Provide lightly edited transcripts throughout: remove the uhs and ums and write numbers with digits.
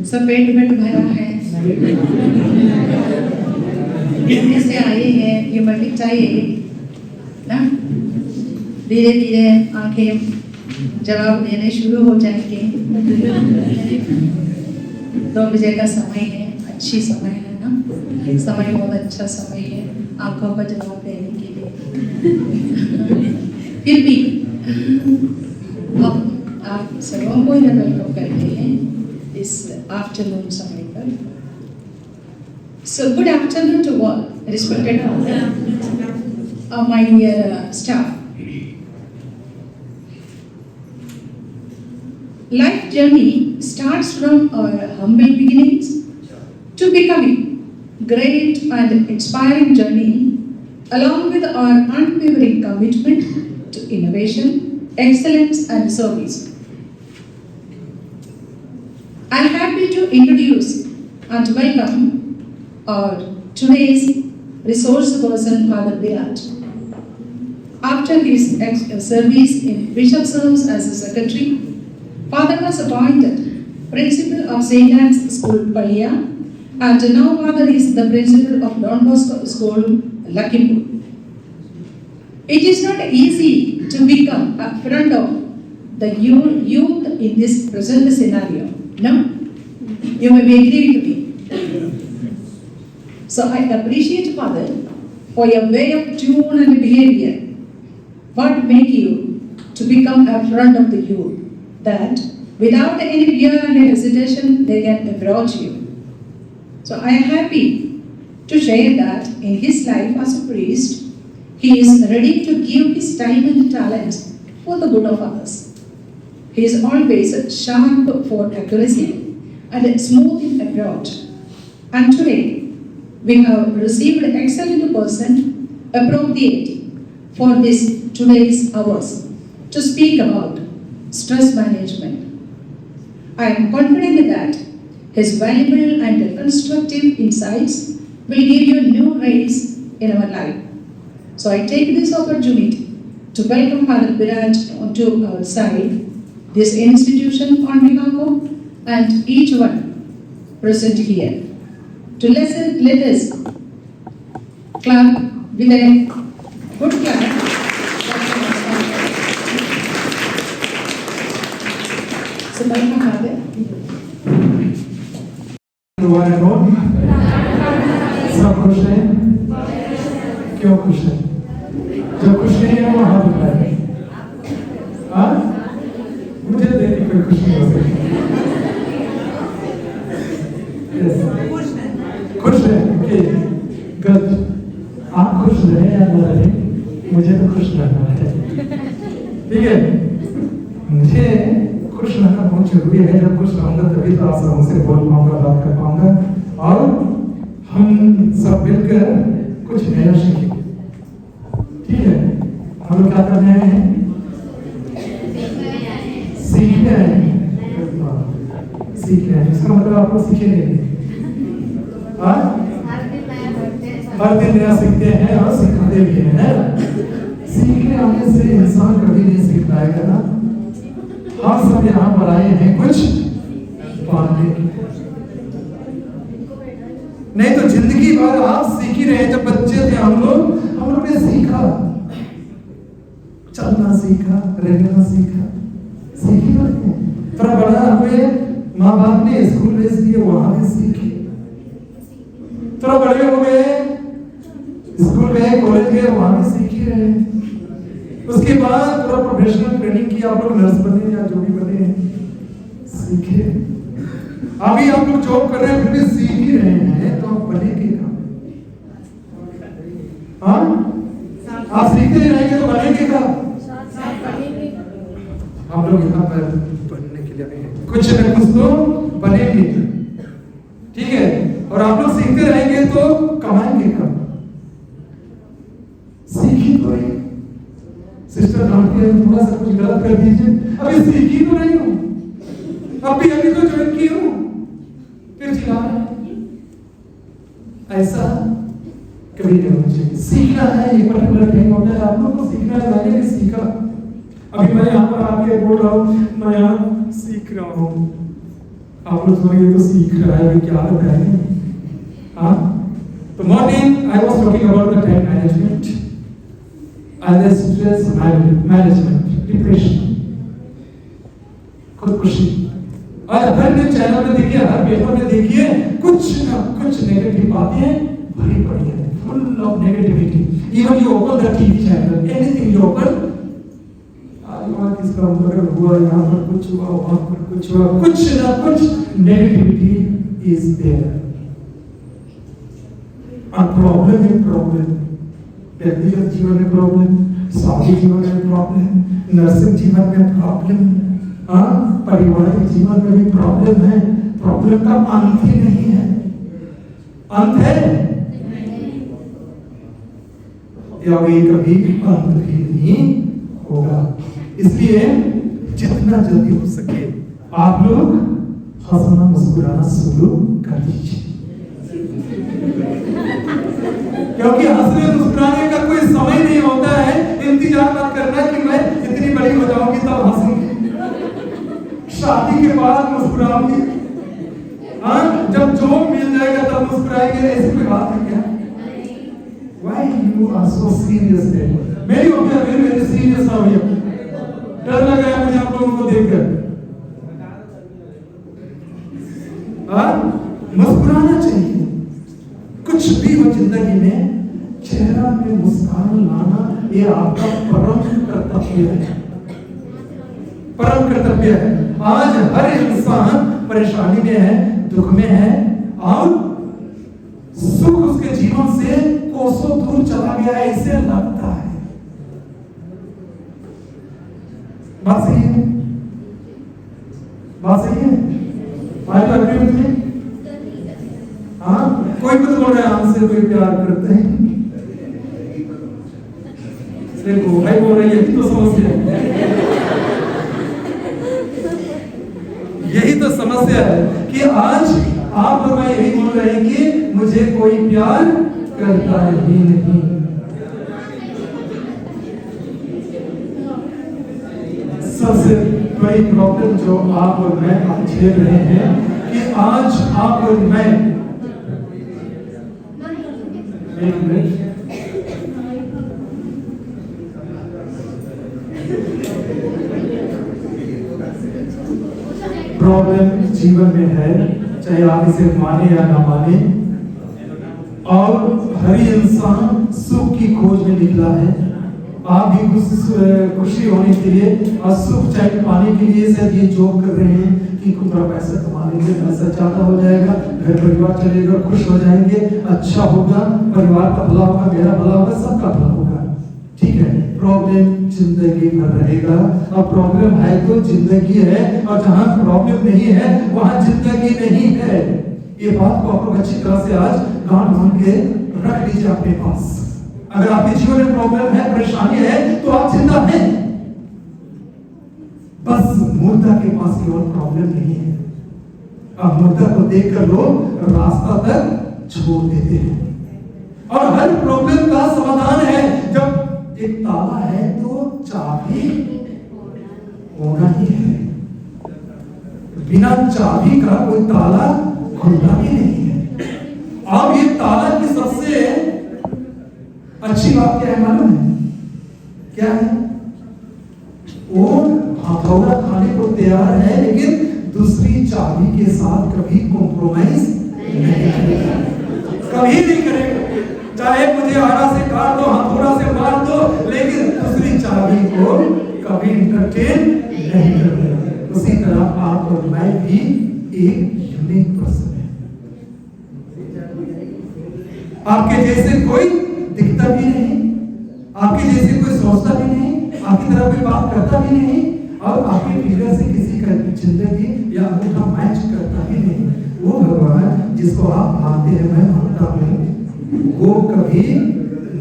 सब पेट भरा है, घूमने से आए हैं, ये मल्टी चाहिए ना। धीरे धीरे आंखें जवाब देने शुरू हो जाएंगे। 2 बजे का समय है, अच्छी समय है ना, समय बहुत अच्छा समय है आंखों का जवाब देने के लिए। फिर भी अब आप सबों को वेलकम करते हैं इस आफ्टरनून समय पर। So good afternoon to all, respected my dear staff. Life journey starts from our humble beginnings to becoming great and inspiring journey, along with our unwavering commitment to innovation, excellence and service. I am happy to introduce and welcome our today's resource person, Father Virat. After his service in Bishop serves as a secretary, Father was appointed principal of St. Anne's School, Palia, and now Father is the principal of Don Bosco School, Lakhimpur. It is not easy to become a friend of the youth in this present scenario. No? You may be agree with me. So I appreciate Father for your way of tune and behavior. What make you to become a friend of the youth? That without any fear and hesitation they can approach you. So I am happy to share that in his life as a priest, he is ready to give his time and talents for the good of others. He is always sharp for accuracy and smooth in approach. And today, we have received an excellent person appropriate for this today's hours to speak about stress management. I am confident that his valuable and constructive insights will give you new rays in our life. So I take this opportunity to welcome Father Virat onto our side, this institution on behalf of and each one present here. To let us clap with a good clap. So welcome Father. सब खुश हैं? क्यों खुश हैं? जो खुश नहीं है वो हाथ उठाए। हाँ? मुझे देख कोई खुश नहीं हो सकती। खुश है कि गद आप खुश रहे या न रहे, मुझे तो खुश रहना है। ठीक है? मुझे खुश रहना बहुत जरूरी है। जब खुश रहूंगा तभी तो आप सबसे बोल पाऊंगा, बात कर पाऊंगा और हम सब मिलकर कुछ नया सीखेंगे। ठीक है? हम लोग क्या कर रहे हैं? सीखने आए हैं। सीखने आए, इसका मतलब आप लोग सीखेंगे। हर दिन नया सीखते हैं और सिखाते भी हैं। सीखने आने से इंसान कभी नहीं सीख पाएगा ना। हम सब यहाँ पर आए हैं कुछ पाने के, नहीं तो जिंदगी भर आप सीख ही रहे। जब बच्चे थे हम लोग ने सीखा, चलना सीखा, रहना सीखा, सीख ही रहे हैं। थोड़ा बड़ा हुए, माँ बाप ने स्कूल भेज दिए, वहां भी सीखे। थोड़ा बड़े हो गए, स्कूल गए, कॉलेज गए, वहां भी सीख ही रहे हैं। उसके बाद थोड़ा प्रोफेशनल ट्रेनिंग की, आप लोग नर्स बने या जो भी बने, सीखे। अभी आप लोग जॉब कर रहे हैं, फिर भी सीख ही रहे हैं, तो आप बनेंगे कहाँ? हाँ? आप सीखते ही रहेंगे तो बनेंगे कहाँ? हम लोग यहाँ पर बनने के लिए आए हैं, कुछ न कुछ तो बनेंगे। ठीक है? और आप लोग सीखते रहेंगे तो कमाएंगे कब? सीखी तो रही सिस्टर डांटती है, थोड़ा सा कुछ गलत कर दीजिए, अभी सीखी तो रही हूँ, अभी तो ज्वाइन की हूँ, फिर चिल्ला रहे हैं। ऐसा कभी नहीं होना चाहिए। सीखना है, एक पर्टिकुलर टाइम होता है, आप लोग को सीखना है। मैंने भी सीखा, अभी मैं यहाँ पर आके बोल रहा हूँ, मैं यहाँ सीख रहा हूँ। आप लोग सुनिए तो सीख रहा है कि क्या बताएंगे। हाँ, तो morning I was talking about the time management and the stress management, depression, खुदकुशी। आज हर न्यूज़ चैनल में देखिए, हर पेपर में देखिए, कुछ ना कुछ नेगेटिव बातें भरी पड़ी है, full of negativity. Even you open the TV channel, anything you open, आज वहाँ किसका मर्डर हुआ, यहाँ पर कुछ हुआ, वहाँ पर कुछ हुआ, कुछ ना कुछ नेगेटिविटी इज देयर। और प्रॉब्लम है प्रॉब्लम, व्यक्तिगत जीवन में प्रॉब्लम, शादी जीवन में प्रॉब्लम, नर्सिंग जीवन में प्रॉब्लम, हाँ, पारिवारिक जीवन में भी प्रॉब्लम है। प्रॉब्लम का अंत ही नहीं है। अंत है या ये कभी अंत भी नहीं होगा। इसलिए जितना जल्दी हो सके आप लोग हंसना मुस्कुराना शुरू कर दीजिए, क्योंकि हंसने मुस्कुराने का कोई समय नहीं होता है। इंतजार मत करना कि मैं इतनी बड़ी हो जाऊंगी तब हंसूंगी, शादी के बाद मुस्कुराऊंगी, हाँ, जब जॉब मिल जाएगा तब मुस्कुराएंगे, ऐसी कोई बात है क्या? Why you are so serious then? मेरी ओपिनियन मेरे सीरियस ना होइए, डर लग रहा है मुझे आप लोगों को देखकर। हाँ, मुस्कुराना चाहिए। कुछ भी हो जिंदगी में, चेहरा में मुस्कान लाना ये आपका परम कर्तव्य है, परम कर्तव्य है। आज हर इंसान परेशानी में है, दुख में है, और सुख उसके जीवन से कोसों दूर चला गया है, ऐसे लगता है। बात सही है, बात सही है। हाँ, कोई कुछ बोल रहा है, हमसे कोई प्यार करते हैं, देखो भाई बोल रहे, यही तो समस्या है, यही तो समस्या है कि आज आप और मैं यही बोल रहे हैं कि मुझे कोई प्यार करता ही नहीं। सबसे बड़ी प्रॉब्लम जो आप और मैं झेल रहे हैं कि आज आप और मैं, एक मिनट, प्रॉब्लम जीवन में है, चाहे आप इसे माने या ना माने, और हर इंसान सुख की खोज में निकला है। आप भी खुशी होने के लिए और सुख चाहिए पाने के लिए शायद ये जॉब कर रहे हैं कि थोड़ा पैसा कमा लेंगे, पैसा ज्यादा हो जाएगा, घर परिवार चलेगा, खुश हो जाएंगे, अच्छा होगा, परिवार का भला होगा, मेरा भला होगा, सबका भला होगा। ठीक है, प्रॉब्लम जिंदगी भर रहेगा, और प्रॉब्लम है तो जिंदगी है, और जहां प्रॉब्लम नहीं है वहां जिंदगी नहीं है। ये बात को आप लोग अच्छी तरह से आज गांठ बांध के रख लीजिए अपने पास। अगर आपके जीवन में प्रॉब्लम है, परेशानी है, तो आप जिंदा हैं। बस मुर्दा के पास केवल प्रॉब्लम नहीं है, अब मुर्दा को देखकर लोग रास्ता तक छोड़ देते हैं। और हर प्रॉब्लम का समाधान है, जब एक ताला है तो चाबी होना ही है, बिना चाबी का कोई ताला खुलना भी नहीं है। अब ये ताला की सबसे अच्छी बात क्या है मालूम है? क्या है? वो हथौड़ा खाने को तैयार है, लेकिन दूसरी चाबी के साथ कभी कॉम्प्रोमाइज नहीं करेगा, कभी नहीं करेगा। चाहे मुझे आरा से काट दो, हथौड़ा से मार दो, लेकिन दूसरी चाबी को कभी इंटरटेन नहीं करेगा। उसी तरह आप और मैं भी एक यूनिक पर्सन है। आपके जैसे कोई दिखता भी नहीं, आपके जैसे कोई सोचता भी नहीं, आपकी तरह कोई बात करता भी नहीं, और आपके फिगर से किसी का जिंदगी या अंगूठा मैच करता भी नहीं। वो भगवान जिसको आप मानते हैं, मैं मानता हूँ, वो कभी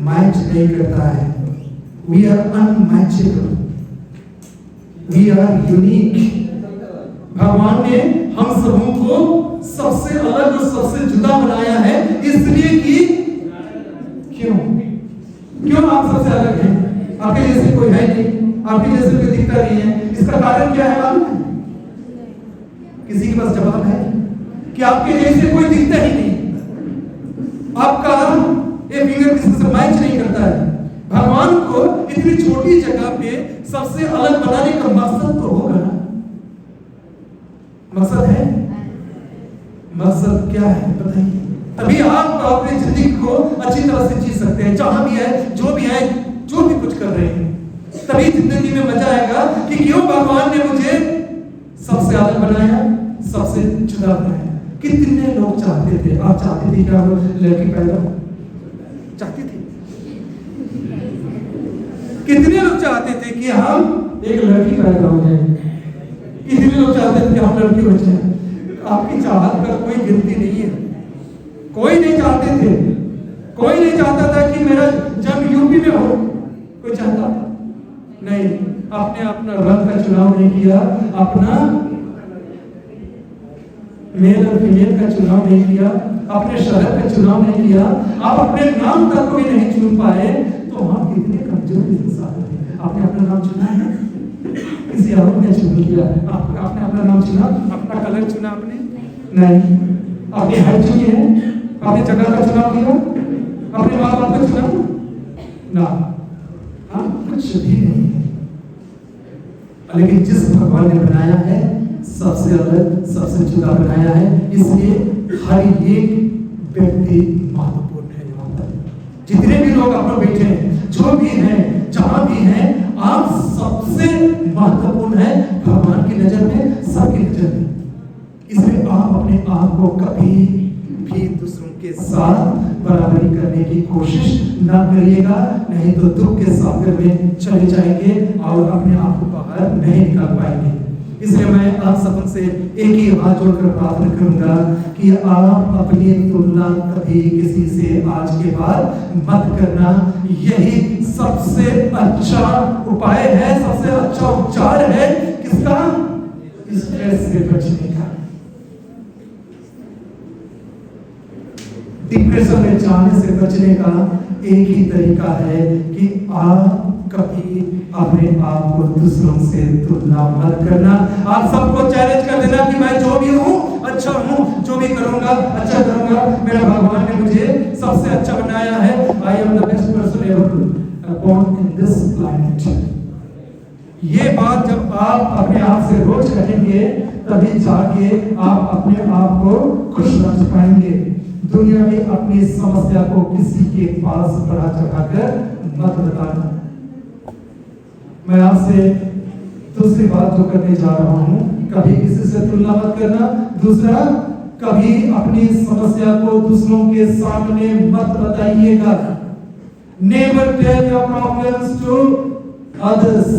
मैच नहीं करता है। We are unmatchable, we are unique। भगवान ने हम सबों को सबसे अलग और सबसे जुदा बनाया है, इसलिए कि क्यों आप सबसे अलग हैं? आपके जैसे कोई है नहीं, आपके जैसे कोई दिखता नहीं है। इसका कारण क्या है मालूम है? किसी के पास जवाब है कि आपके जैसे कोई दिखता ही नहीं, आपका ये फिंगर किसी से मैच नहीं करता है। भगवान को इतनी छोटी जगह पे सबसे अलग बनाने का मकसद तो होगा ना, मकसद है, मकसद क्या है बताइए? तभी आप अपनी जिंदगी को अच्छी तरह से जी सकते हैं, जहां भी है, जो भी है, जो भी कुछ कर रहे हैं, तभी जिंदगी में मजा आएगा कि क्यों भगवान ने मुझे सबसे अलग बनाया, सबसे जुदा बनाया। कितने लोग चाहते थे, आप चाहते थे क्या वो लड़की पैदा हो? चाहती थी? कितने लोग चाहते थे कि हम एक लड़की पैदा हो जाए? कितने लोग चाहते थे कि हम लड़की हो जाए? आपकी चाहत का कोई गिनती नहीं है। कोई नहीं चाहते थे, कोई नहीं चाहता था कि मेरा जन्म यूपी में हो, कोई चाहता था नहीं। आपने अपना रंग का चुनाव नहीं किया, अपना मेल और फीमेल का चुनाव नहीं किया, अपने शहर का चुनाव नहीं किया, आप अपने नाम तक भी नहीं चुन पाए, तो हम कितने कमजोर इंसान हैं। आपने अपना नाम चुना है, किसी और ने चुन लिया। आपने अपना नाम चुना, अपना कलर चुना आपने नहीं, अपनी हाइट चुनी है, अपनी जगह का चुनाव किया, अपने माँ बाप का चुना ना, हाँ कुछ भी नहीं है। लेकिन जिस भगवान ने बनाया है सबसे अलग, सबसे जुदा बनाया है, इसलिए हर एक व्यक्ति महत्वपूर्ण है। यहाँ पर जितने भी लोग आप लोग बैठे हैं, जो भी हैं, जहां भी हैं, आप सबसे महत्वपूर्ण है भगवान की नजर में, सबकी नजर में। इसलिए आप अपने आप को कभी भी दूसरों के साथ बराबरी करने की कोशिश ना करिएगा, नहीं तो दुख के सागर में चले जाएंगे और अपने आप को बाहर नहीं निकाल पाएंगे। इसलिए मैं आप सबसे एक ही हाथ जोड़कर प्रार्थना करूंगा कि आप अपनी तुलना कभी किसी से आज के बाद मत करना। यही सबसे अच्छा उपाय है, सबसे अच्छा उपचार है किसका? स्ट्रेस से बचने का, डिप्रेशन में जाने से बचने का एक ही तरीका है कि आप कभी अपने आप को दूसरों से तुलना मत करना। आप सबको चैलेंज कर देना कि मैं जो भी हूँ अच्छा हूँ, जो भी करूंगा अच्छा करूंगा, मेरा भगवान ने मुझे सबसे अच्छा बनाया है। I am the best person ever born in this planet। ये बात जब आप अपने आप से रोज कहेंगे तभी जाके आप अपने आप को खुश रख पाएंगे। दुनिया में अपनी समस्या को किसी के पास बढ़ा चढ़ाकर मत बताना। मैं आपसे दूसरी बात जो करने जा रहा हूं, कभी किसी से तुलना मत करना। दूसरा, कभी अपनी समस्या को दूसरों के सामने मत बताइएगा। Never tell your problems to others.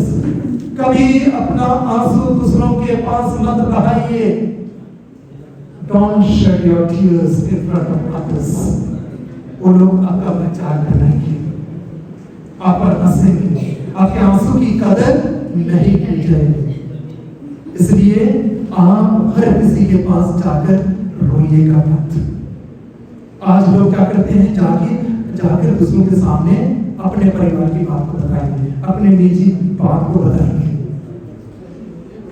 कभी अपना आंसू दूसरों के पास मत बहाइए। Don't shed your tears in front of others। वो लोग आपका मजाक बनाएंगे, आप पर हंसेंगे, आपके आंसू की कदर नहीं की जाएगी। इसलिए आप हर किसी के पास जाकर रोइएगा मत। आज लोग क्या करते हैं, जाकर दूसरों के सामने अपने परिवार की बात को बताएंगे, अपने निजी बात को बताएंगे,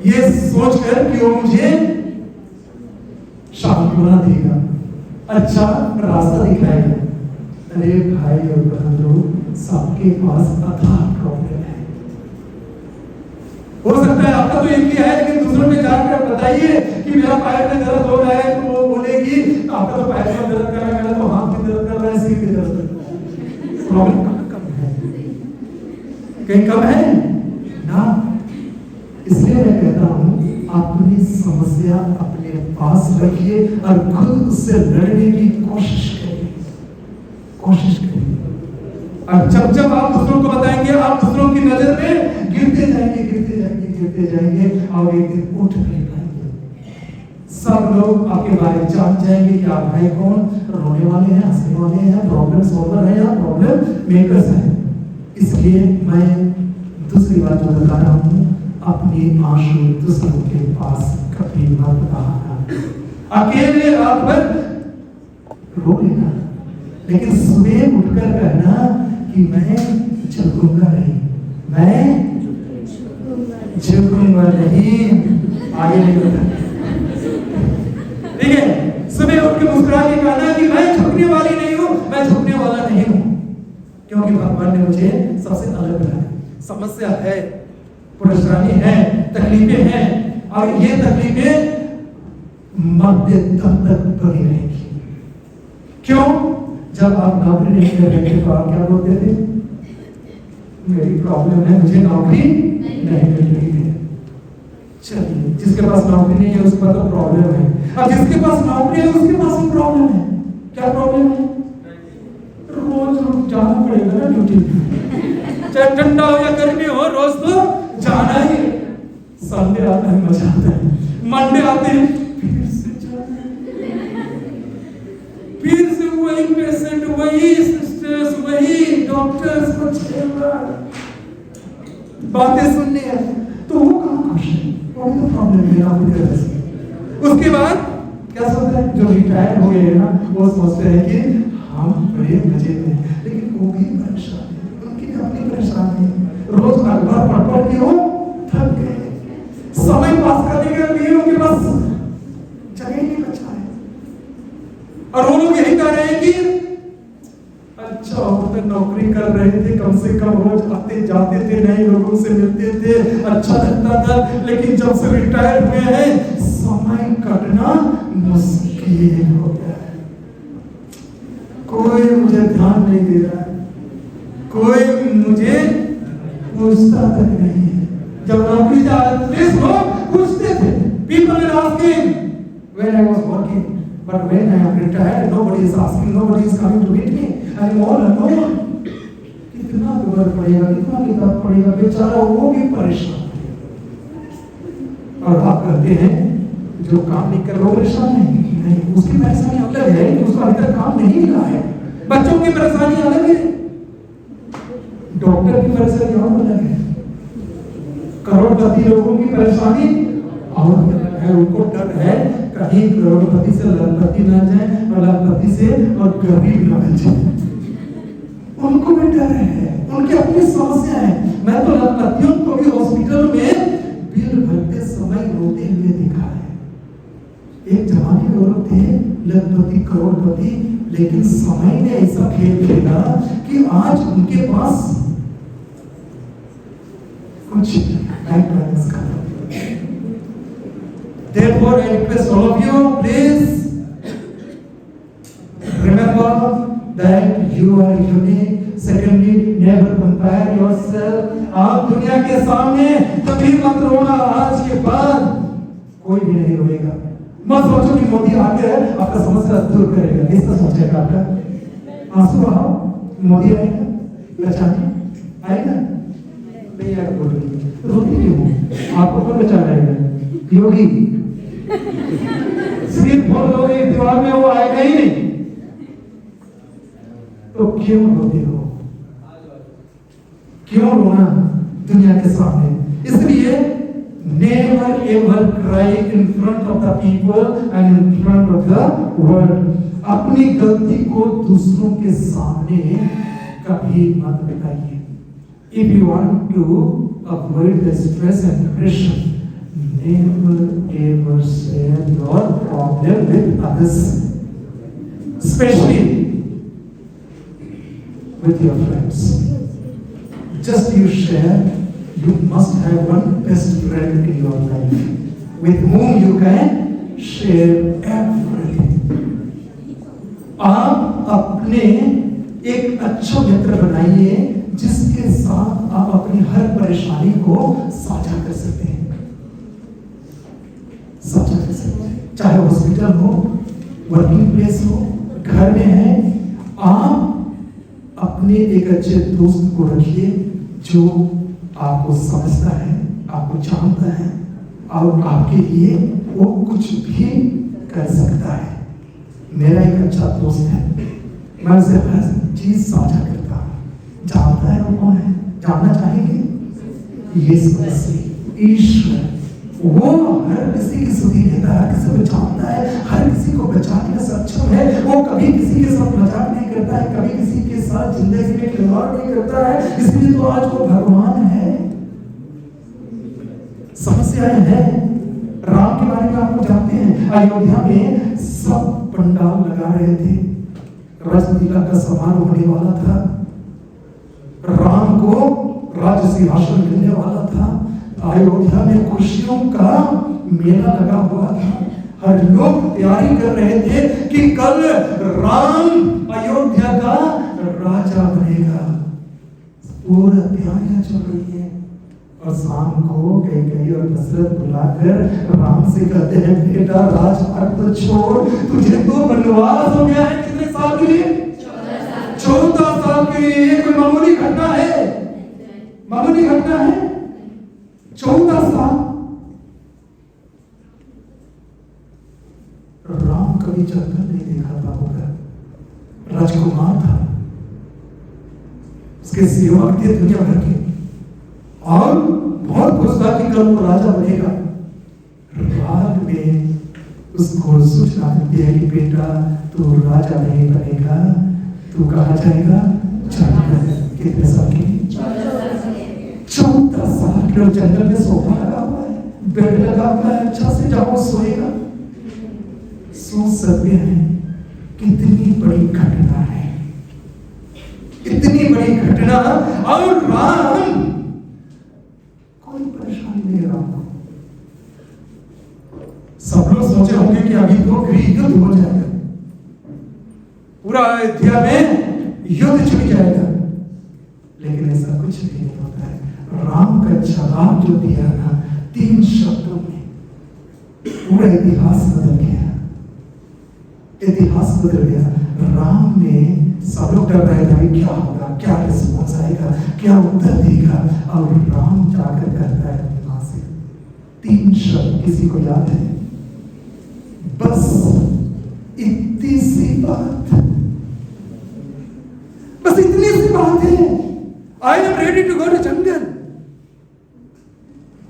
ये सोचकर कि वो मुझे सांत्वना देगा, अच्छा रास्ता दिखाएगा। अरे भाई और बहनों, सबके पास अथाह प्रॉब्लम है। हो सकता है आपका तो एक ही है, लेकिन दूसरों में जाकर बताइए कि मेरा पैर में दर्द हो रहा है, तो वो बोलेगी आपका तो पैर में दर्द कर रहा है, मेरा तो हाथ में दर्द कर रहा है, सिर में दर्द कर रहा है। प्रॉब्लम कम है, कहीं कम है ना। इसलिए मैं कहता हूं, अपनी समस्या अपने पास रखिए और खुद उससे लड़ने की कोशिश करिए। और जब आप दूसरों को बताएंगे, आप दूसरों की नजर में गिरते जाएंगे और एक दिन उठ नहीं पाएंगे। सब लोग आपके बारे में जान जाएंगे कि आप भाई कौन, रोने वाले हैं, हंसने वाले हैं, प्रॉब्लम सॉल्वर हैं या प्रॉब्लम मेकर्स हैं। इसलिए मैं दूसरी बात जो बता रहा हूँ, अपने आंसू दूसरों के पास कभी मत बहाना। अकेले रात भर रो लेना, लेकिन सुबह उठकर कहना कि मैं झुकूंगा नहीं, मैं झुकूंगा नहीं। आगे नहीं बता, पलट के मुस्कुरा के कहना कि मैं झुकने वाली नहीं हूं, मैं झुकने वाला नहीं हूं, क्योंकि भगवान ने मुझे सबसे अलग बनाया। समस्या है, परेशानी है, तकलीफें हैं, और ये तकलीफें मध्य दम तक बनी रहेगी। क्यों? जब आप नौकरी नहीं कर रहे थे तो आप क्या बोलते थे? मेरी प्रॉब्लम है, मुझे नौकरी नहीं मिल रही है। चलिए, जिसके पास नौकरी नहीं है उसके पास तो प्रॉब्लम है, अब जिसके पास नौकरी है उसके पास भी प्रॉब्लम है। क्या प्रॉब्लम है? रोज जाना पड़ेगा ना ड्यूटी, चाहे ठंडा हो या गर्मी हो, रोज तो जाना ही। संडे आता है मजा आता है, मंडे आते हैं फिर से जाना, फिर से वही पेशेंट, वही सिस्टर्स, वही डॉक्टर्स को बातें सुननी है, तो वो कहाँ खुश है? वो तो प्रॉब्लम है ना पूरी तरह से। उसके बाद क्या सोचते हैं? जो रिटायर हो गए हैं ना, वो सोचते हैं कि हम बड़े मजे में, लेकिन वो भी परेशान है, उनकी भी अपनी परेशानी है। रोज अखबार पढ़ के वो थक गए, समय पास करने के लिए उनके पास जगह नहीं बचा है, और वो लोग यही कह रहे हैं कि अच्छा होता नौकरी कर रहे थे, कम से कम रोज आते जाते थे, नए लोगों से मिलते थे, अच्छा लगता था, लेकिन जब से रिटायर हुए हैं समय कटना मुश्किल हो गया है। कोई मुझे ध्यान नहीं दे रहा है, कोई मुझे पूछता तक नहीं है। जब नौकरी जाते लोग पूछते थे, people were asking when I was working, but when I am retired, nobody is asking, nobody is coming to meet me, I am all alone. कितना पेपर पढ़ेगा, कितना किताब पढ़ेगा, बेचारा वो भी परेशान है। और आप कहते हैं जो काम नहीं कर रहा वो परेशान नहीं, उसकी परेशानी अलग है, उसको अभी तक काम नहीं मिला है। बच्चों की परेशानी अलग है, डॉक्टर की परेशानी और अलग है, करोड़पति लोगों की परेशानी और अलग है। उनको डर है कहीं करोड़पति से लखपति ना जाए और लखपति से और गरीब ना बन जाए, उनको भी डर है, उनकी अपनी समस्या है। मैं तो लखपतियों को भी हॉस्पिटल में बिल भरते समय रोते हुए देखा है। एक जमाने में लोग थे लखपति करोड़पति, लेकिन समय ने ऐसा खेल खेला कि आज उनके पास कुछ बैंक बैलेंस का। Therefore, I request all of you, please remember that you are unique. Secondly, never compare yourself. आप दुनिया के सामने कभी मत रोना, आज के बाद कोई भी नहीं रोएगा। मत सोचो कि मोदी आके आपका समस्या दूर करेगा, ऐसा सोचेगा आपका। आंसू बहाओ, मोदी आएगा, बचाने आएगा, नहीं आएगा, बोलो रोती क्यों? आपको कौन बचा रहेगा? योगी सिर्फ बोल लोगे दीवार में, वो आएगा ही नहीं, तो क्यों रोते हो? क्यों रोना दुनिया के सामने? इसलिए never ever cry in front of the people and in front of the world. अपनी गलती को दूसरों के सामने कभी मत बताइए। If you want to avoid the stress and depression, never ever share your problem with others, especially with your friends. Just you share. You must have one best friend in your life with whom you can share everything. आप अपने एक अच्छा मित्र बनाइए जिसके साथ आप अपनी हर परेशानी को साझा कर सकते हैं, साझा कर सकते हैं। चाहे हॉस्पिटल हो, वर्किंग प्लेस हो, घर में है, आप अपने एक अच्छे दोस्त को रखिए जो आपको समझता है, आपको जानता है और आपके लिए वो कुछ भी कर सकता है। मेरा एक अच्छा दोस्त है, मैं उसे हर चीज साझा करता हूँ। जानता है वो कौन है? जानना चाहेंगे? यीशु मसीह, ईश्वर। वो हर किसी की सुधि देता है, हर किसी को जानता है, हर किसी को बचाने में सक्षम है। वो कभी किसी के साथ मजाक नहीं करता है, कभी किसी के साथ जिंदगी में खिलवाड़ नहीं करता है। इसलिए तो आज वो भगवान है। समस्याएं हैं, राम के बारे में आपको जानते हैं, अयोध्या में सब पंडाल लगा रहे थे, राजलीला का समारोह होने वाला था, राम को राज सिंहासन मिलने वाला था, अयोध्या में खुशियों का मेला लगा हुआ था। हर लोग तैयारी कर रहे थे कि कल राम अयोध्या का राजा बनेगा। पूरा तैयारियां चल रही है और शाम को कैकेयी और दशरथ बुलाकर राम से कहते हैं, बेटा राजपाट तो छोड़, तुझे तो वनवास हो गया है। कितने साल के लिए? 14 साल के लिए। ये कोई मामूली घटना है? मामूली घटना है? 14 साल। राम कभी जंगल नहीं देखा था होगा, राजकुमार था, उसके सेवक थे दुनिया भर के, और बहुत खुश था कि कल वो राजा बनेगा। रात में उसको सूचना मिलती है कि बेटा तू राजा नहीं बनेगा, तू कहाँ जाएगा? जंगल। कितने साल की? 14 साल के। जंगल में सोफा लगा हुआ है, बेड लगा हुआ है, अच्छा से जाओ सोएगा। सोच सकते हैं कितनी बड़ी घटना है, इतनी बड़ी घटना, और राम कोई परेशानी नहीं। राम को सब लोग सोचे होंगे कि अभी तो गृह युद्ध हो जाएगा, पूरा अयोध्या में युद्ध छिड़ जाएगा, लेकिन ऐसा कुछ भी नहीं होता है। राम का जवाब जो दिया ना 3 शब्दों में, पूरा इतिहास बदल गया। इतिहास बदल गया। राम ने, सब लोग डर रहे थे क्या होगा, क्या रिस्पॉन्स आएगा, क्या उत्तर देगा, और राम जाकर कहता है अपनी मां से 3 शब्द। किसी को याद है? बस इतनी सी बात, बस इतनी सी बात है, I am ready to go to jungle.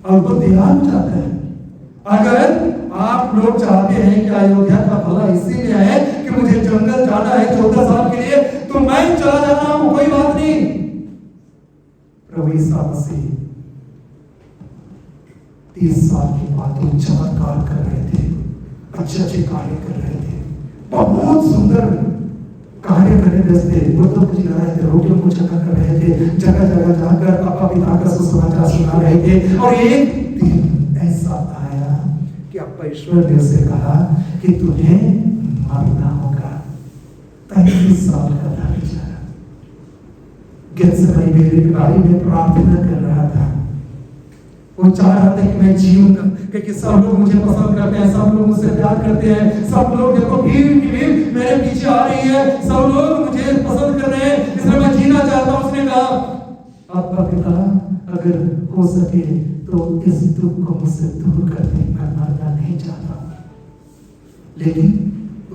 और वो तैयार जाता है। अगर आप लोग चाहते हैं कि अयोध्या का भला इसीलिए है कि मुझे जंगल जाना है 14 साल के लिए, तो मैं चला जा रहा हूं, कोई बात नहीं। प्रभु ईसा मसीह 30 साल के बाद वो चमत्कार कर रहे थे, अच्छे अच्छे कार्य कर रहे थे, बहुत सुंदर कार्य करने थे। वो तो कुछ कर रहे थे, रोगियों को चंगा कर रहे थे, जगह जगह जाकर पापा पिता का सुसमाचार सुना रहे थे। और एक दिन ऐसा आया कि अब ईश्वर ने उसे कहा कि तुझे मरना होगा। 35 साल का था बेचारा, गेत्सेमनी के बारे में प्रार्थना कर रहा था। वो चाह रहा था कि मैं जीऊंगा, क्योंकि सब लोग मुझे पसंद करते हैं, सब लोग मुझसे प्यार करते हैं, सब लोग देखो भीड़ की भीड़ मेरे पीछे आ रही है, सब लोग मुझे पसंद कर रहे हैं, इसलिए मैं जीना चाहता हूं। उसने कहा, आपका पिता अगर हो सके तो इस दुख को मुझसे दूर कर दे, मैं मरना नहीं चाहता। लेकिन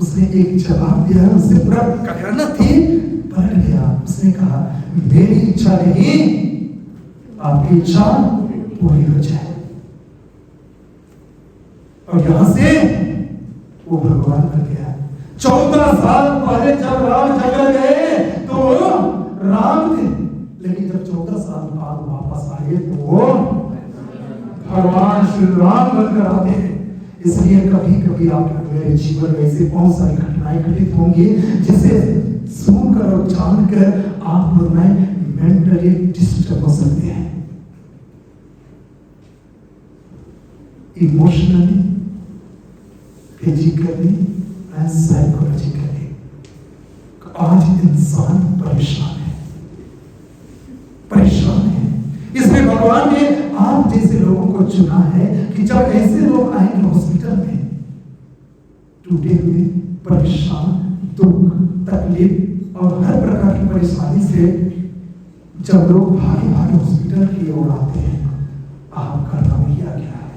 उसने एक जवाब दिया, उससे पूरा कहना थी पलट गया। उसने कहा, मेरी इच्छा नहीं, आपकी इच्छा पूरी हो जाए। और यहां से वो भगवान बन गया। 14 साल पहले जब राम जंगल गए तो राम थे, लेकिन जब 14 साल बाद वापस आए तो वो भगवान श्री राम बनकर आते हैं। इसलिए कभी कभी आप मेरे जीवन में ऐसे बहुत सारी घटनाएं घटित होंगी जिसे सुनकर और जानकर आप और मैं मेंटली डिस्टर्ब हो सकते हैं, इमोशनली, फिजिकली एंड साइकोलॉजिकली। आज इंसान परेशान है, परेशान है। इसलिए भगवान ने आप जैसे लोगों को चुना है कि जब ऐसे लोग आएंगे हॉस्पिटल में टूटे हुए, परेशान, दुख, तकलीफ और हर प्रकार की परेशानी से जब लोग भागे भागे हॉस्पिटल की ओर आते हैं, आपका रवैया क्या है?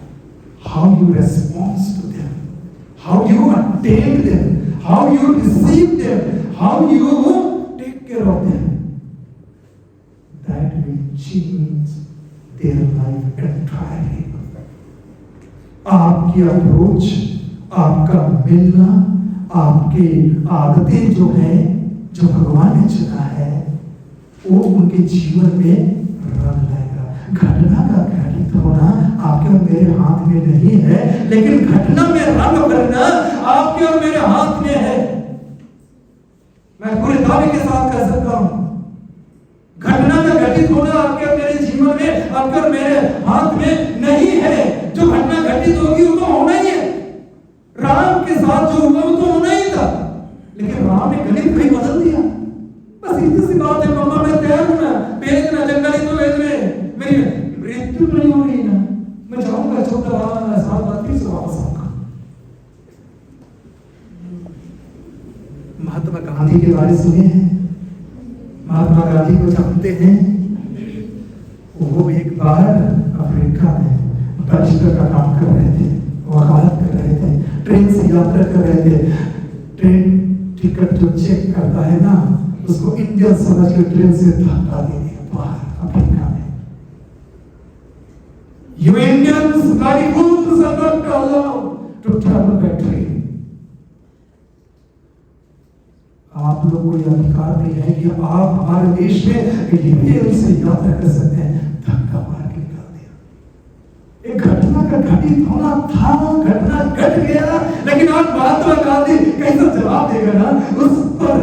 How you respond to them, how you attend them, how you receive them, how you take care of them, that will change their life entirely. आपकी अप्रोच, आपका मिलना, आपके आदतें जो है, जो भगवान ने चुना है, वो उनके जीवन में रंग लाएगा। घटना का घटित होना आपके और मेरे हाथ में नहीं है, लेकिन घटना में रंग भरना आपके और मेरे हाथ में है। मैं पूरे दावे के साथ कह सकता हूं, घटना में घटित होना आपके और मेरे जीवन में, आपके और मेरे हाथ में नहीं है। जो घटना घटित होगी वो तो होना ही है। राम के साथ जो हुआ वो तो होना ही था, लेकिन राम ने गणित भी बदल दिया। बस इतनी सी बात है, मम्मा मैं तैयार हूं ना, भेजना जंगल तो भेज में, मेरी मृत्यु नहीं हो रही ना, मैं जाऊंगा छोटा वाला साल बाद फिर से वापस आऊंगा। महात्मा गांधी के बारे सुने हैं? महात्मा गांधी को जानते हैं? वो एक बार अफ्रीका में बचकर का काम कर रहे थे, वकालत कर रहे थे, ट्रेन से यात्रा कर रहे थे। ट्रेन टिकट जो चेक करता है ना, उसको इंडियन समझ के ट्रेन से धक्का दे दिया बाहर अफ्रीका में। You Indians, bloody fools, are not allowed to travel by train. आप लोग को यह अधिकार नहीं है कि आप हमारे देश में रेल से यात्रा कर सकते हैं। धक्का मार के निकाल दिया। एक घटना का घटित होना था, घटना घट गया, लेकिन आप महात्मा गांधी कैसा जवाब देगा ना, उस पर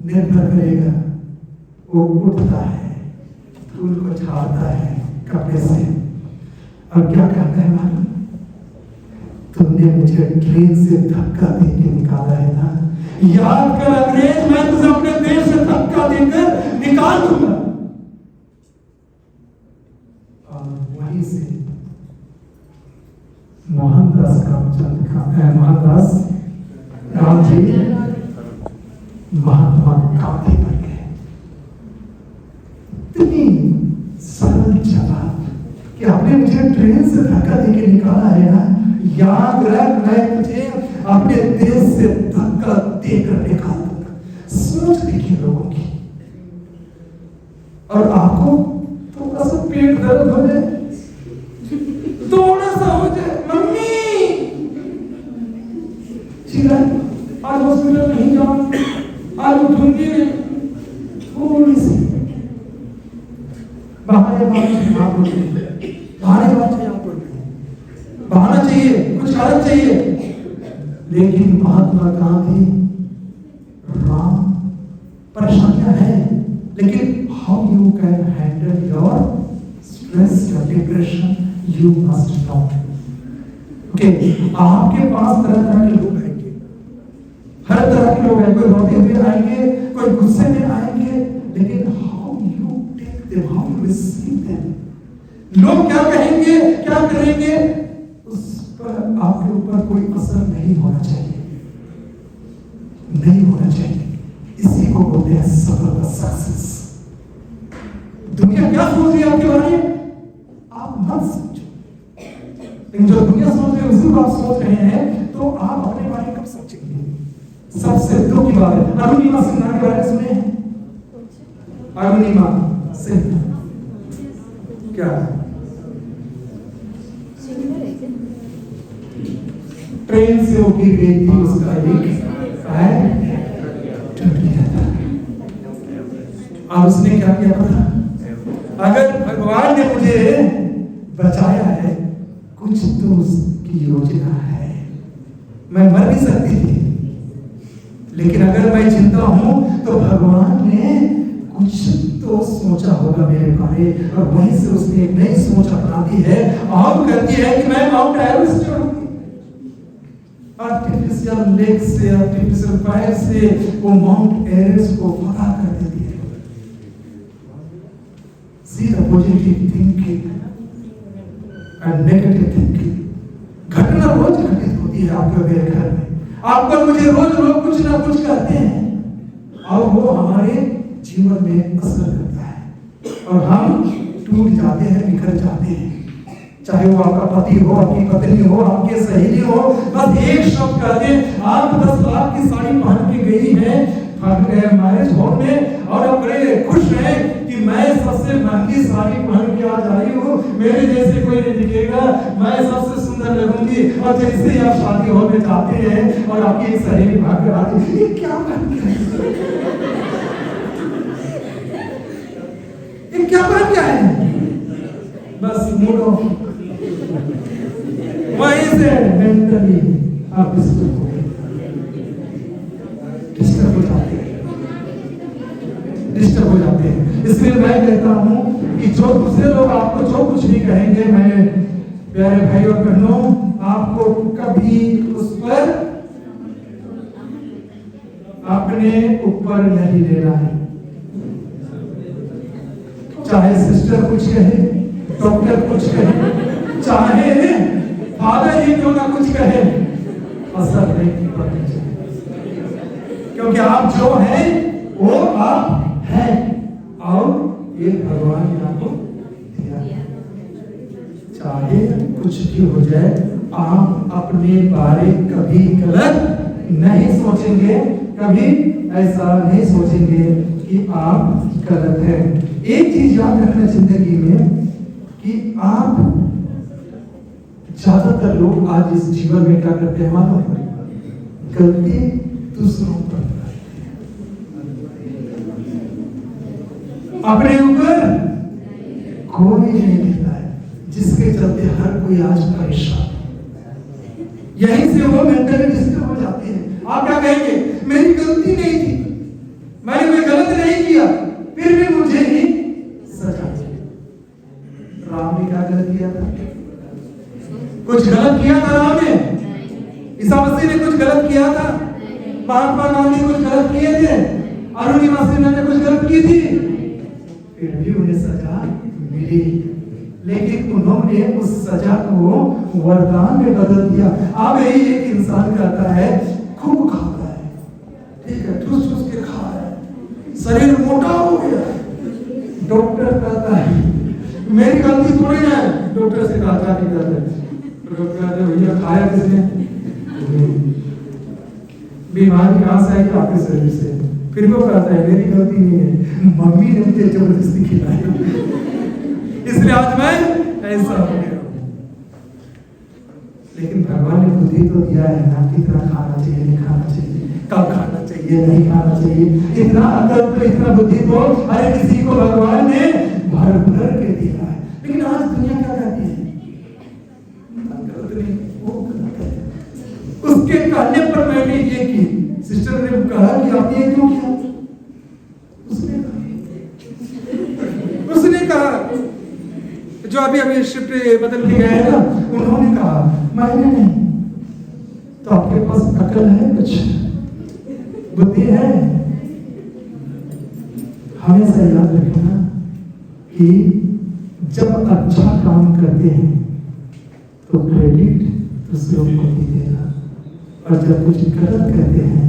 निर्भर करेगा। वो उठता है, धूल को झाड़ता है कपड़े से, और क्या कहता है मालूम? तुमने मुझे ट्रेन से धक्का देके निकाला है ना, याद कर अंग्रेज, मैं तुझे अपने देश से धक्का देकर निकाल दूंगा। और वहीं से मोहनदास करमचंद मोहनदास गांधी महात्मा गांधी बन गए। इतनी सरल जवाब कि आपने मुझे ट्रेन से धक्का देके निकाला है ना, याद रख मैं तुझे अपने देश से धक्का देकर निकाल दूंगा। सोच देखिए लोगों की। और आपको थोड़ा सा पेट दर्द हो जाए, थोड़ा सा हो जाए, मम्मी चिल्लाए, आज हॉस्पिटल नहीं जाओ, आज उठूंगी नहीं, थोड़ी सी बहाने बहाना चाहिए, कुछ कारण चाहिए। लेकिन महात्मा गांधी, राम, परेशानियां हैं, लेकिन how you can handle your stress या depression you must know. Okay, आपके पास तरह तरह के लोग आएंगे, हर तरह के लोग आएंगे, कोई रोते हुए आएंगे, कोई गुस्से में आएंगे, लेकिन how you take them, how you receive them. लोग क्या कहेंगे, क्या करेंगे, आपके ऊपर कोई असर नहीं होना चाहिए, नहीं होना चाहिए। इसी को बोलते हैं सफलता, सक्सेस। दुनिया क्या सोच रही है आपके बारे में, आप मत सोचो, लेकिन जो दुनिया सोच रही है उसी को आप सोच रहे हैं, तो आप अपने बारे में कब सोचेंगे? सबसे दुख की बात है, अरुणिमा सिन्हा के बारे में सुने हैं? अरुणिमा सिन्हा क्या ट्रेन से वो गिर गई थी, उसका एक पैर टूट गया था। और उसने क्या किया पता? अगर भगवान ने मुझे बचाया है, कुछ तो उसकी योजना है। मैं मर भी सकती थी, लेकिन अगर मैं जिंदा हूं तो भगवान ने कुछ तो सोचा होगा मेरे बारे, और वहीं से उसने एक नई सोच अपना दी है और कहती है कि मैं माउंट एवरेस्ट चढ़ूंगी। आर्टिफिशियल लेग से, आर्टिफिशियल पैर से वो माउंट एवरेस्ट को फतह कर देती है। See the positive thinking and negative thinking। घटना रोज घटित होती है आपके मेरे घर में, आपको मुझे रोज लोग कुछ ना कुछ कहते हैं, और वो हमारे जीवन में असर करता है, और हम टूट जाते हैं, बिखर जाते हैं। चाहे वो आपका पति हो, आपकी पत्नी हो, आपके सहेली हो, बस एक शब्द कहते हैं, आप 10 लाख की साड़ी पहन के गई है मैरिज हॉल में, और आप बड़े खुश हैं कि मैं सबसे महंगी साड़ी पहन के आज आई हूँ, मेरे जैसे कोई नहीं दिखेगा, मैं सबसे सुंदर लगूंगी। और जैसे ही आप शादी हॉल में जाते हैं और आपकी एक सहेली भाग कर आती है, ये क्या बन गया, ये क्या बन गया है? बस मूड ऑफ, मेंटली आप डिस्टर्ब हो जाते हैं। इसलिए मैं कहता हूं कि जो दूसरे लोग आपको जो कुछ भी कहेंगे, मैं प्यारे भाई और बहनों, आपको कभी उस पर अपने ऊपर नहीं लेना है। चाहे सिस्टर कुछ कहे, डॉक्टर कुछ कहे, चाहे फादर ही क्यों ना कुछ कहे, असर नहीं पड़नी चाहिए, क्योंकि आप जो हैं वो आप हैं और ये भगवान ने आपको दिया। चाहे कुछ भी हो जाए, आप अपने बारे कभी गलत नहीं सोचेंगे, कभी ऐसा नहीं सोचेंगे कि आप गलत हैं। एक चीज याद रखना जिंदगी में कि आप, ज्यादातर लोग आज इस जीवन में क्या करते हैं मालूम है? गलती दूसरों पर, अपने ऊपर कोई नहीं लेता है, जिसके चलते हर कोई आज परेशान। यहीं से वो मेंटली डिस्टर्ब हो जाते हैं। आप क्या कहेंगे? मेरी गलती नहीं थी, मैंने कोई गलत नहीं किया, फिर भी मुझे ही सजा। राम ने क्या गलत किया था? कुछ गलत किया था राम ने? ईसा मसीह ने कुछ गलत किया था? महात्मा गांधी कुछ गलत किए थे? अरुणिमा सिन्हा ने कुछ गलत की थी? फिर भी उन्हें सजा मिली, लेकिन उन्होंने उस सजा को वरदान में बदल दिया। अब यही एक इंसान करता है, खूब खाता है, ठीक है, ठूस ठूस के खा रहा है, शरीर मोटा हो गया। डॉक्टर कहता है मेरी गलती थोड़ी ना है, डॉक्टर से कहा जाके कहता है, डॉक्टर कहते हैं भैया खाया किसने? बीमारी कहां से आई? आपके शरीर से। फिर वो कहता है मेरी गलती नहीं है, मम्मी ने मुझे जबरदस्ती खिलाया, इसलिए आज मैं ऐसा हो गया। लेकिन भगवान ने बुद्धि तो दिया है ना, कितना खाना चाहिए, नहीं खाना चाहिए, कब खाना चाहिए, नहीं खाना चाहिए, इतना अकल तो, इतना बुद्धि तो हर किसी को भगवान ने भर भर के दिया है। लेकिन आज दुनिया क्या कहती है? गलत नहीं, वो गलत है। उसके कहने पर मैंने ये की, सिस्टर ने कहा कि आपने ये क्यों किया? उसने कहा जो अभी शिफ्ट बदल के गए हैं ना, उन्होंने कहा मैंने नहीं। तो आपके पास अकल है, कुछ बुद्धि है? हमेशा याद रखना कि जब अच्छा काम करते हैं तो क्रेडिट दूसरों को भी देना, और जब कुछ गलत करते हैं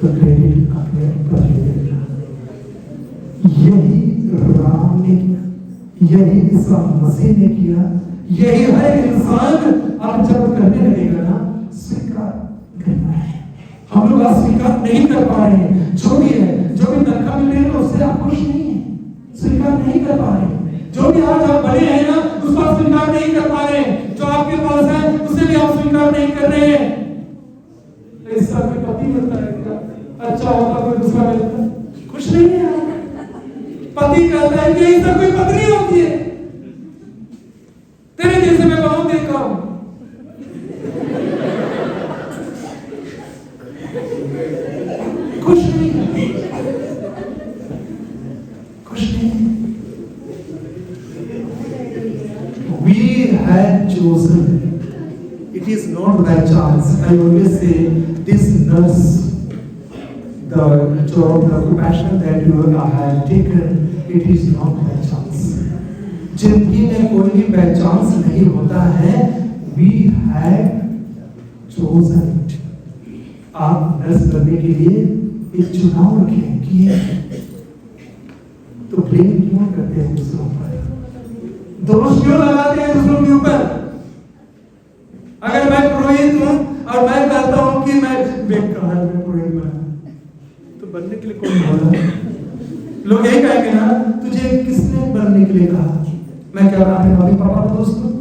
तो क्रेडिट अपने ऊपर ले लेना। यही राम ने किया, यही ईसा मसीह ने किया, यही हर इंसान अब जब करने लगेगा ना, स्वीकार करना है। हम लोग अस्वीकार नहीं कर पा रहे हैं, जो भी है, जो भी तनख्वाह मिल रही है उससे आप खुश नहीं है, स्वीकार नहीं कर पा रहे हैं। जो भी आज आप बड़े हैं ना, उसको आप स्वीकार नहीं कर पा रहे हैं। जो आपके पास है उसे भी आप स्वीकार नहीं कर रहे हैं। ऐसा कोई पति मिलता है क्या? अच्छा होता कोई दूसरा मिलता, खुश नहीं है। पति कहता है कि ऐसा कोई पत्नी होती है, तेरे जैसे मैं बहुत देखा हूं। खुश नहीं है, खुश नहीं। We had chosen. It is not by chance. I always say this nurse, the job, the passion that you have taken, it is not by chance. जिंदगी में कोई भी by chance नहीं होता है। We have chosen. आप nurse बनने के लिए एक चुनाव रखें, किए, तो ब्लेम क्यों करते हैं दूसरों पर? दोष क्यों लगाते हैं दूसरों के ऊपर? अगर मैं पुरोहित हूं और मैं कहता हूं कि मैं बेकार में पुरोहित बना, तो बनने के लिए कौन बोला? लोग यही कहेंगे ना, तुझे किसने बनने के लिए कहा? मैं क्या अपने मम्मी पापा को दोस्त हूं,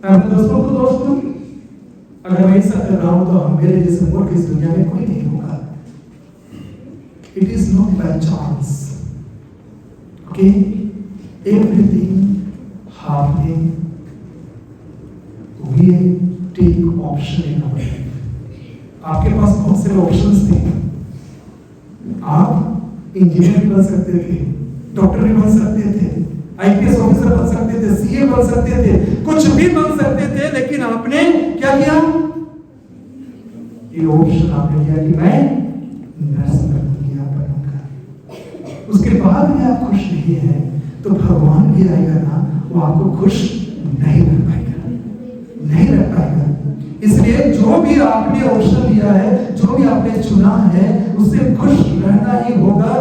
अपने दोस्तों को दोस्त हूं? अगर मैं ऐसा कर रहा हूं तो हम मेरे जैसे मूर्ख इस दुनिया में कोई नहीं होगा। It is not by chance. Okay? Everything happening, we take option in our life. आपके पास बहुत सारे ऑप्शंस थे। आप इंजीनियर भी बन सकते थे, डॉक्टर भी बन सकते थे, आईपीएस ऑफिसर बन सकते थे, सीए बन सकते थे, कुछ भी बन सकते थे, लेकिन आपने क्या किया? ये ऑप्शन आपने लिया कि मैं नर्स बनूंगा। उसके बाद भी आप खुश नहीं है तो भगवान भी आएगा ना, वो आपको खुश नहीं रख पाएगा, नहीं रख पाएगा। इसलिए जो भी आपने ऑप्शन लिया है, जो भी आपने चुना है, उससे खुश रहना ही होगा।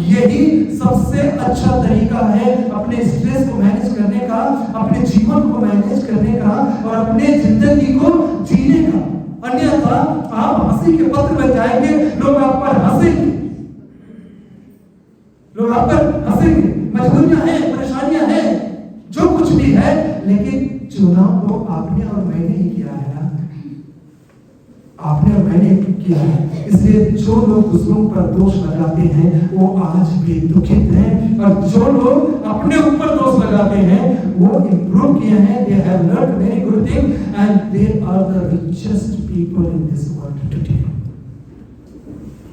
यही सबसे अच्छा तरीका है अपने स्ट्रेस को मैनेज करने का, अपने जीवन को मैनेज करने का और अपने जिंदगी को जीने का। अन्यथा आप हंसी के पत्र बन जाएंगे, लोग आप पर हंसेंगे, लोग आप पर हंसेंगे। मजबूरियां हैं, परेशानियां हैं, जो कुछ भी है, लेकिन चुनाव तो आपने और मैंने ही किया है ना, आपने और मैंने किया है। इसलिए जो लोग दूसरों पर दोष लगाते हैं वो आज भी दुखित हैं, और जो लोग अपने ऊपर दोष लगाते हैं वो इंप्रूव किए हैं। They have learned very good thing and they are the richest people in this world today.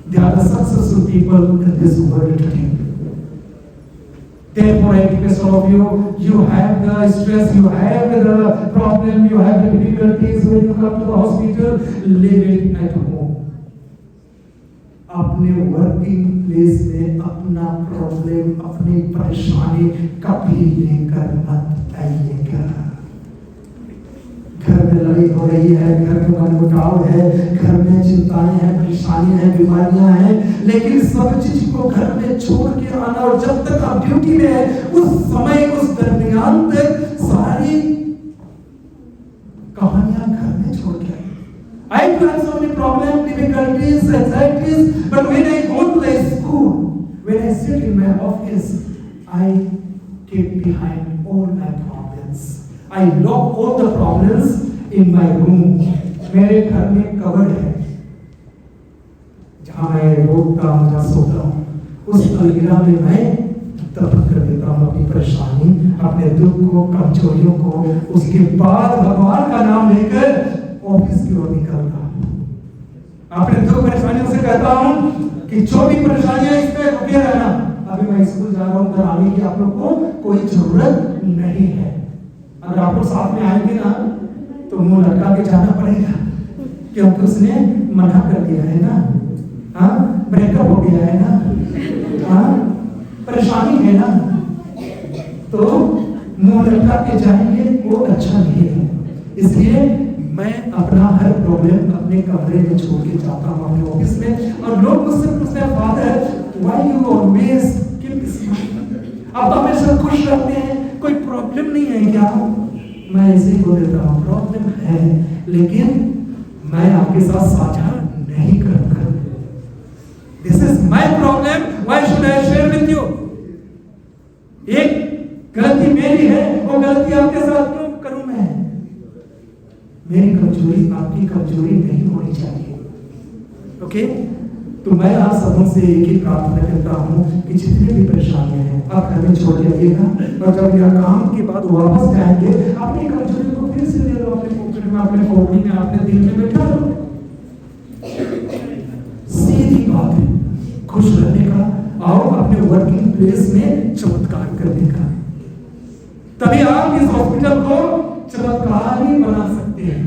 They are the successful people in this world today. Therefore, I request all of you, you have the stress, you have the problem, you have the difficulties when you come to the hospital, leave it at home. अपने working place में अपना problem, अपनी परेशानी कभी लेकर मत आइएगा। घर में लड़ाई हो रही है, घर में मनमुटाव है, घर में चिंताएं हैं, परेशानियां हैं, बीमारियां हैं, लेकिन सब चीज को घर में छोड़ के आना, और जब तक आप ड्यूटी में है उस समय, उस दरमियान तक सारी कहानियां घर में छोड़ के आए। I have so many problems, difficulties, anxieties, but when I go to the school, when I sit in my office, I keep behind all my problems. I lock all the problems in my room. मेरे घर में cupboard है जहाँ मैं रोता हूँ, जहाँ सोता हूँ, उस अलमीरा में मैं दफन कर देता हूँ अपनी परेशानी, अपने दुख को, कमजोरियों को। उसके बाद भगवान का नाम लेकर ऑफिस की ओर निकलता हूँ। अपने दुख परेशानियों से कहता हूँ कि जो भी परेशानियां इस पे रुके रहना, अभी मैं स्कूल जा रहा हूँ, घर आने की आप लोग को कोई जरूरत नहीं है। अगर आप लोग साथ में आएंगे ना तो मुंह लटका के जाना पड़ेगा, क्योंकि उसने मना कर दिया है ना। हाँ, ब्रेकअप हो गया है ना, हाँ, परेशानी है ना, तो मुंह लटका के जाएंगे वो अच्छा नहीं है। इसलिए मैं अपना हर प्रॉब्लम अपने कमरे में छोड़ के जाता हूँ अपने ऑफिस में, और लोग मुझसे पूछते हैं, father why you always keep smiling, आप तो हमेशा खुश रहते हैं, कोई प्रॉब्लम नहीं है क्या? मैं ऐसे ही बोल देता हूँ, प्रॉब्लम है, लेकिन मैं आपके साथ साझा नहीं करूंगा। This is my problem, why should I share with you? एक गलती मेरी है, वो गलती आपके साथ क्यों करूं मैं? मेरी कमजोरी आपकी कमजोरी नहीं होनी चाहिए। ओके? तो मैं आप सबों से एक ही प्रार्थना करता हूँ कि जितने भी परेशानियां हैं आप घर में छोड़ के आइएगा, और जब यह काम के बाद वापस जाएंगे अपनी कमजोरी को फिर से ले लो अपने पॉकेट में, अपने खोपड़ी में, अपने दिल में बैठा लो। सीधी बात है, खुश रहने का और अपने वर्किंग प्लेस में चमत्कार करने का। तभी आप इस हॉस्पिटल को चमत्कारी बना सकते हैं।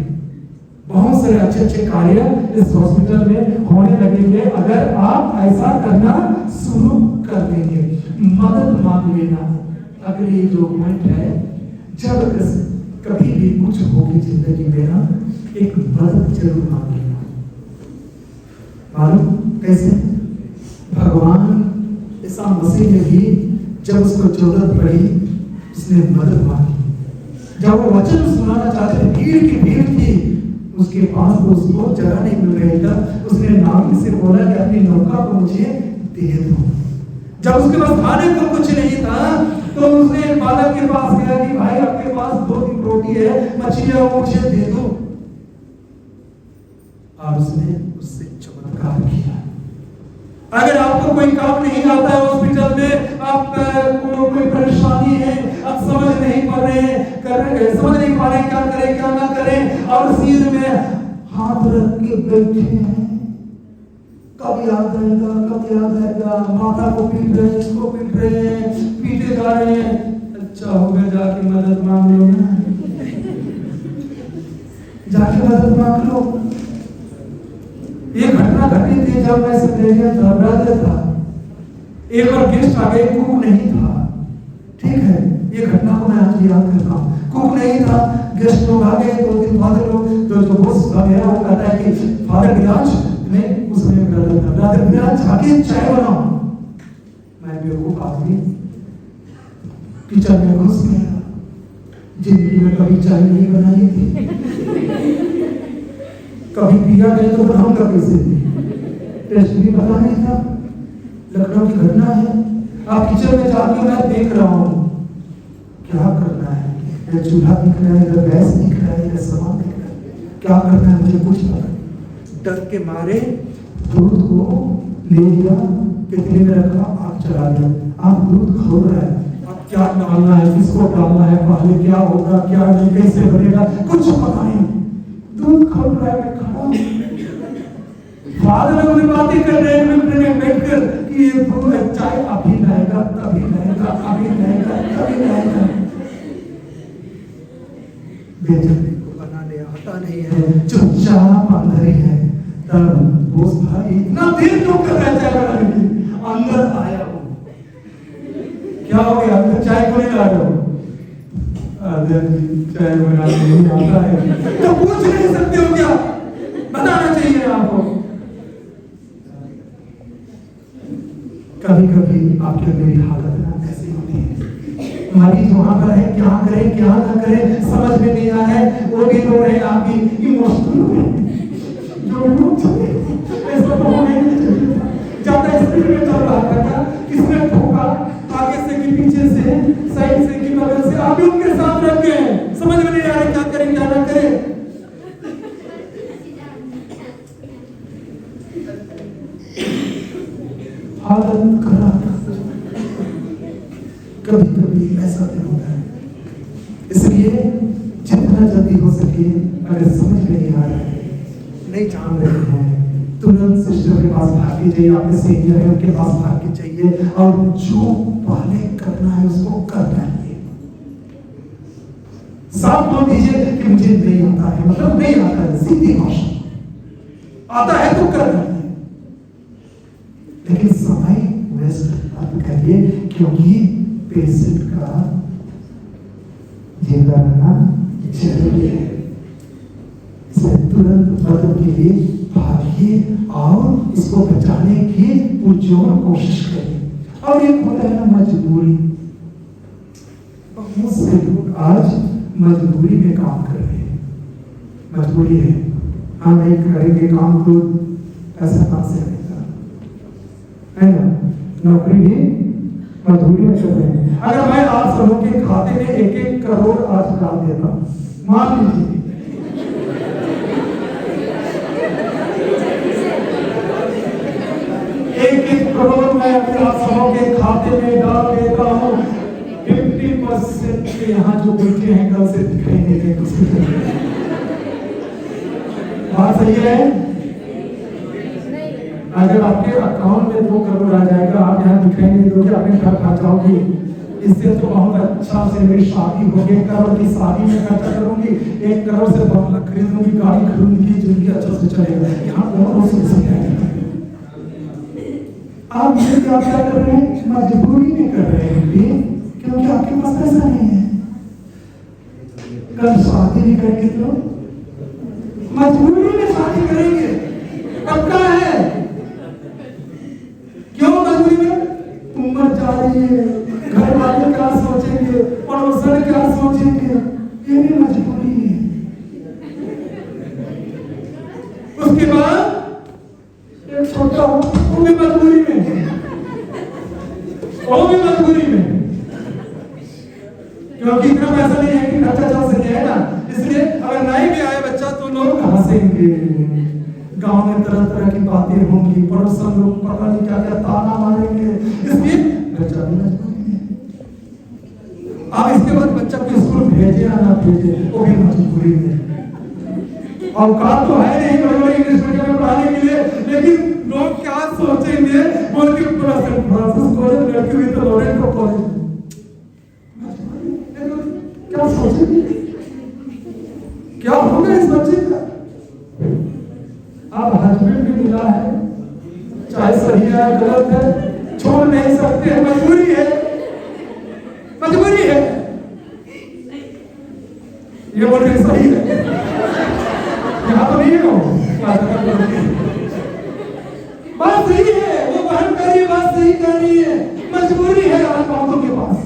बहुत सारे अच्छे अच्छे कार्य इस हॉस्पिटल में होने लगेंगे अगर आप ऐसा करना शुरू कर देंगे। मदद मांग लेना, अगर ये जो पॉइंट है, जब कभी भी कुछ होगी जिंदगी में ना, एक मदद जरूर मांग लेना। मालूम कैसे? भगवान ईसा मसीह ने भी जब उसको जरूरत पड़ी उसने मदद मांगी। जब वो वचन सुनाना चाहते थे, भीड़ की भीड़ थी उसके पास, तो उसको जगह नहीं मिल रही था, उसने नाविक से बोला कि अपनी नौका को मुझे दे दो। जब उसके पास खाने को कुछ नहीं था तो उसने बालक के पास गया कि भाई आपके पास 2-3 रोटी है, मछली है, वो मुझे दे दो, और उसने उससे चमत्कार किया। अगर आपको कोई काम नहीं आता है हॉस्पिटल में, आपको कोई परेशानी है, आप समझ नहीं पा रहे क्या करें क्या ना करें, और सिर में हाथ रख के बैठे हैं, कब याद आएगा, कब याद आएगा। माता को पीट रहे हैं, इसको पीट रहे हैं, पीटे जा रहे हैं। अच्छा हो गया, जाके मदद मांग लो ना, जाके मदद मांग लो। ये घटना घटी थी जब मैं सिंधेरिया था, ब्रदर था। एक बार गेस्ट आ गए, कुक नहीं था, ठीक है। ये घटना को मैं आज याद करता हूँ। कुक नहीं था, गेस्ट लोग आ गए, 2-3 फादर लोग। जो बोस था मेरा, वो कहता है कि फादर विराज ने, उसमें ब्रदर विराज जाके चाय बनाओ। मैं बेवकूफ आदमी किचन में घुस गया। जिंदगी में कभी चाय नहीं बनाई थी, कभी पिया नहीं तो बनाऊंगा कैसे, टेस्ट भी पता नहीं था। लखनऊ की घटना है। आप किचन में जाके मैं देख रहा हूँ क्या करना है। ये चूल्हा दिख रहा है, इधर गैस दिख रहा है, इधर सामान दिख रहा है, क्या करना है मुझे कुछ पता नहीं। डर के मारे दूध को ले लिया, कितने में रखा, आग चला दिया। आप दूध खो रहा है, अब क्या डालना है, किसको डालना है, पहले क्या होगा, क्या नहीं, कैसे बनेगा, कुछ पता नहीं। दूध खो रहा है, खड़ा फादर लोग बातें कर रहे हैं बैठकर कि ये चाय अभी लाएगा, तभी लाएगा, अभी लाएगा, तभी लाएगा। बेचने को बना लिया, हटा नहीं है, चुपचाप अंदर ही है। तब बोस भाई इतना देर क्यों कर रहा है चाय बनाने की? अंदर आया हूँ, क्या हो गया, अंदर चाय को नहीं ला रहे हो? चाय बनाने नहीं आता है तो पूछ नहीं सकते हो क्या? बताना चाहिए आपको। कभी कभी आपकी मेरी हालत ना ऐसी होती है, मरीज वहां पर है, क्या करे क्या ना करे समझ में नहीं आ रहा है। वो भी रो रहे हैं, आप भी इमोशनल हो रहे हैं। जो ऐसा तो होना ही नहीं चाहिए था। ज्यादा स्पीड में चल रहा था, किसने ठोका, आगे से कि पीछे से, साइड से कि बगल से, आप भी उनके साथ रख गए। समझ में नहीं आ रहा क्या करें क्या ना करें। हालत खराब। कभी कभी ऐसा भी होता है, इसलिए जितना जल्दी हो सके, अगर समझ में नहीं आ रहा है, नहीं जान रहे हैं, तुरंत सिस्टर के पास भाग जाइए, आपके सीनियर है उनके पास भाग जाइए, और जो पहले करना है उसको कर डालिए। साफ बोल दीजिए कि मुझे नहीं आता है, मतलब नहीं आता है, सीधी भाषा। आता है तो कर डालिए, लेकिन समय वेस्ट मत करिए, क्योंकि पेशेंट का जिंदा रहना जरूरी है। इसे तुरंत मदद के लिए भागिए और इसको बचाने की पुरजोर कोशिश करिए। और एक होता है ना मजबूरी। बहुत से लोग आज मजबूरी में काम कर रहे हैं। मजबूरी है, हम नहीं करेंगे काम तो ऐसा कहां से आएगा, है ना। नौकरी भी मजबूरी में कर रहे हैं। अगर मैं आप सबों के खाते में 1-1 करोड़ आज डाल देता, मान लीजिए 1-1 करोड़ मैं अपने आप सबों के खाते में डाल देता हूँ, 50% के यहाँ जो बैठे हैं कल से दिखाई नहीं देंगे। बात सही है। अगर आपके अकाउंट में 2 करोड़ आ जाएगा, आप यहाँ दिखाई नहीं दोगे, अपने घर खा जाओगे। इससे तो बहुत अच्छा से मेरी शादी होगी, 1 करोड़ की शादी में खर्चा करूंगी, 1 करोड़ से बंगला खरीदूंगी, गाड़ी खरीदूंगी, जिंदगी अच्छा से चलेगा। यहाँ कौन सोच सकता है? आप ये क्या कर रहे हैं? मजबूरी में कर रहे हैं, क्योंकि आपके पास पैसा नहीं है। कल शादी नहीं करेंगे तो मजबूरी में शादी करेंगे, पक्का है। क्यों मजबूरी में? उम्र जा रही है, घर वाले क्या सोचेंगे, पड़ोसन क्या सोचेंगे, ये भी मजबूरी है। उसके बाद एक छोटा वो भी मजबूरी में, वो भी मजबूरी में, क्योंकि इतना पैसा नहीं है कि खर्चा चल सके, है ना। इसलिए अगर नहीं भी आए बच्चा तो लोग हंसेंगे, गांव में तरह तरह की बातें होंगी, पड़ोसन लोग पता नहीं क्या क्या ताना मारेंगे, इसलिए बच्चा भी मजबूरी में। अब इसके बाद बच्चा को स्कूल भेजे या ना भेजे, वो भी मजबूरी में। औकात तो है नहीं बड़े-बड़े इंग्लिश मीडियम में पढ़ाने के लिए, लेकिन लोग क्या सोचेंगे बोल के पूरा सेंट फ्रांसिस कॉलेज लड़की हुई तो लॉरेंटो कॉलेज, क्या सोचेंगे, क्या होगा इस बच्चे का? अब हस्बैंड भी मिला है, चाहे सही है गलत है, छोड़ नहीं सकते, मजबूरी है, मजबूरी है। ये बोल रहे सही है, यहाँ तो नहीं हो, बात सही है, वो बहन कह रही है, बात सही कह रही है, मजबूरी है आप औरतों के पास,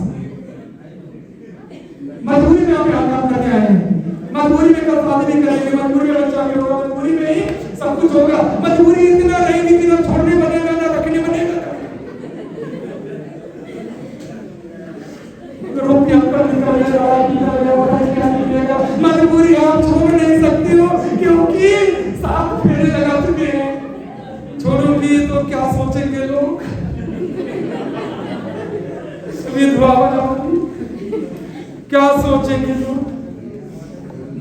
मजबूरी में आप यहाँ काम करने आए हैं, मजबूरी में कल शादी भी करेंगे, मजबूरी में बच्चा भी होगा, मजबूरी में ही सब कुछ होगा, मजबूरी इतना रहेगी कि ना छोड़ने बनेगा ना रखने बनेगा। रुपया कर निकल जाएगा, मजबूरी आप छोड़ नहीं सकते हो क्योंकि 7 फेरे लगा चुके हैं, छोड़ोगी तो क्या सोचेंगे लोग, विधवा हो जाओगी, क्या सोचेंगे लोग,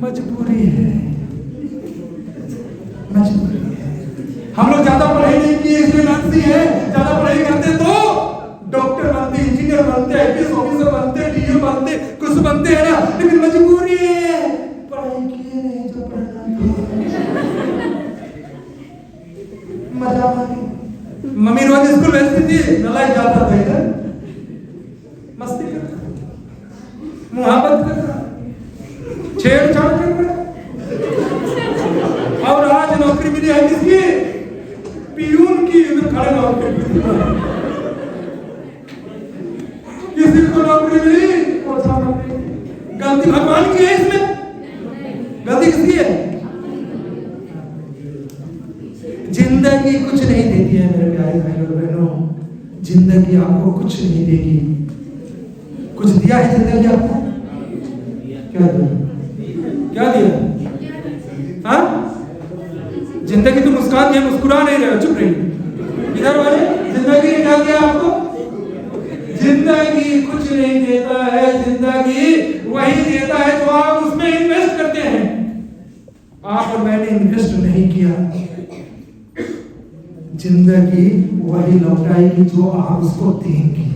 मजबूरी है, मजबूरी है। हम लोग ज्यादा पढ़ाई नहीं किए इसलिए नर्सी है, ज्यादा पढ़ाई करते तो डॉक्टर बनते, इंजीनियर बनते, आईपीएस ऑफिसर बनते, डीओ बनते, कुछ बनते हैं ना, लेकिन मजबूरी है, पढ़ाई किए नहीं जो पढ़ना मजा आ गई। मम्मी रोज स्कूल भेजती थी, नलायक जाता था इधर, मस्ती करता, मुहब्बत करता, छेड़छाड़ करता, और आज नौकरी मिली है किसकी? पियून की, इधर खड़े नौकरी किसी को नौकरी मिली, गलती भगवान की है इसमें, गलती किसकी है? जिंदगी कुछ नहीं देती है मेरे प्यारे भाइयों और बहनों, जिंदगी आपको कुछ नहीं देगी। कुछ दिया है जिंदगी आपको? क्या दिया? क्या दिया? हाँ? जिंदगी तो मुस्कान दिया, मुस्कुरा नहीं रहे, चुप रही इधर वाले। जिंदगी ने क्या दिया आपको? जिंदगी कुछ नहीं देता है, जिंदगी वही देता है जो आप उसमें इन्वेस्ट करते हैं। आप और मैंने इन्वेस्ट नहीं किया, जिंदगी वही लौटाएगी जो आप उसको देंगे।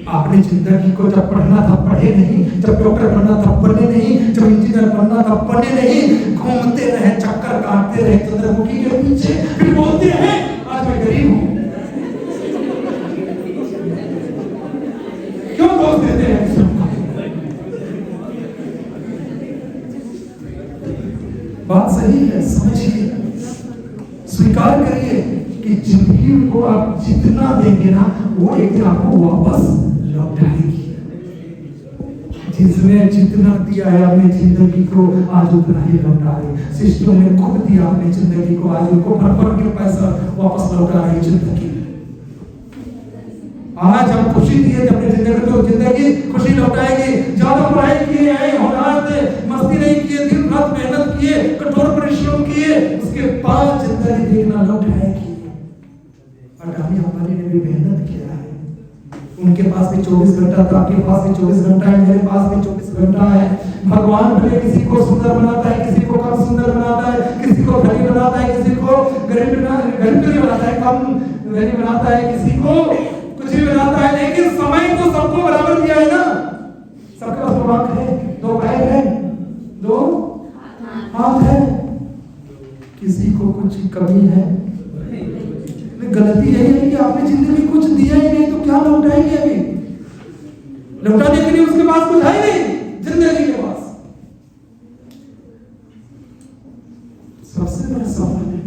आपने जिंदगी को जब पढ़ना था पढ़े नहीं, जब डॉक्टर बनना था बने नहीं, जब इंजीनियर बनना था बने नहीं, घूमते रहे, चक्कर काटते रहे चंद्रमुखी के पीछे, फिर बोलते हैं आज मैं गरीब हूं। क्यों दोष देते हैं? बात सही है, समझिए, स्वीकार करिए कि जिंदगी को आप जितना देंगे ना वो एक दिन आपको वापस लौटाएगी। जिसने जितना दिया है अपनी जिंदगी को आज उतना ही लौटा रही। सिस्टम ने खुद दिया अपनी जिंदगी को, आज उनको भर के पैसा वापस लौटा रही जिंदगी। आज हम खुशी दिए अपनी जिंदगी को, जिंदगी खुशी लौटाएगी। ज्यादा पढ़ाई किए हैं, होनहार थे, मस्ती नहीं किए, दिन रात मेहनत किए, कठोर परिश्रम किए, उसके बाद जिंदगी देखना लौटाएगी। अडानी अंबानी ने भी मेहनत किया है, उनके पास भी 24 घंटा था, आपके पास भी 24 घंटा है, मेरे पास भी 24 घंटा है। भगवान भले किसी को सुंदर बनाता है, किसी को कम सुंदर बनाता है, किसी को धनी बनाता है, किसी को गरीब बनाता है, कम धनी बनाता है, किसी को कुछ भी बनाता है, लेकिन समय तो सबको बराबर दिया है ना। सबके पास 2 आंख है, 2 पैर है, 2 हाथ है, किसी को कुछ कमी है। गलती यही है कि आपने जिंदगी कुछ दिया ही नहीं, तो क्या लौटाएंगे? अभी लौटाने के लिए उसके पास कुछ है नहीं जिंदगी के पास। सबसे बड़ा सवाल है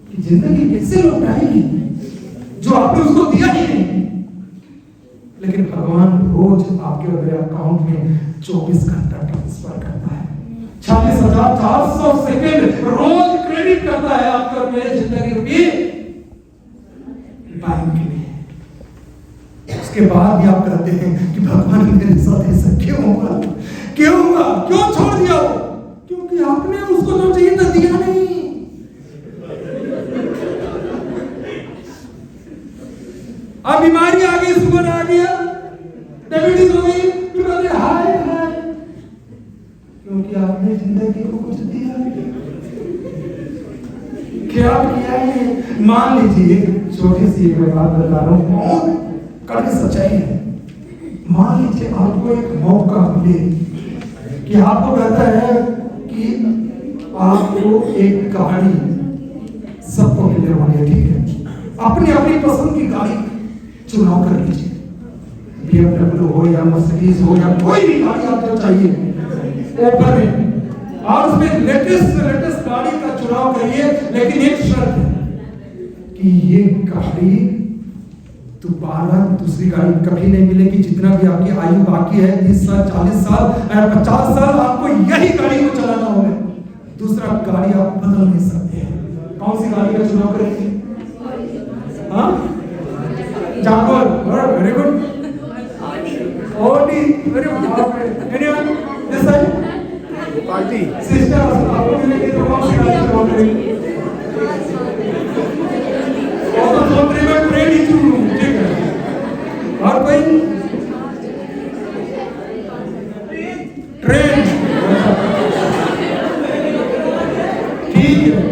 कि जिंदगी कैसे लौटाएगी जो आपने उसको दिया ही नहीं। लेकिन भगवान रोज आपके और मेरे अकाउंट में 24 घंटा ट्रांसफर करता है, 26,400 सेकंड रोज क्रेडिट करता है आपके और मेरे जिंदगी की बैंक में। उसके बाद भी आप कहते हैं कि भगवान मेरे साथ ऐसा क्यों हुआ, क्यों हुआ, क्यों छोड़ दिया हो? क्योंकि आपने उसको जो चाहिए था दिया नहीं। अब बीमारी आ गई, शुगर आ गया, डायबिटीज हो गई, फिर कहते हाय हाय, क्योंकि तैयार किया है। मान लीजिए, छोटी सी एक बात बता रहा हूँ, बहुत कड़वी सच्चाई है। मान लीजिए आपको एक मौका मिले कि आपको कहता है कि आपको एक गाड़ी सबको मिलने वाली है, ठीक है, अपनी अपनी पसंद की गाड़ी चुनाव कर लीजिए, BMW हो या मर्सिडीज हो या कोई भी गाड़ी आपको चाहिए ओपन में, और उसमें लेटेस्ट गाड़ी का चुनाव करिए। लेकिन एक शर्त है कि ये गाड़ी दोबारा दूसरी गाड़ी कभी नहीं मिलेगी। जितना भी आपकी आयु बाकी है, 30 साल, 40 साल, 50 साल, आपको यही गाड़ी को चलाना होगा। दूसरा गाड़ी आप बदल नहीं सकते हैं। कौन सी गाड़ी का चुनाव करेंगे? हाँ, Jaguar, very good, Audi, very good. Anyone this side party sister, आपको मिलेगी तो कौन सी गाड़ी चुनाव करेंगे? और तो में रेडी टू, ठीक है। और कोई ट्रेन, ठीक है।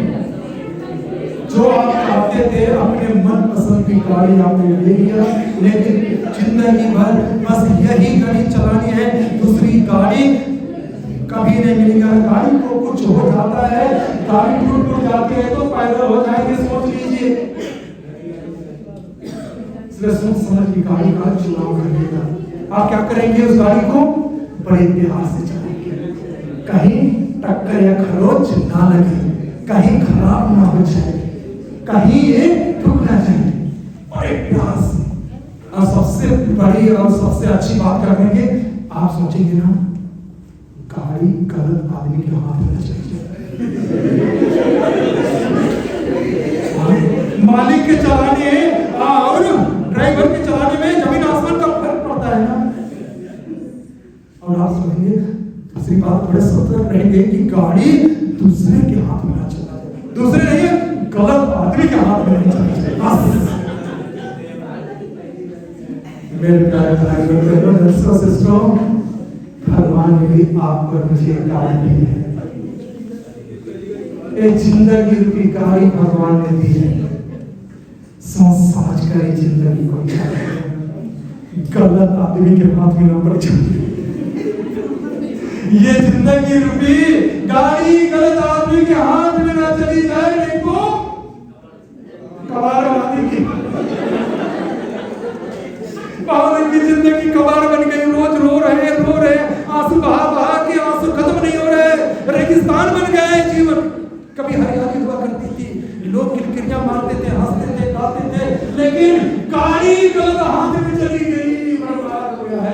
जो आप चाहते थे अपने मन पसंद की गाड़ी आपने ले लिया, लेकिन जिंदगी भर बस यही गाड़ी चलानी है, दूसरी गाड़ी कभी नहीं मिलेगी। गाड़ी को कुछ हो जाता है, गाड़ी टूट जाती है तो पैदल हो जाएंगे, सोच लीजिए। इसलिए सोच समझ की गाड़ी का चुनाव करिएगा। आप क्या करेंगे? उस गाड़ी को बड़े प्यार से चलाएंगे, कहीं टक्कर या खरोच ना लगे, कहीं खराब ना हो जाए, कहीं ये ठुक ना जाए, बड़े प्यार से। और सबसे बड़ी और सबसे अच्छी बात करेंगे, आप सोचेंगे ना, गाड़ी गलत आदमी के हाथ में चली मालिक के चलाने और ड्राइवर के चलाने में जमीन आसमान का फर्क पड़ता है ना। और आप सुनिए, दूसरी बात, बड़े सतर्क रहेंगे कि गाड़ी दूसरे के हाथ में ना चला जाए, दूसरे नहीं, गलत आदमी के हाथ में नहीं चला जाए। मेरे प्यारे भाइयों सिस्टरों, भगवान ने भी आपको मुझे गाड़ी दी है, एक जिंदगी रूपी गाड़ी भगवान ने दी है। सोच समझ कर जिंदगी को गलत आदमी के हाथ में न पड़ जाए। ये जिंदगी रूपी गाड़ी गलत आदमी के हाथ में ना चली जाए, नहीं तो कबाड़ आदमी की जिंदगी कबाड़ बन गई। रोज रो रहे आंसू बहा के आंसू खत्म नहीं हो रहे, रेगिस्तान बन गया है जीवन। कभी हरियाली हुआ करती थी, लोग किरकिरियां मारते थे, हंसते थे, गाते थे, लेकिन गाड़ी गलत हाथ में चली गई, बर्बाद हो गया है।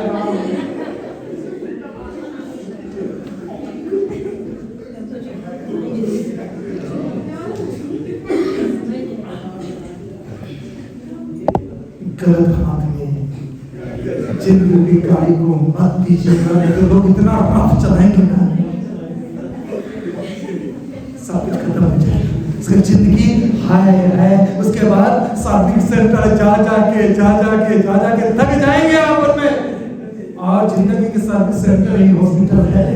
गलत हाथ में जिंदगी गाड़ी को मत दीजिएगा, नहीं तो लोग इतना रफ चलाएंगे ना, सब कुछ खत्म हो जाएगा। उसकी जिंदगी है। उसके बाद सर्विस सेंटर जा जाके थक जाएंगे आप उनमें। और जिंदगी के सर्विस सेंटर ही हॉस्पिटल है।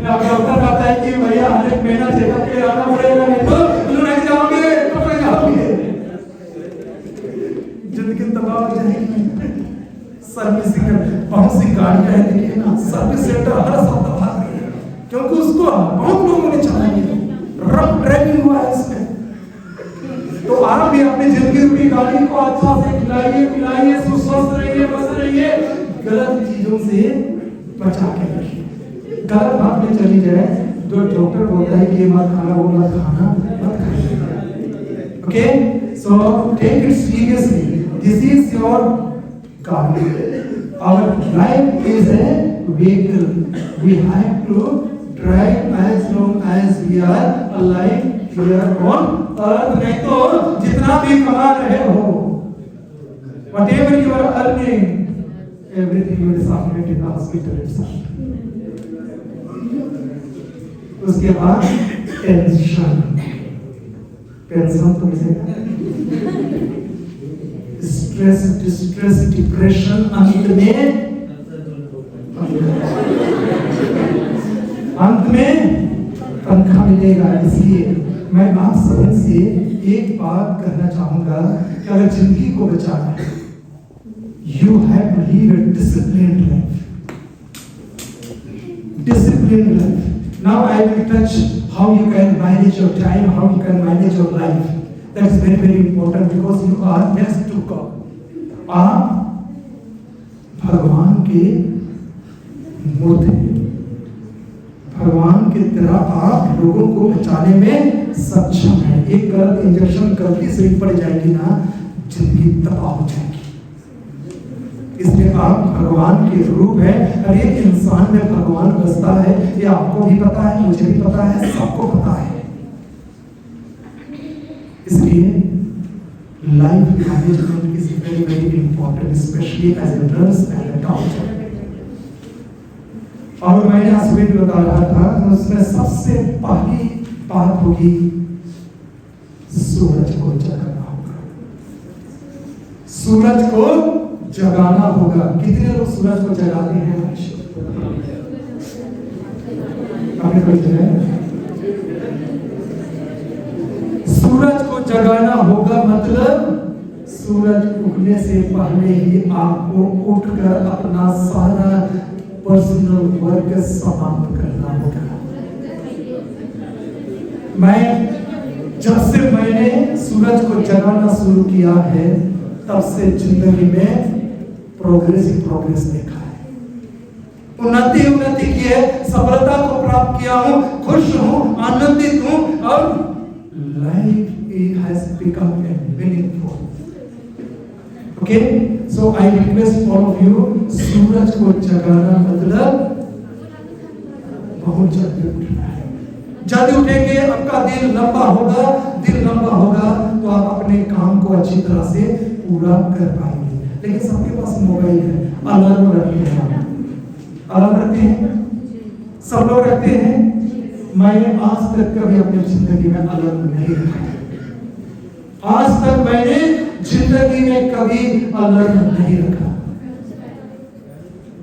डॉक्टर कहता है कि भैया हर एक महीना चेकअप के आना पड़ेगा, नहीं तो लड़ाई जाओगे, पकड़े जाओगे, जिंदगी तबाह हो जाएगी। सर्विसिंग बहुत सी गाड़ियां हैं, देखिए ना, सर्विस सेंटर हर सप्ताह भाग रही है, क्योंकि उसको बहुत लोगों ने चलाई है, रफ ड्राइविंग हुआ है इसमें। तो आप भी अपनी जिंदगी रूपी गाड़ी को अच्छा से खिलाइए, सुस्वस्थ रहिए, बस रहिए, गलत चीजों से बचा के रखिए। गलत हाथ में चली जाए तो डॉक्टर बोलता है कि ये मत खाना, वो मत खाना, मत खाइए। Okay, so take it seriously, this is your gaadi. Our life is a vehicle. We have to drive as long as we are alive here on earth. नहीं तो जितना भी कमा रहे हो, whatever you are earning, everything you will submit in the hospital itself. उसके बाद pension तो मिलेगा, स्ट्रेस, डिप्रेशन, अंत में तनख्वाह मिलेगा। इसलिए मैं आप सभी से एक बात कहना चाहूंगा कि अगर जिंदगी को बचाना है, you have to live a disciplined life. Disciplined life. Now I will touch how you can manage your time, how you can manage your life. That is very, very important because you are next to God. आप भगवान के मूर्त हैं। भगवान की तरह आप लोगों को बचाने में सक्षम हैं। एक गलत इंजेक्शन गलती से भी पड़ जाएगी ना, जिंदगी तबाह हो जाएगी। इसलिए आप भगवान के रूप है। हर एक इंसान में भगवान बसता है, ये आपको भी पता है, मुझे भी पता है, सबको पता है। इसलिए life management is very very important, specially as a nurse and a doctor. और मैंने आज भी बता रहा था, उसमें सबसे पहली बात होगी सूरज को जगाना होगा। सूरज को जगाना होगा। कितने लोग सूरज को जगाते हैं? आपने कोई जगह सूरज को जगाना होगा मतलब सूरज उगने से पहले ही आपको उठकर अपना सारा पर्सनल वर्क समाप्त करना होगा। जब से मैंने सूरज को जगाना शुरू किया है, तब से जिंदगी में प्रोग्रेस देखा है, उन्नति की है, सफलता को प्राप्त किया हूं, खुश हूं, आनंदित हूं और life has become meaningful. Okay, so I request all of you, सूरज को जगाना मतलब बहुत जल्दी उठना है। जल्दी उठेंगे, आपका दिन लंबा होगा तो आप अपने काम को अच्छी तरह से पूरा कर पाएंगे। लेकिन सबके पास मोबाइल है, अलार्म रखते हैं, अलार्म रखते हैं, सब लोग रखते हैं। मैंने आज तक कभी अपनी जिंदगी में अलार्म नहीं रखा। आज तक मैंने जिंदगी में कभी अलार्म नहीं रखा,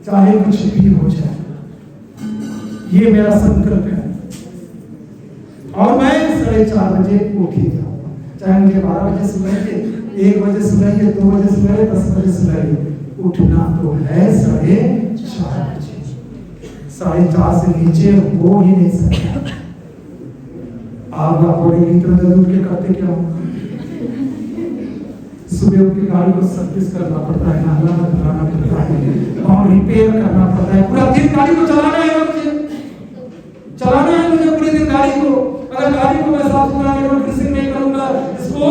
चाहे कुछ भी हो जाए। ये मेरा संकल्प है और मैं 4:30 बजे उठ ही जाऊंगा, चाहे मुझे 12 बजे सुनाइए, 1 बजे सुनाइए, 2 बजे सुनाइए, 10 बजे सुनाइए। उठना तो है 4:30 बजे। 4:30 से नीचे हो ही नहीं सकता। आप बोलेंगे इतना जल्दी उठ के करते क्या हो? सुबह उठ के गाड़ी को सर्विस करना पड़ता है, नहलाना धुलाना पड़ता है और रिपेयर करना पड़ता है। पूरा दिन गाड़ी को चलाना है मुझे पूरे दिन गाड़ी को। अगर गाड़ी को मैं साफ सुथरा नहीं करूंगा, इसको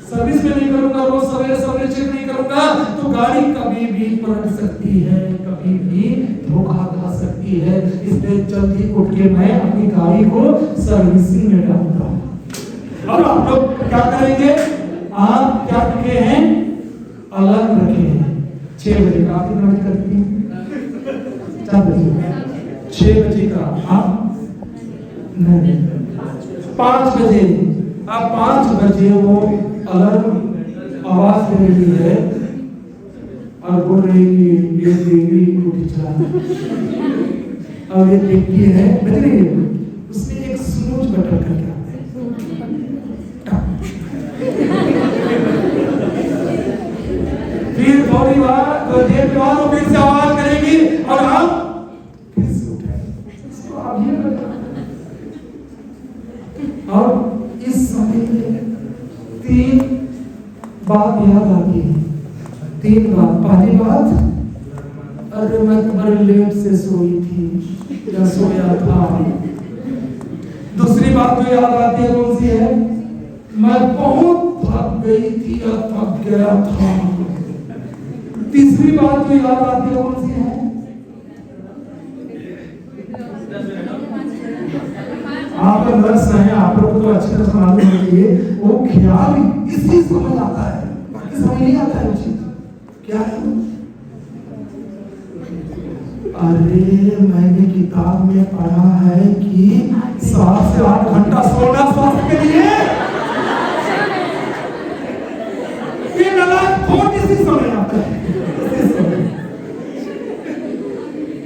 सर्विस में नहीं करूंगा, रोज सवेरे चेक नहीं करूंगा, तो गाड़ी कभी भी पलट सकती है, कभी भी धोखा खा सकती है। इसलिए जल्दी उठ के मैं अपनी गाड़ी को सर्विसिंग में डालूंगा। और आप लोग क्या करेंगे? आप क्या रखे हैं? अलार्म रखे हैं 6 बजे का। आप कितने बजे करती हैं? 4 बजे। 6 बजे का आप नहीं, 5 बजे। आप 5 बजे वो अलार्म आवाज दे रही है और बोल रही है ये देवी उठ जा, और ये देखती है बज रही है, उसमें एक स्नूज बटन करके आता है। फिर थोड़ी बार तो देर के बाद फिर से आवाज करेगी और आप फिर से उठाएंगे। आप ये और इस समय में 3 बात याद आती है। 3 बात। पहली बात, अरे मैं बड़े लेट से सोई थी या सोया था। दूसरी बात जो याद आती है कौन सी है? मैं बहुत थक गई थी या थक गया था। तीसरी बात जो याद आती है कौन सी है? आप नर्स हैं, आप लोग तो अच्छी तरह मालूम होना चाहिए। वो ख्याल इसी समझ आता है, बाकी समझ नहीं आता है वो चीज क्या है। अरे मैंने किताब में पढ़ा है कि 7 से 8 घंटा सोना स्वास्थ्य के लिए। ये नलायक बहुत इसी समय आता है।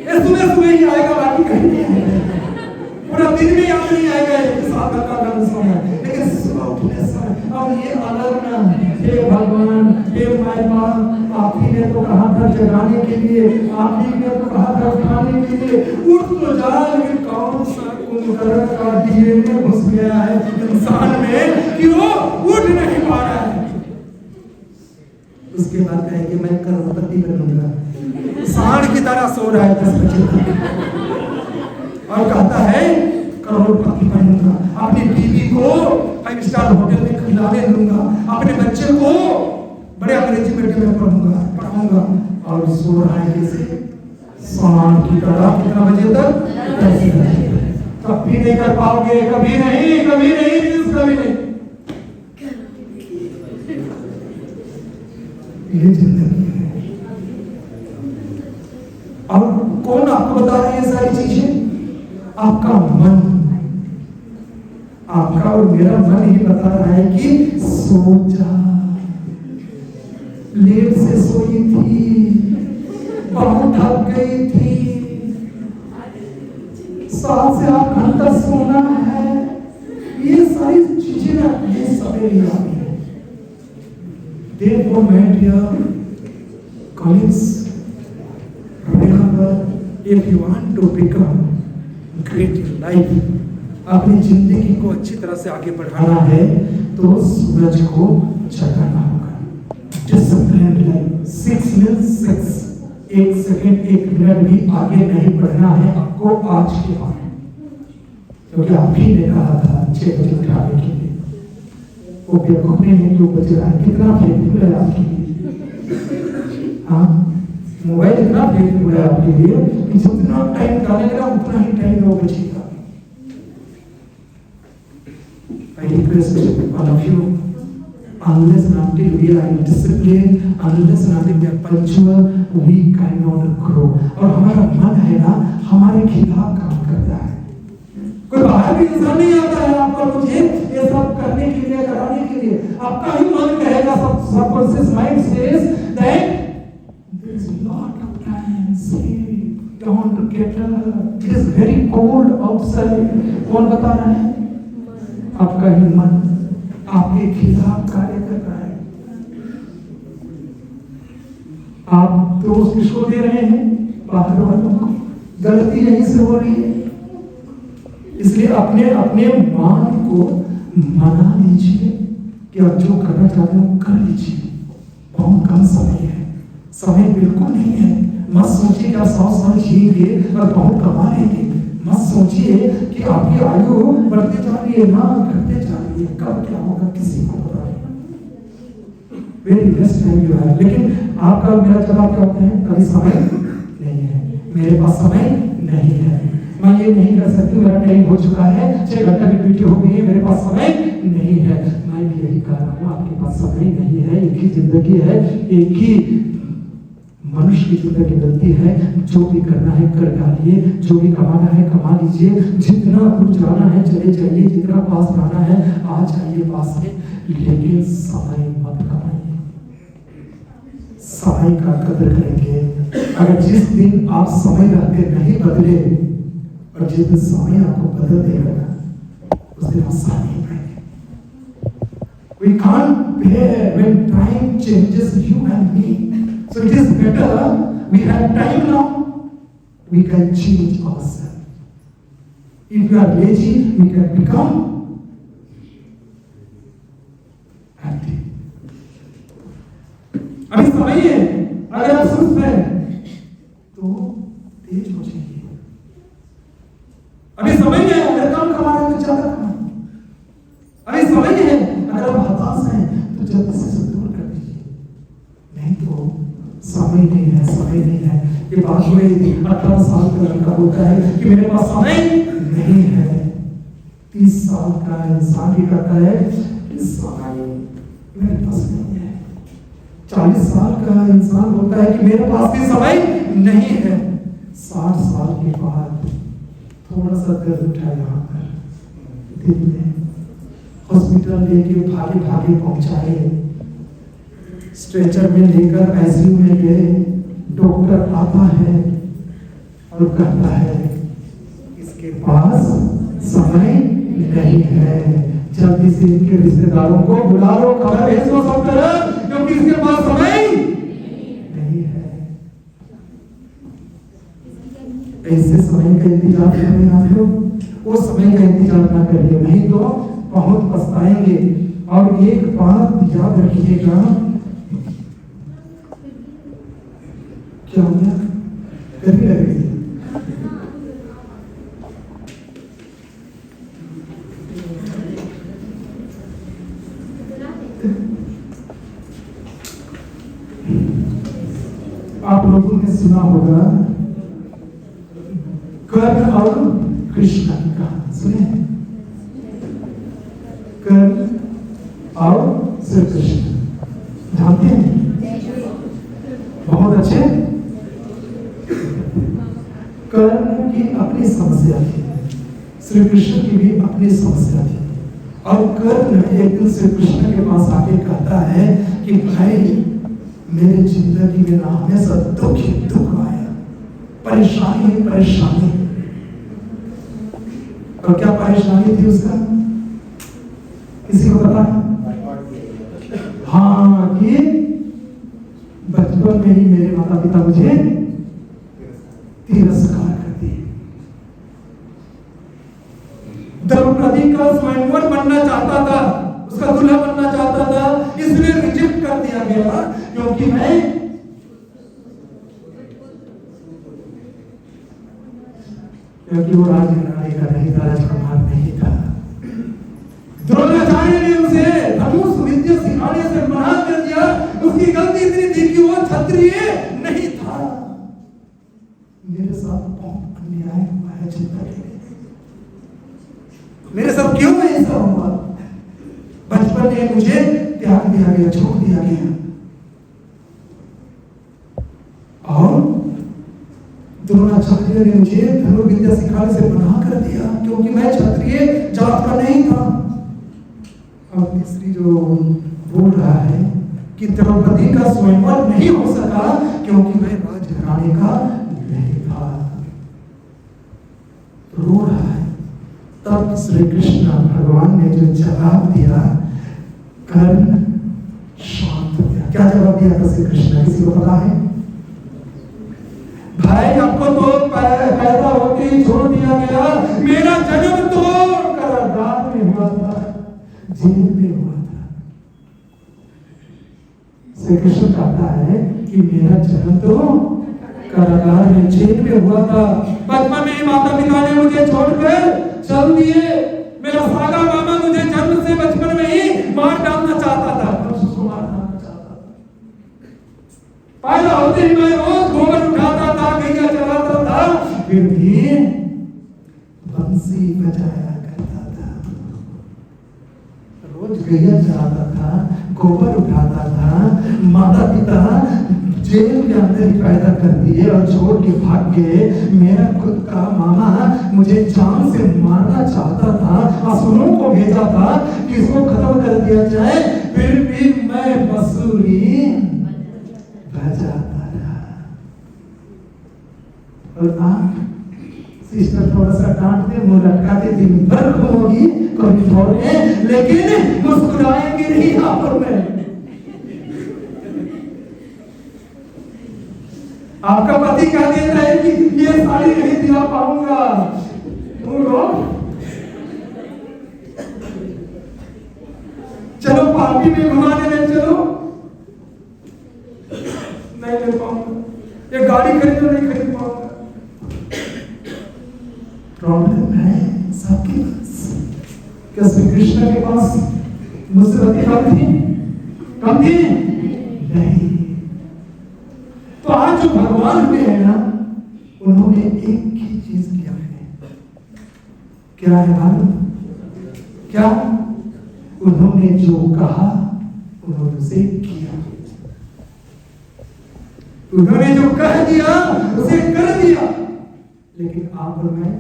ये सुबह ही आएगा, बाकी कहीं नहीं आएगा। पूरा दिन में याद नहीं आएगा 7 घंटा का सोना। उठने समय। अब ये अलार्म, हे भगवान, हे माय बाप, आप ही ने तो कहा था जगाने के लिए, आप ही ने तो कहा था उठाने के लिए, उठ तो जा, लेकिन कौन सा कुंभकर्ण का डीएनए घुस गया है इंसान में कि वो उठ नहीं पा रहा है। उसके बाद कहेंगे मैं करोड़पति बनूंगा, सांड की तरह सो रहा है 10 बजे तक और कहता है करोड़पति बनूंगा, अपनी बीवी को 5 स्टार होटल में खिलाने दूंगा, अपने बच्चे को बड़े अंग्रेजी मीडियम में पढ़ाऊंगा और सो रहा है जैसे सांड की तरह। कितना बजे तक? 10 बजे। कभी नहीं कर पाओगे, कभी नहीं, कभी नहीं, कभी नहीं। ये जिंदगी है। और कौन आपको बता रहा है ये सारी चीजें? आपका मन, आपका और मेरा मन ही बता रहा है कि सो जा। लेट से सोई थी, बहुत थक गई थी, 7 से 8 घंटा सोना है। ये सारी चीजें ना ये सवेरे आती है। Therefore, my dear colleagues, remember, if you want to become great in life, अपनी जिंदगी को अच्छी तरह से आगे बढ़ाना है तो सूरज को जगाना होगा। Discipline life 6 minute 6, 1 second 1 minute भी आगे नहीं बढ़ना है आपको आज के बाद, क्योंकि आप ही ने कहा था 6 बजे उठाने के लिए। वो बेवकूफी नहीं जो बच रहा है, कितना फेकफुल है आपके लिए। हाँ, मोबाइल इतना फेकफुल है आपके लिए कि जितना टाइम डालेगा उतना ही टाइम वो बचेगा। I request all of you, unless and until we are in discipline, unless and until we are punctual, we cannot grow। और हमारा मन है ना हमारे खिलाफ काम करता है। कोई बाहर भी इंसान नहीं आता है आपका मुझे ये सब करने के लिए, कराने के लिए। आपका ही मन कहेगा, subconscious mind says that there is a lot of time, sleep, don't get up, it is very cold outside। कौन बता रहा है? आपका ही मन आपके खिलाफ कार्य कर रहा है। आप दोष किसको दे रहे हैं? बाहर वालों को। गलती यहीं से हो रही है, इसलिए अपने अपने मन को मना लीजिए कि आप जो करना चाहते हो कर लीजिए। बहुत कम समय है, समय बिल्कुल नहीं है। मत सोचिए कि आप 100 साल जिएंगे और बहुत कमा लेंगे। मत सोचिए कि आपकी आयु बढ़ती जा रही है, ना घटते जा रही है। कब क्या होगा किसी को पता नहीं। Very less time you have. लेकिन आपका मेरा जवाब क्या होता है? कभी समय नहीं है, मेरे पास समय नहीं है, मैं ये नहीं कर सकती, मेरा टाइम हो चुका है, 6 घंटा की ड्यूटी हो गई है, मेरे पास समय नहीं है। मैं भी यही कह रहा हूँ, आपके पास समय नहीं है। एक ही जिंदगी है, एक ही मनुष्य की जिंदगी मिलती है। जो भी करना है कर डालिए, जो भी कमाना है कमा लीजिए, जितना दूर जाना है चले जाइए, जितना पास रहना है आ जाइए पास में, लेकिन समय मत कमाइए। समय का कदर करेंगे। अगर जिस दिन आप समय रहते नहीं बदले और जिस दिन समय आपको बदल देगा उस दिन आप साथ नहीं पाएंगे। We can't bear when time changes you and me. So it is better we have time now, we can change ourselves. If we are lazy, we can become active. अभी समय है, अगर आप सुस्त हैं तो तेज हो जाइए। अभी समय है, अगर कम कमा रहे तो ज्यादा कमाइए। अभी समय है, अगर आप हताश हैं तो जल्दी से दूर कर दीजिए। नहीं तो समय नहीं है, समय नहीं है। ये बात हुई 18 साल का लड़का बोलता है कि मेरे पास समय नहीं है। 30 साल का इंसान भी कहता है कि समय मेरे पास नहीं है। 40 साल का इंसान बोलता है कि मेरे पास भी समय नहीं है। 60 साल के बाद थोड़ा सा दर्द उठा यहाँ पर दिल में, हॉस्पिटल लेके भागे भागे पहुंचाए, स्ट्रेचर में लेकर आईसीयू में गए। डॉक्टर आता है और कहता है इसके पास समय नहीं है। जल्दी से इनके रिश्तेदारों को बुला लो, खबर भेज दो सब तरफ, क्योंकि इसके पास समय नहीं है। ऐसे समय का इंतजार करें आप लोग, वो समय का इंतजार ना करिए, नहीं तो बहुत पछताएंगे। और एक बात याद रखिएगा, क्या हो गया, गर्मी लग रही है, आप लोगों ने सुना होगा कर्ण और कृष्ण की कहानी, सुने? कर्ण और श्री कृष्ण जानते हैं? बहुत अच्छे। कर्ण की अपनी समस्या थी, श्री कृष्ण की भी अपनी समस्या थी। और कर्ण एक दिन श्री कृष्ण के पास आके कहता है कि भाई मेरी जिंदगी में ना हमेशा दुख ही दुख आया, परेशानी ही परेशानी। और क्या परेशानी थी उसका, किसी को पता है? हाँ, कि बचपन में ही मेरे माता पिता मुझे तिरस्कार कर दिए। द्रौपदी का स्वयंवर बनना चाहता था, उसका दूल्हा बनना चाहता था, इसलिए रिजेक्ट कर दिया गया क्योंकि वो राजघराने का नहीं था, राजकुमार नहीं था। द्रोणाचार्य ने उसे धनुष विद्या सिखाने से मना कर दिया। उसकी गलती इतनी थी कि वो क्षत्रिय नहीं था। मेरे साथ बहुत अन्याय हुआ है जिंदगी में, मेरे साथ क्यों ऐसा हुआ? बचपन में मुझे त्याग दिया गया, छोड़ दिया गया, और द्रोणाचार्य ने मुझे धनुर्विद्या सिखाने से मना कर दिया क्योंकि मैं क्षत्रिय जात का नहीं था। और तीसरी जो बोल रहा है कि द्रौपदी का स्वयंवर नहीं हो सका क्योंकि मैं राजघराने का नहीं था, रो रहा है। तब श्री कृष्ण भगवान ने जो जवाब दिया, कर्ण शांत हो गया। क्या जवाब दिया था श्री कृष्ण, किसी को पता है? भाई आपको तो पैदा होते ही छोड़ दिया गया, मेरा जन्म तो कारागार में हुआ था, जेल में हुआ था। श्री कृष्ण कहता है कि मेरा जन्म तो कारागार में, जेल में हुआ था। बचपन में माता पिता ने मुझे छोड़कर चल दिए। मेरा सागा मामा मुझे जन्म से बचपन में ही मार डालना चाहता था, मार डालना चाहता था। पैदा होते ही मैं रोज गोबर उठाता था, गैया चलाता था, फिर भी बंसी बजाया करता था। रोज गैया चलाता था, गोबर उठाता था। माता पिता जेल के अंदर ही पैदा कर दिए और छोड़ के भाग गए। मेरा खुद का मामा मुझे जान से मारना चाहता था, असुरों को भेजा था कि इसको खत्म कर दिया जाए, फिर भी मैं बंसुरी बजाता रहा। और आप सिस्टर थोड़ा सा डांटते, मुंह लटकाते, दिन भर घूमोगी कॉरिडोर में, लेकिन मुस्कुराएंगे नहीं यहाँ पर। मैं आपका पति कह देता है कि ये साड़ी नहीं दिला पाऊंगा, चलो पार्टी में घुमाने ले चलो, नहीं ले पाऊंगा, ये गाड़ी खरीदो, नहीं खरीद पाऊंगा। प्रॉब्लम है सबके पास। क्या श्री कृष्ण के पास मुसीबतें कम थी? कम थी नहीं। तो आज जो भगवान हुए हैं ना, उन्होंने एक ही चीज किया है। क्या है मालूम? क्या? उन्होंने जो कहा उन्होंने उसे किया। उन्होंने जो कह दिया उसे कर दिया। लेकिन आप और मैं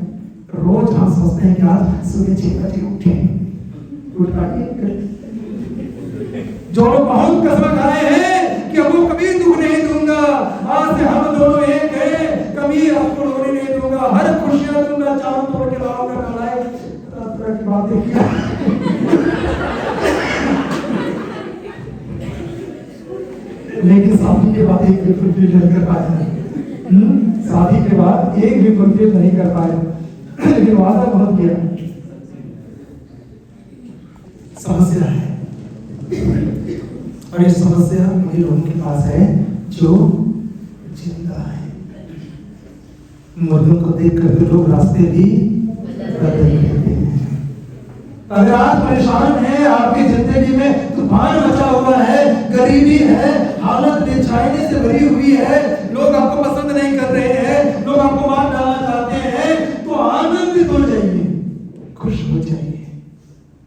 रोज हम सोचते हैं कि आज सुबह 6 बजे उठे, जो लोग बहुत कसम खाए हैं कि अब वो कभी दुख नहीं दूंगा, आज से हम दोनों एक हैं, कभी आपको रोने नहीं दूंगा, हर खुशियां दूंगा, चारों तोड़ के लाऊंगा, कलाई तरह की बातें किया। लेकिन शादी के बाद एक भी फुलफिल नहीं कर पाया। शादी के बाद एक भी फुलफिल नहीं कर पाया, लेकिन वादा बहुत किया। समस्या है, और ये समस्या उन्हीं लोगों के पास है जो जिंदा है। मुर्दों को देख कर लोग रास्ते भी बदल लेते हैं। अगर आप परेशान हैं, आपकी जिंदगी में तूफान मचा हुआ है, गरीबी है, हालत बेचैनी से भरी हुई है, लोग आपको पसंद नहीं कर रहे हैं, लोग आपको मार डालना चाहते हैं, तो आनंदित हो जाइए, खुश हो जाइए,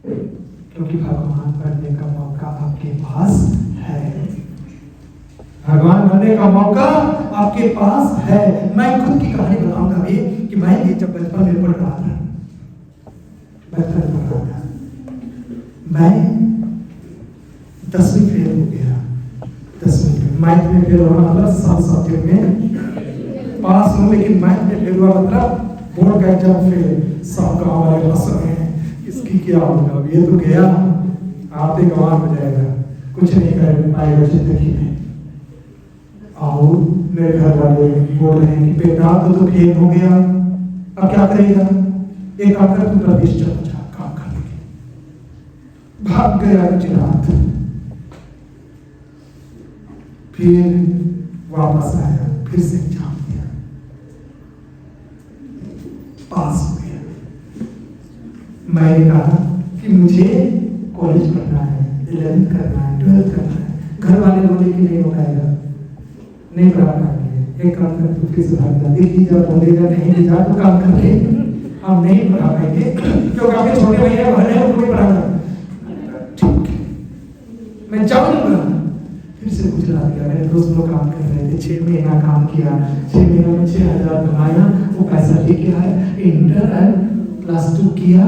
क्योंकि भगवान बनने का मौका आपके पास है। भगवान बनने का मौका आपके पास है। मैं खुद की कहानी बताऊंगा अभी कि मैं भी जब बचपन में पढ़ रहा था, मैं 10वीं फेल हो गया। 10वीं में मैथ में फेल होना मतलब सब सब्जेक्ट में पास हूँ, लेकिन मैथ में फेल हुआ मतलब बोर्ड का एग्जाम फेल। सब गाँव वाले हंस रहे हैं, इसकी क्या होगा, ये तो गया आप गंवार हो जाएगा, कुछ नहीं कर पाएगा जिंदगी में। और मेरे घर वाले बोल रहे हैं कि बेटा तो फेल हो गया, अब क्या करेगा, एक काम कर तू प्रदेश चला जा काम करने के। भाग गया गुजरात, फिर वापस आया, फिर से एग्जाम दिया, पास हो गया। मैंने कहा कि मुझे कॉलेज पढ़ना है, 11th करना है, 12th करना है। घर वाले बोले कि नहीं हो पाएगा, नहीं पढ़ा पाएंगे, एक काम कर तू किस भाग जा, देखिए जब बोलेगा नहीं जा तो काम कर ले, हम नहीं पढ़ा पाएंगे क्योंकि आपके छोटे भैया बहन है, उनको पढ़ाना। ठीक है, मैं जाऊंगा। फिर से गुजरात गया, मेरे दोस्त लोग काम कर रहे थे, 6 महीना काम किया, 6 महीना में 6000 कमाया, वो पैसा लेके आया, इंटर एंड +2 किया,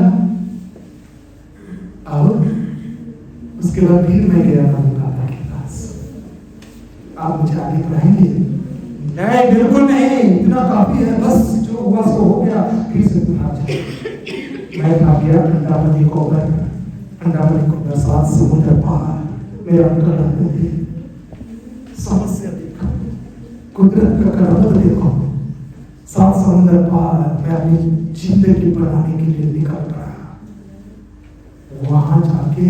और उसके बाद फिर मैं गया मम्मी पापा के पास, आप मुझे आगे पढ़ाएंगे? नहीं बिल्कुल नहीं, इतना काफी है, बस जो हुआ सो हो गया। फिर से भाग जाए। मैं भाग गया अंडमान निकोबार, अंडमान निकोबार 7 समुद्र पार। मेरा अंकल रहते थे। समस्या देखो, कुदरत का करामत देखो, 7 समुद्र पार मैं अपनी जिंदगी बनाने के लिए निकल रहा। वहां जाके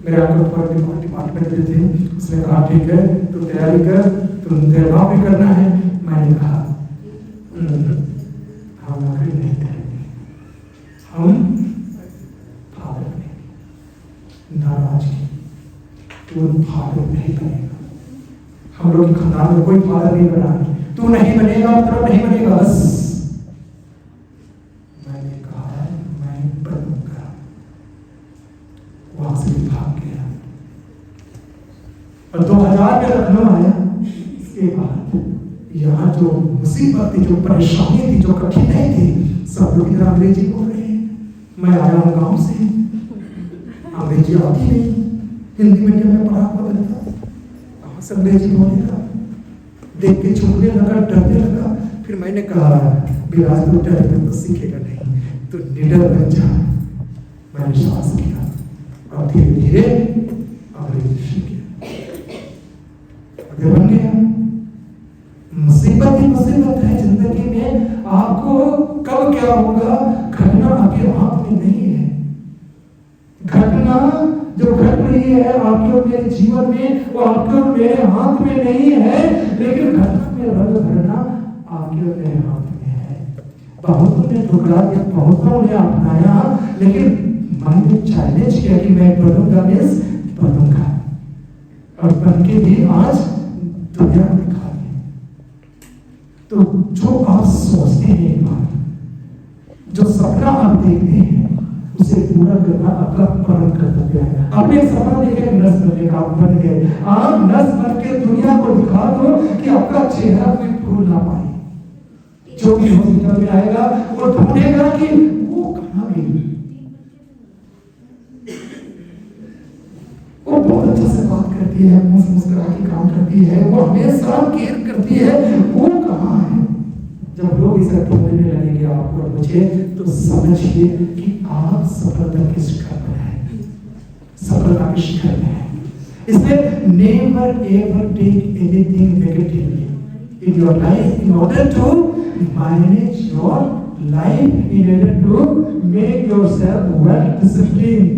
मेरे अंकल पर डिपार्टमेंट में थे, उसने कहा ठीक है तू तैयारी कर, तुझे नौकरी करना है। मैंने कहा हम नौकरी नहीं करेंगे, हम फादर बनेंगे। नाराजगी, तू फादर नहीं बनेगा, हम लोग के खानदान में कोई फादर नहीं बना, तू नहीं बनेगा मतलब नहीं बनेगा बस। मैंने कहा मैं बनूंगा, वहां से भाग गया और 2000 में लखनऊ आया। इसके बाद यहाँ जो मुसीबत थी, जो परेशानी थी, जो कठिनाई थी, सब लोग इधर अंग्रेजी बोल रहे हैं। मैं आया हूँ गाँव से, अंग्रेजी आती नहीं, हिंदी मीडियम में पढ़ा हुआ था, कहाँ से अंग्रेजी बोलेगा। देख के छूटने लगा, डरने लगा। फिर मैंने कहा विराज तू डरेगा तो सीखेगा नहीं, तू निडर बन जा। मैंने विश्वास किया और धीरे धीरे अंग्रेजी सीख बन गया। मुसीबत ही मुसीबत है जिंदगी में, आपको कब क्या होगा घटना आपके हाथ में नहीं है। घटना जो घट रही है आपके और मेरे जीवन में, वो आपके और मेरे हाथ में नहीं है, लेकिन घटना में रंग भरना आपके और मेरे हाथ में है। बहुतों ने ठुकरा दिया, बहुतों ने अपनाया, लेकिन मैंने चैलेंज किया कि मैं बनूंगा, मींस बनूंगा, और बन के भी आज दुनिया को दिखा दिया। तो जो आप सोचते हैं एक बार, जो सपना आप देखते हैं, उसे पूरा करना आपका परम कर्तव्य है। आपने एक सपना देखे नर्स बनने का, आप बन गए। आप नर्स बन के दुनिया को दिखा दो कि आपका चेहरा कोई भूल ना पाए। जो भी हॉस्पिटल में आएगा वो ढूंढेगा कि वो कहाँ गई। वो बहुत अच्छा से बात करती है, मुस्कुरा के काम करती है, वो हमेशा केयर करती है, वो कहाँ है। जब लोग इसे ढूंढने लगेंगे आपको और मुझे, तो समझिए कि आप सफलता के शिखर पर हैं, सफलता के शिखर में हैं। इसलिए never ever take anything negatively in your life in order to manage your life, in order to make yourself well disciplined.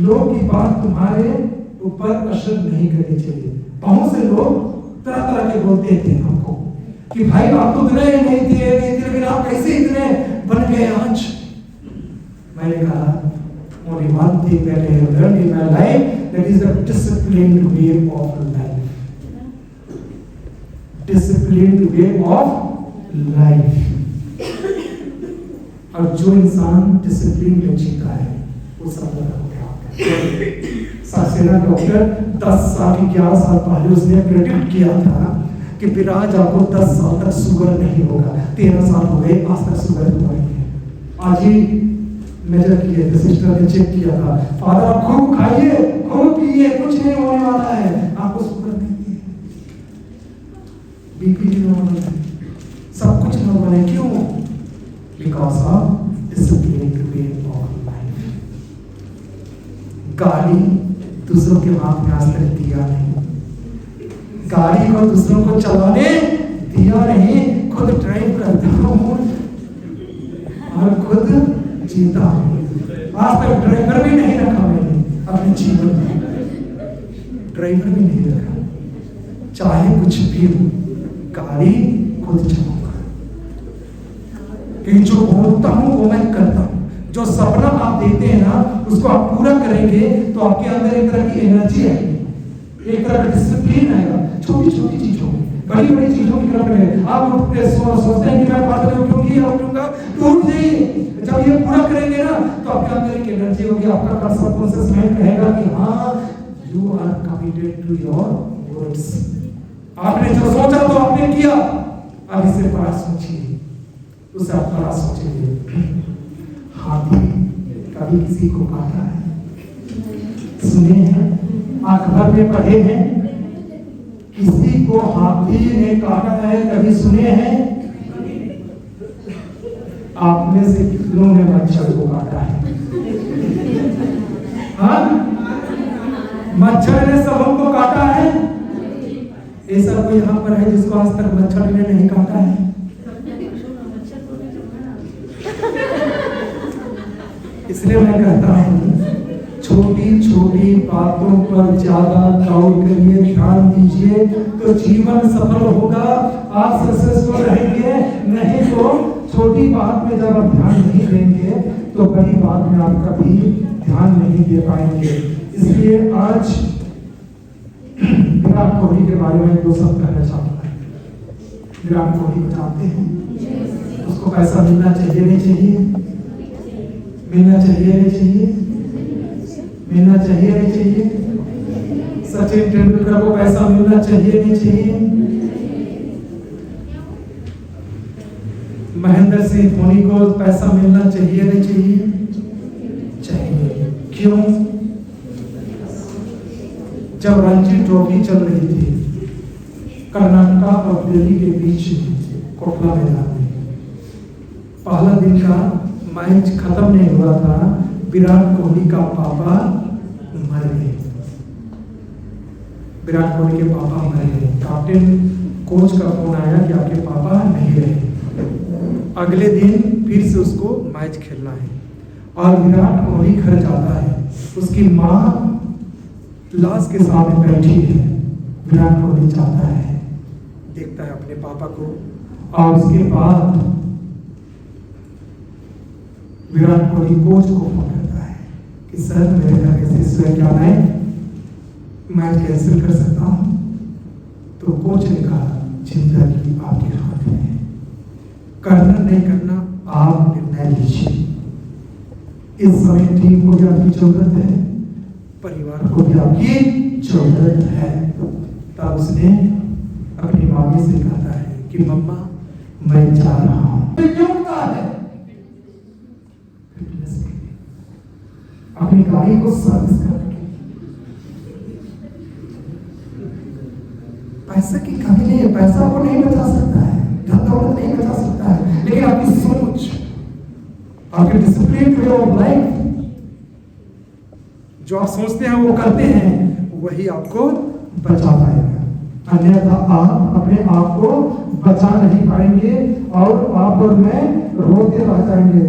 लोग की बात तुम्हारे ऊपर असर नहीं करनी चाहिए। बहुत से लोग तरह तरह के बोलते थे हमको कि भाई आप तो इतने नहीं थे लेकिन आप कैसे इतने बन गए आज। मैंने कहा only one thing that I have learned in my life, that is the disciplined way of life. Disciplined way of life. और जो इंसान डिसिप्लिन में जीता है वो सफल हो गया। सासेना डॉक्टर 10 साल 11 साल पहले उसने प्रेडिक्ट किया था कि विराज आपको 10 साल तक शुगर नहीं होगा। 13 साल हो गए, आज तक शुगर हुआ नहीं है। आज ही मेजर किए थे, सिस्टर ने चेक किया था, फादर आप खूब खाइए खूब पिए, कुछ नहीं होने वाला है, आपको शुगर नहीं है, बीपी नॉर्मल है, सब कुछ नॉर्मल है। क्यों? Because of discipline way of life. गाड़ी दूसरों के हाथ में आज तक दिया नहीं, गाड़ी को दूसरों को चलाने दिया नहीं, खुद ड्राइव करता हूँ और खुद जीता हूँ। आज तक ड्राइवर भी नहीं रखा मैंने अपने जीवन में, ड्राइवर भी नहीं रखा, चाहे कुछ भी हो गाड़ी खुद चलाऊंगा। क्योंकि जो बोलता हूँ वो मैं करता हूँ। जो सपना आप देते हैं ना उसको आप पूरा करेंगे तो आपके अंदर एक तरह की एनर्जी आएगी, एक तरह का डिसिप्लिन आएगा। छोटी छोटी चीजों बड़ी बड़ी चीजों की तरफ में आप सोचते हैं कि मैं बात क्योंकि उठूंगा टूट जाइए। जब ये पूरा करेंगे ना तो आपके अंदर एक एनर्जी होगी, आपका सबकॉन्शियस माइंड कहेगा कि हाँ you are committed to your words. आपने जो सोचा तो आपने किया, अब इससे बड़ा सोचिए, उससे आप बड़ा सोचेंगे। हाथी कभी किसी को काटा है? सुने हैं, अखबार में पढ़े हैं, किसी को हाथी ने काटा है कभी सुने हैं? आप में से कितनों ने मच्छर को काटा है? हाँ, मच्छर ने सब हमको काटा है? ऐसा कोई यहाँ पर है जिसको आज तक मच्छर ने नहीं काटा है? इसलिए मैं कहता हूँ छोटी छोटी बातों पर ज्यादा गौर करिए, ध्यान दीजिए तो जीवन सफल होगा, आप सक्सेसफुल रहेंगे। नहीं तो छोटी बात में जब आप ध्यान नहीं देंगे तो बड़ी बात में आप कभी ध्यान नहीं दे पाएंगे। इसलिए आज विराट कोहली के बारे में 2 शब्द कहना चाहूंगा। विराट कोहली को जानते हैं? उसको पैसा मिलना चाहिए नहीं चाहिए? मिलना चाहिए नहीं चाहिए? मिलना चाहिए नहीं चाहिए? सचिन तेंदुलकर को पैसा मिलना चाहिए नहीं चाहिए? महेंद्र सिंह धोनी को पैसा मिलना चाहिए नहीं चाहिए? चाहिए। क्यों? जब रणजी ट्रॉफी चल रही थी कर्नाटक और दिल्ली के बीच कोटला मैदान में, पहला दिन का मैच खत्म नहीं हुआ था, विराट कोहली का पापा मर गए। विराट कोहली के पापा मर गए। कैप्टन कोच का फोन आया कि आपके पापा नहीं रहे, अगले दिन फिर से उसको मैच खेलना है। और विराट कोहली घर जाता है, उसकी माँ लाश के सामने बैठी है। विराट कोहली जाता है, देखता है अपने पापा को, और उसके बाद विराट कोहली कोच को फोन करता है कि सर मेरे घर में से क्या है, मैच कैंसिल कर सकता हूँ? तो कोच ने कहा जिंदगी आपके हाथ में है, करना नहीं करना आप निर्णय लीजिए। इस समय टीम को भी आपकी जरूरत है, परिवार को भी आपकी जरूरत है। तब उसने अपनी मामी से कहा है कि मम्मा मैं जा रहा हूँ। अपनी गाड़ी को सर्विस करने के लिए। पैसे की कमी नहीं है, पैसा आपको नहीं बचा सकता है, धन दौलत नहीं बचा सकता है, लेकिन आपकी सोच, आपके डिसिप्लिन वे ऑफ लाइफ, जो आप सोचते हैं वो करते हैं, वही आपको बचा पाएगा, अन्यथा आप अपने आप को बचा नहीं पाएंगे और आप और मैं रोते रह जाएंगे।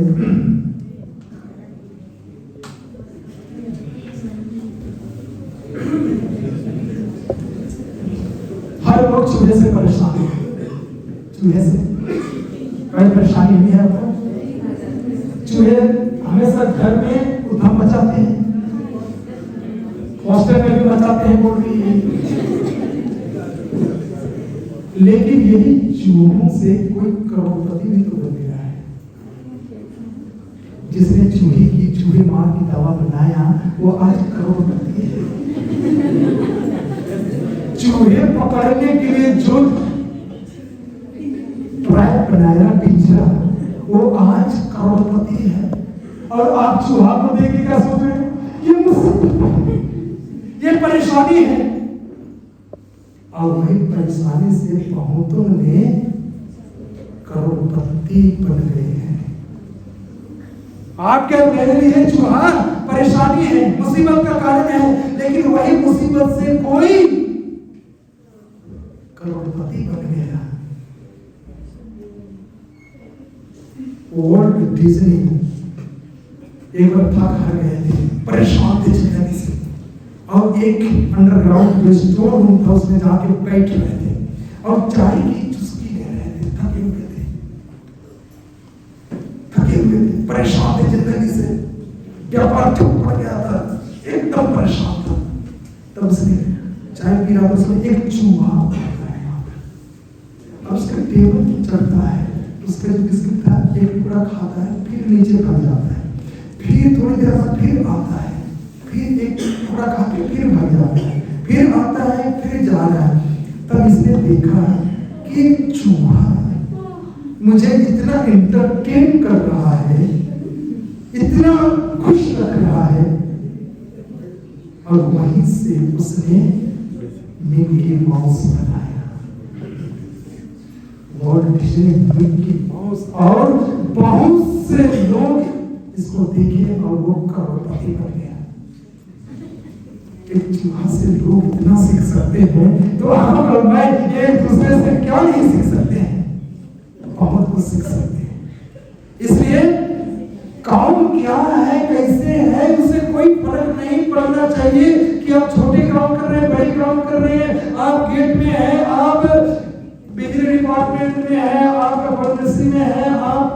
हर लोग चूहे से परेशान है, चूहे से कोई परेशानी नहीं है आपको? चूहे हमेशा घर में उधम मचाते हैं, हॉस्टल में भी मचाते हैं, बोल रही है। लेकिन यही चूहों से कोई करोड़पति भी तो बन गया है। जिसने चूहे मार की दवा बनाया वो आज करोड़पति है। चूहे पकड़ने के लिए जो ट्रैप बनाया, पिंजरा, वो आज करोड़पति है। और आप चूहा को देख के क्या सोच रहे हैं? ये मुसीबत, ये परेशानी है। और वही परेशानी से बहुतों ने करोड़पति बन गए हैं। आपके मेरे लिए चूहा परेशानी है, मुसीबत का कारण है, लेकिन वही मुसीबत से कोई करोड़पति बन गया। वर्ल्ड डिज्नी एक बार थक हार गए थे, परेशान थे जिंदगी से, और एक अंडरग्राउंड जो स्टोर रूम था उसमें जाके बैठ रहे थे और चाय की चुस्की ले रहे थे। थके हुए थे, परेशान थे जिंदगी से, व्यापार ठप पड़ गया था, एकदम परेशान था। तब उसने चाय पी रहा था, उसमें एक चूहा आता है। अब उसका टेबल चढ़ता है, उसका जो बिस्किट था एक टुकड़ा खाता है, फिर नीचे भाग जाता है, फिर थोड़ी देर बाद फिर आता है, फिर एक टुकड़ा खा के फिर भाग जाता है, फिर आता है, फिर जा रहा है। तब इसने देखा कि एक चूहा मुझे इतना एंटरटेन कर रहा है, इतना खुश रख रहा है, और वहीं से उसने मिकी माउस बनाया। वर्ल्ड डिज्नी मिकी माउस, और बहुत से लोग इसको देखे और वो करोड़पति बन गया। एक चूहा से लोग इतना सीख सकते हैं, तो हम और मैं एक दूसरे से क्या नहीं सीख सकते हैं? बहुत कुछ सीख सकते हैं। इसलिए काम क्या है, कैसे है, उससे कोई फर्क नहीं पड़ना चाहिए कि आप छोटे काम कर रहे हैं, बड़े काम कर रहे हैं, आप गेट में हैं, आप बिजली डिपार्टमेंट में है, आप पॉलिसी में है, आप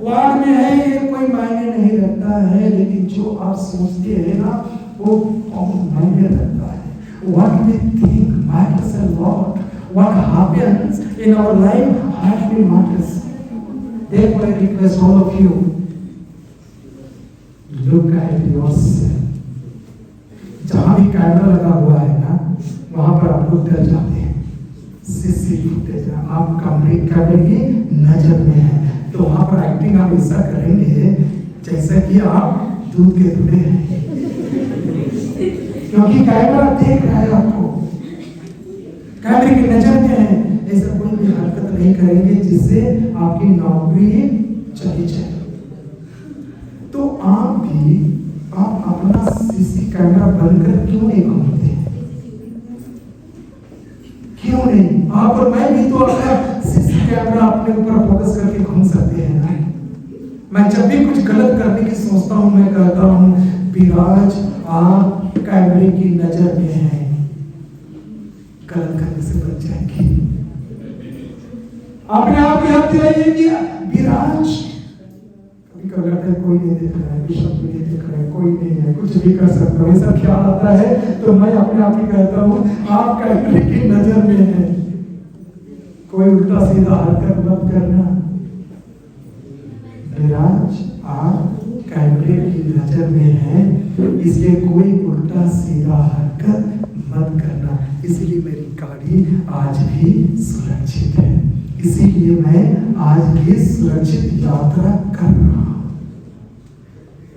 वार्ड में है, ये कोई मायने नहीं रखता है। लेकिन जो आप सोचते हैं ना, वो बहुत मायने रखता है। What we think matters a lot. What happens in our life hardly matters. Therefore, I request all of you, look at yourself. जहाँ भी कैमरा लगा हुआ है ना, वहाँ पर आप लोग डर जाते हैं। सीसी फुटेज आप कैमरे की नजर में है, तो वहाँ पर एक्टिंग आप ऐसा करेंगे जैसा कि आप दूध के धुले हैं, क्योंकि कैमरा देख रहा है आपको, कैमरे की नजर में है। ऐसा कोई भी हरकत नहीं करेंगे जिससे आपकी नौकरी चली जाए। तो आप अपना सीसी कैमरा बनकर क्यों नहीं घूमते? क्यों नहीं? आप और मैं भी तो अपना सीसी कैमरा अपने ऊपर फोकस करके घूम सकते हैं ना। मैं जब भी कुछ गलत करने की सोचता हूँ, मैं कहता हूँ, विराज आप कैमरे की नजर में हैं, गलत करने से बच जाएंगे। अपने आप को याद दिलाइए कि विराज, कभी लगता है कोई नहीं देख रहा है, विश्व भी नहीं देख रहा है, कोई नहीं है, कुछ भी कर सकता हूँ, ऐसा ख्याल आता है तो मैं अपने आप ही कहता हूँ, आप कैमरे की नजर में हैं, कोई उल्टा सीधा हरकत मत करना। विराज आप कैमरे की नजर में हैं, इसलिए कोई उल्टा सीधा हरकत मत करना। इसलिए मेरी गाड़ी आज भी सुरक्षित है, इसीलिए मैं आज भी सुरक्षित यात्रा कर रहा हूं।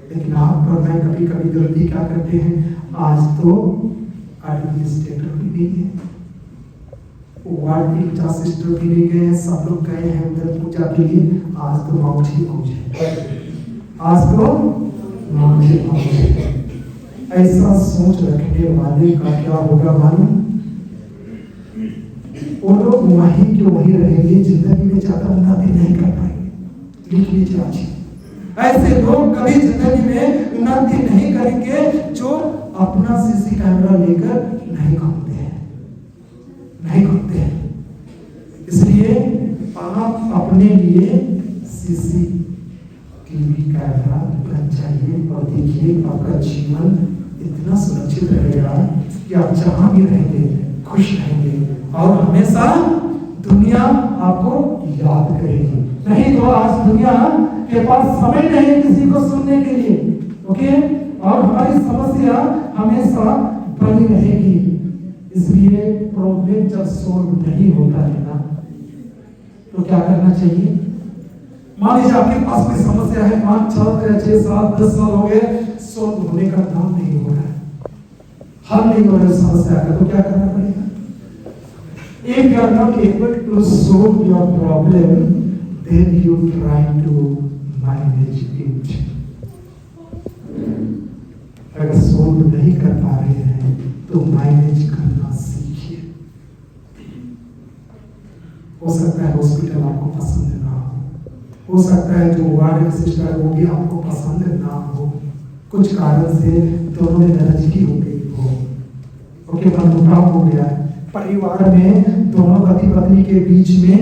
लेकिन आप और मैं कभी कभी गलती क्या करते हैं? आज तो एडमिनिस्ट्रेटर भी नहीं है, वार्ड के सिस्टर भी नहीं गए हैं, सब लोग गए हैं उधर पूजा के लिए। आज तो मौज ही मौज है, आज तो मौज ही मौज है। ऐसा सोच रखने वाले का क्या होगा मालूम? वो लोग वहीं के वहीं रहेंगे, जिंदगी में ज्यादा उन्नति नहीं कर पाएंगे। लिख लीजिए आज, ऐसे लोग कभी जिंदगी में उन्नति नहीं करेंगे जो अपना सीसी कैमरा लेकर नहीं घूमते हैं। इसलिए आप अपने लिए सीसी टीवी कैमरा रखना चाहिए और देखिए आपका जीवन इतना सुरक्षित रहेगा कि आप जहां भी रहेंगे खुश रहेंगे और हमेशा दुनिया आपको याद करेगी। नहीं तो आज दुनिया के पास समय नहीं किसी को सुनने के लिए, ओके, और हमारी समस्या हमेशा बनी रहेगी। इसलिए प्रॉब्लम जब सोल्व नहीं होता है ना, तो क्या करना चाहिए? मान लीजिए आपके पास कोई समस्या है, 5, 6, 7, 10 साल हो गए, सोल्व होने का नाम नहीं हो रहा है, हल नहीं हो रहा है समस्या का, तो क्या करना पड़ेगा? If you are not able to solve your problem, then you try to manage it. अगर सोल्व नहीं कर पा रहे हैं तो मैनेज करना सीखिए। हो सकता है हॉस्पिटल आपको पसंद ना हो सकता है जो वार्ड सिस्टर है वो भी आपको पसंद ना हो, कुछ कारण से दोनों में नाराजगी हो गई हो, ओके, मनमुटाव हो गया है, परिवार में दोनों पति पत्नी के बीच में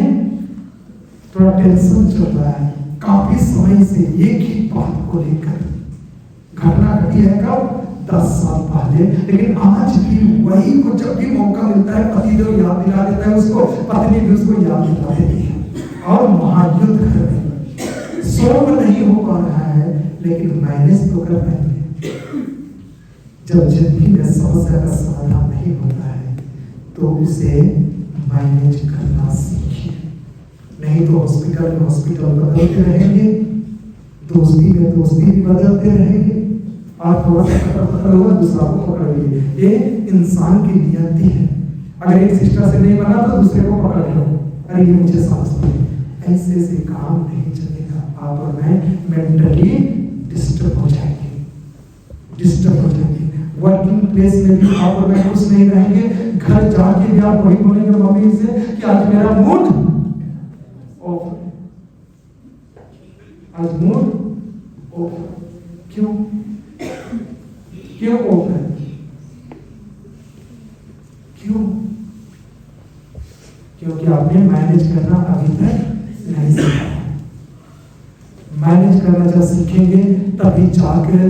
थोड़ा टेंशन चल रहा है काफी समय से एक ही बात को लेकर। घटना घटी है कब? 10 साल पहले, लेकिन आज भी वही को जब भी मौका मिलता है पति जो याद दिला देता है उसको, पत्नी भी उसको याद दिला देती है और महायुद्ध कर रहे हैं। सोल्व नहीं हो पा रहा है लेकिन मैनेज तो कर रहे हैं। जब जिंदगी में समस्या का समाधान नहीं होता है तो उसे मैनेज करना सीखिए, नहीं तो हॉस्पिटल में हॉस्पिटल बदलते रहेंगे, दोस्ती में दोस्ती भी बदलते रहेंगे, आप थोड़ा सा पकड़ होगा दूसरा को पकड़ लिए। ये इंसान की नियति है, अगर एक सिस्टर से नहीं बना तो दूसरे को पकड़ लो, अरे ये मुझे समझ नहीं, ऐसे से काम नहीं चलेगा। आप और मैं मेंटली डिस्टर्ब हो जाएंगे। वर्किंग प्लेस में भी आप और मैं खुश नहीं रहेंगे, घर जाके भी आप वही बोलेंगे मम्मी से कि आज मेरा मूड ऑफ, आज मूड ऑफ। क्यों ऑफ है? क्यों? क्योंकि आपने मैनेज करना अभी तक नहीं सीखा। मैनेज करना जब सीखेंगे तभी जाकर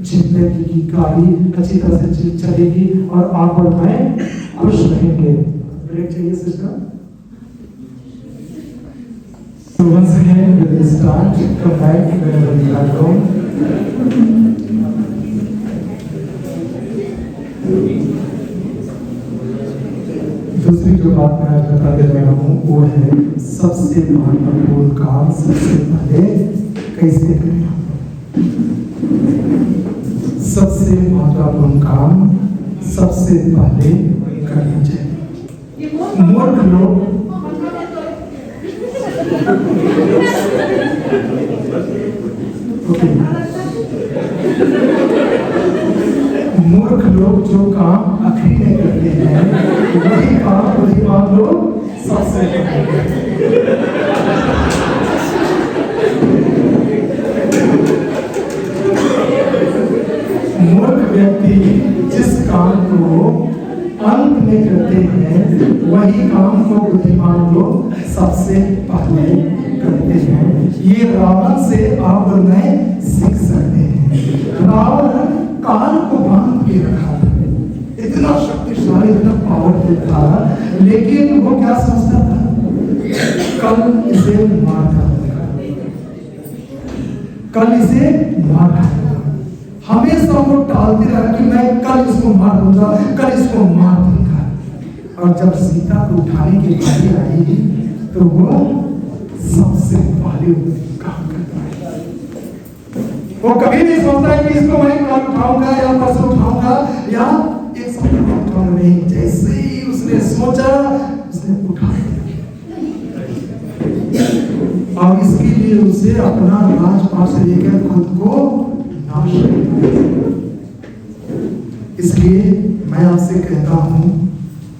जिंदगी की गाड़ी अच्छी तरह से चलेगी और आप और मैं खुश रहेंगे। ब्रेक चाहिए sister? So once again we will start, come back whenever we are going. दूसरी जो बात मैं आज बता दे रहा हूँ वो है सबसे महत्वपूर्ण काम सबसे पहले कैसे करें। सबसे महत्वपूर्ण काम सबसे पहले करना चाहिए। मूर्ख लोग मूर्ख लोग जो काम आखिरी में करते हैं वही काम लोग सबसे मूर्ख व्यक्ति जिस काम को अंत में करते हैं वही काम को बुद्धिमान लोग सबसे पहले करते हैं। ये रावण से आप और मैं सीख सकते हैं। रावण कान को बांध के रखा था, इतना शक्तिशाली, इतना पावरफुल था, लेकिन वो क्या सोचता था? कल इसे मार डालूंगा, कल इसे मार डालूंगा। हमेशा वो टालते रहा कि मैं कल इसको मार दूंगा, कल इसको मार दूंगा। और जब सीता को उठाने की बारी आई तो वो सबसे पहले काम करता है। वो कभी नहीं सोचता है कि इसको मैं कल उठाऊंगा या परसों उठाऊंगा या एक सप्ताह उठाऊंगा, नहीं, जैसे ही उसने सोचा उसने उठा लिया। और इसके लिए उसे अपना राजपाट से लेकर खुद को नाश करना है। इसलिए मैं आपसे कहता हूं,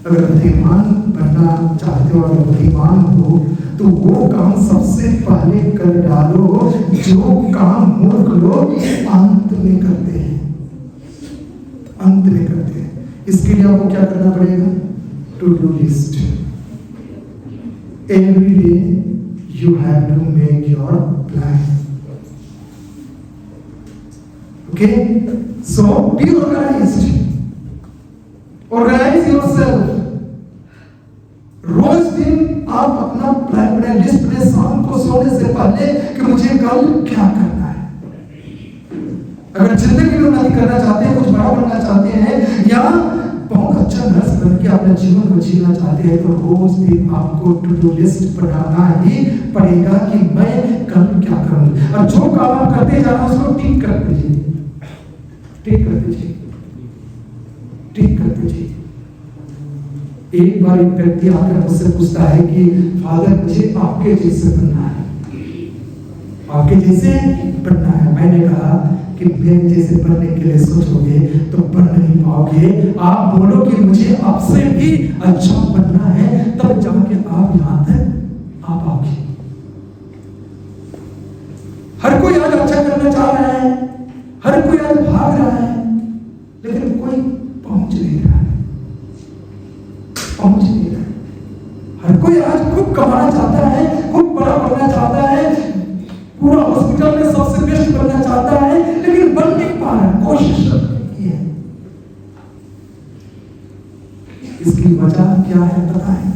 अगर बुद्धिमान बनना चाहते हो, अगर बुद्धिमान हो, तो वो काम सबसे पहले कर डालो जो काम मूर्ख लोग अंत में करते हैं, अंत में करते हैं। इसके लिए आपको क्या करना पड़ेगा? To do list. Every day you have to make your plan. Okay, so be organised, organise yourself. रोज दिन आप अपना प्लान बनाए, लिस्ट बनाए शाम को सोने से पहले कि मुझे कल क्या करना है। अगर जिंदगी में उन्नति करना चाहते हैं, कुछ बड़ा बनना चाहते हैं, या बहुत अच्छा नर्स बन के अपने जीवन को जीना चाहते हैं, तो रोज दिन आपको टू डू लिस्ट बनाना ही पड़ेगा कि मैं कल क्या करूं। और जो काम आप करते जाना उसको टिक करते जाइए, टिक करते जाइए, टिक करते जाइए। एक बार एक व्यक्ति आकर मुझसे पूछता है कि फादर मुझे आपके जैसे बनना है, आपके जैसे बनना है। मैंने कहा कि मेरे जैसे बनने के लिए सोचोगे तो बन नहीं पाओगे। आप बोलो कि मुझे आपसे भी अच्छा बनना है, तब जाके आप यहां तक आ पाओगे। हर कोई आज अच्छा करना चाह रहा है, हर कोई आज भाग रहा है, लेकिन कोई पहुंच नहीं रहा है, पहुंच नहीं रहा है। हर कोई आज खूब कमाना चाहता है, खूब बड़ा बनना चाहता है, पूरा हॉस्पिटल में सबसे बेस्ट बनना चाहता है, लेकिन बन नहीं पा रहा है, कोशिश की है। इसकी वजह क्या है पता है?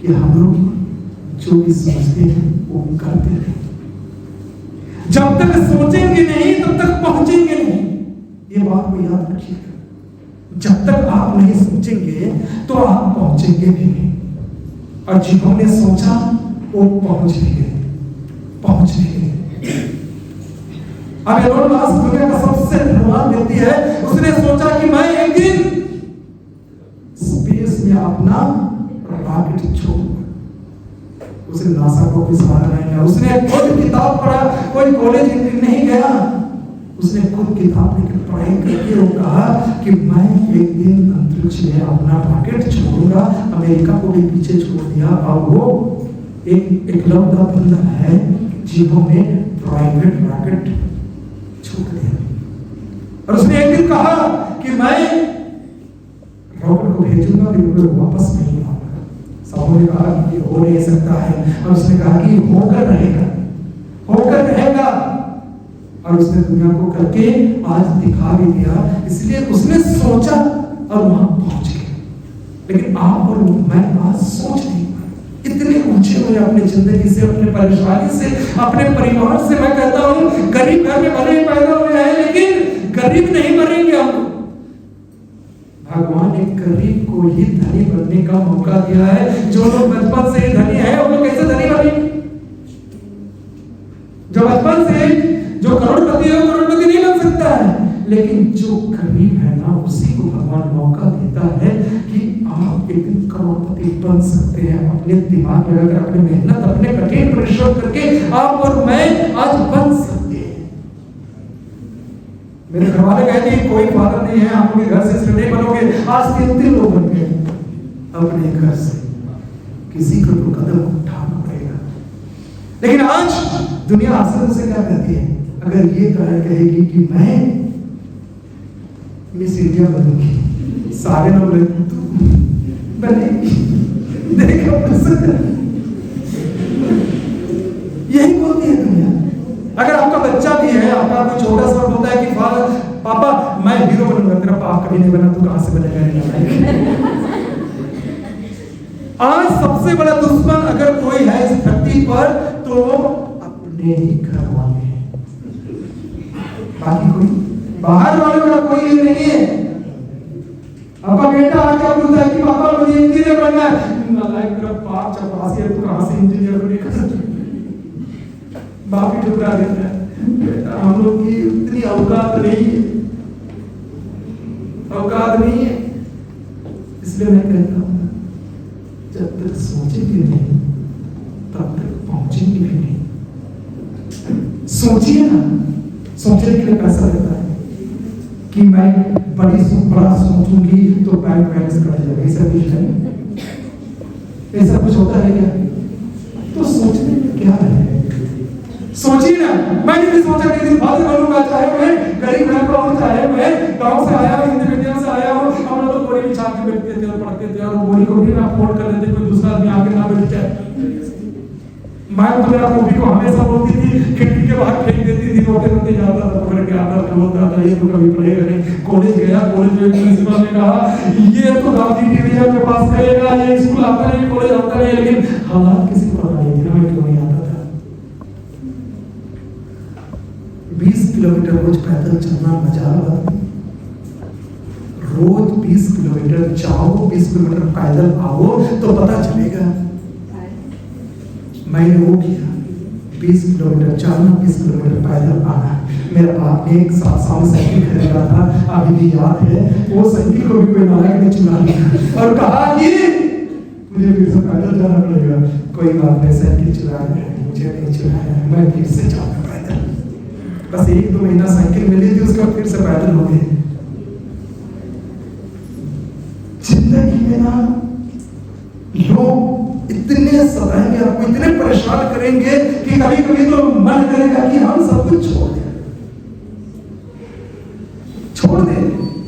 कि हम लोग जो भी सोचते हैं वो करते हैं। जब तक सोचेंगे नहीं तब तक पहुंचेंगे नहीं, ये बात को याद रखिएगा। जब तक आप नहीं सोचेंगे तो आप पहुंचेंगे भी नहीं। और जिन्होंने सोचा वो पहुंच भी गए, पहुंच भी गए। अब एलोन मस्क दुनिया का सबसे धनवान व्यक्ति है। उसने सोचा कि मैं एक दिन स्पेस में अपना रॉकेट छोड़ूंगा। उसने नासा को भी सहारा नहीं लिया, उसने खुद किताब पढ़ा, कोई कॉलेज नहीं गया, उसने खुद किताब लेकर पढ़ाई करके वो कहा कि मैं एक दिन अंतरिक्ष में अपना रॉकेट छोड़ूंगा। अमेरिका को भी पीछे छोड़ दिया, और वो एक इकलौता बंदा है जिन्होंने प्राइवेट रॉकेट छोड़ दिया। और उसने एक दिन कहा कि मैं रॉकेट को भेजूंगा, फिर वापस नहीं आऊंगा। सबों ने कहा कि हो नहीं सकता है, और उसने कहा कि होकर रहेगा, होकर रहेगा। और उसने दुनिया को करके आज दिखा भी दिया। इसलिए उसने सोचा और वहां पहुंच गया। लेकिन आप और मैं आज सोच नहीं पाए, इतने ऊंचे हुए अपनी जिंदगी से, अपने परेशानी से, अपने परिवार से। मैं कहता हूं गरीब घर में भले पैदा हुए हैं, लेकिन गरीब नहीं मरेंगे हम। भगवान ने गरीब को ही धनी बनने का मौका दिया है। जो लोग बचपन से ही धनी है वो लोग कैसे धनी बने? जो बचपन से जो करोड़पति है वो करोड़पति नहीं बन सकता है, लेकिन जो गरीब है ना उसी को भगवान मौका देता है कि आप एक दिन करोड़पति बन सकते हैं। अपने दिमाग में अगर अपने मेहनत, अपने कठिन परिश्रम करके आप और मैं आज बन सकते हैं। मेरे घर वाले कहते हैं कोई फादर नहीं है, आप लोग घर से इसलिए नहीं बनोगे। आज 3 लोग बन गए अपने घर से। किसी को तो कदम उठाना पड़ेगा। लेकिन आज दुनिया आसान से क्या कहती है? अगर ये कहेगी कि मैं मिस इंडिया बनूंगी, सारे लोग बनेगी, देखो यही बोलती है दुनिया। अगर आपका बच्चा भी है, आपका कोई छोटा सा बोलता है कि पापा मैं हीरो बनूंगा, तेरा पापा कभी नहीं बना, तू कहां से बनेगा? आज सबसे बड़ा दुश्मन अगर कोई है इस धरती पर तो अपने ही घर वाले हैं, बाकी कोई बाहर वालों का कोई नहीं है। आपका बेटा आके बोलता है कि पापा मुझे इंजीनियर बनना है, नालायक तेरा बाप चपरासी है, तू कहां से इंजीनियर बनेगा? बाप ही ठुकरा देता है। बेटा हम लोग की इतनी औकात नहीं है, औकात नहीं है। इसलिए मैं कहता हूं जब तक सोचेंगे नहीं तब तक पहुंचेंगे भी नहीं। सोचिए ना, सोचने के लिए पैसा लगता है कि मैं बड़ा सोचूंगी तो बैंक बैलेंस कट जाएगा, ऐसा कुछ है? ऐसा कुछ होता है क्या? तो सोचने में क्या है? सोचिए ना, मैंने भी सोचा कि दिन बाद करूंगा, चाहे मैं गरीब घर का हूं, चाहे मैं गांव से आया हूं, हिंदी मीडियम से आया हूं, हम लोग तो बोरी बिछा के बैठते थे और पढ़ते थे, और बोरी को भी ना फोल्ड कर लेते, कोई दूसरा आदमी आके ना बैठ जाए। मैं तो मेरा कॉपी को हमेशा बोलती थी, खिड़की के बाहर फेंक देती थी, रोते रोते जाता था, पकड़ के आता था, बोलता था ये तो कभी पढ़ेगा नहीं। कॉलेज गया, कॉलेज में प्रिंसिपल ने कहा ये तो गांधी डिवीजन में पास करेगा, ये स्कूल आता नहीं, कॉलेज आता नहीं, लेकिन हालात किसी को पता नहीं था, मैं क्यों नहीं आता था। 20 किलोमीटर रोज पैदल चलना मजा आता, रोज 20 किलोमीटर जाओ, 20 किलोमीटर पैदल आओ तो पता चलेगा। मैंने वो किया, 20 किलोमीटर चलना, 20 किलोमीटर पैदल आना। मेरे बाप ने एक साल साइकिल खरीदा था, अभी भी याद है, वो साइकिल को भी कोई नालायक ने चुरा लिया और कहा कि मुझे फिर से पैदल जाना पड़ेगा। कोई बात नहीं, साइकिल चुराया है, मुझे नहीं चुराया है, मैं फिर से जाऊंगा पैदल। बस 1-2 महीना साइकिल मिली थी, उसका फिर से पैदल हो गए। जिंदगी में ना लोग इतने सताएंगे, आपको इतने परेशान करेंगे कि कभी कभी तो मन करेगा कि हम सब कुछ छोड़ दें।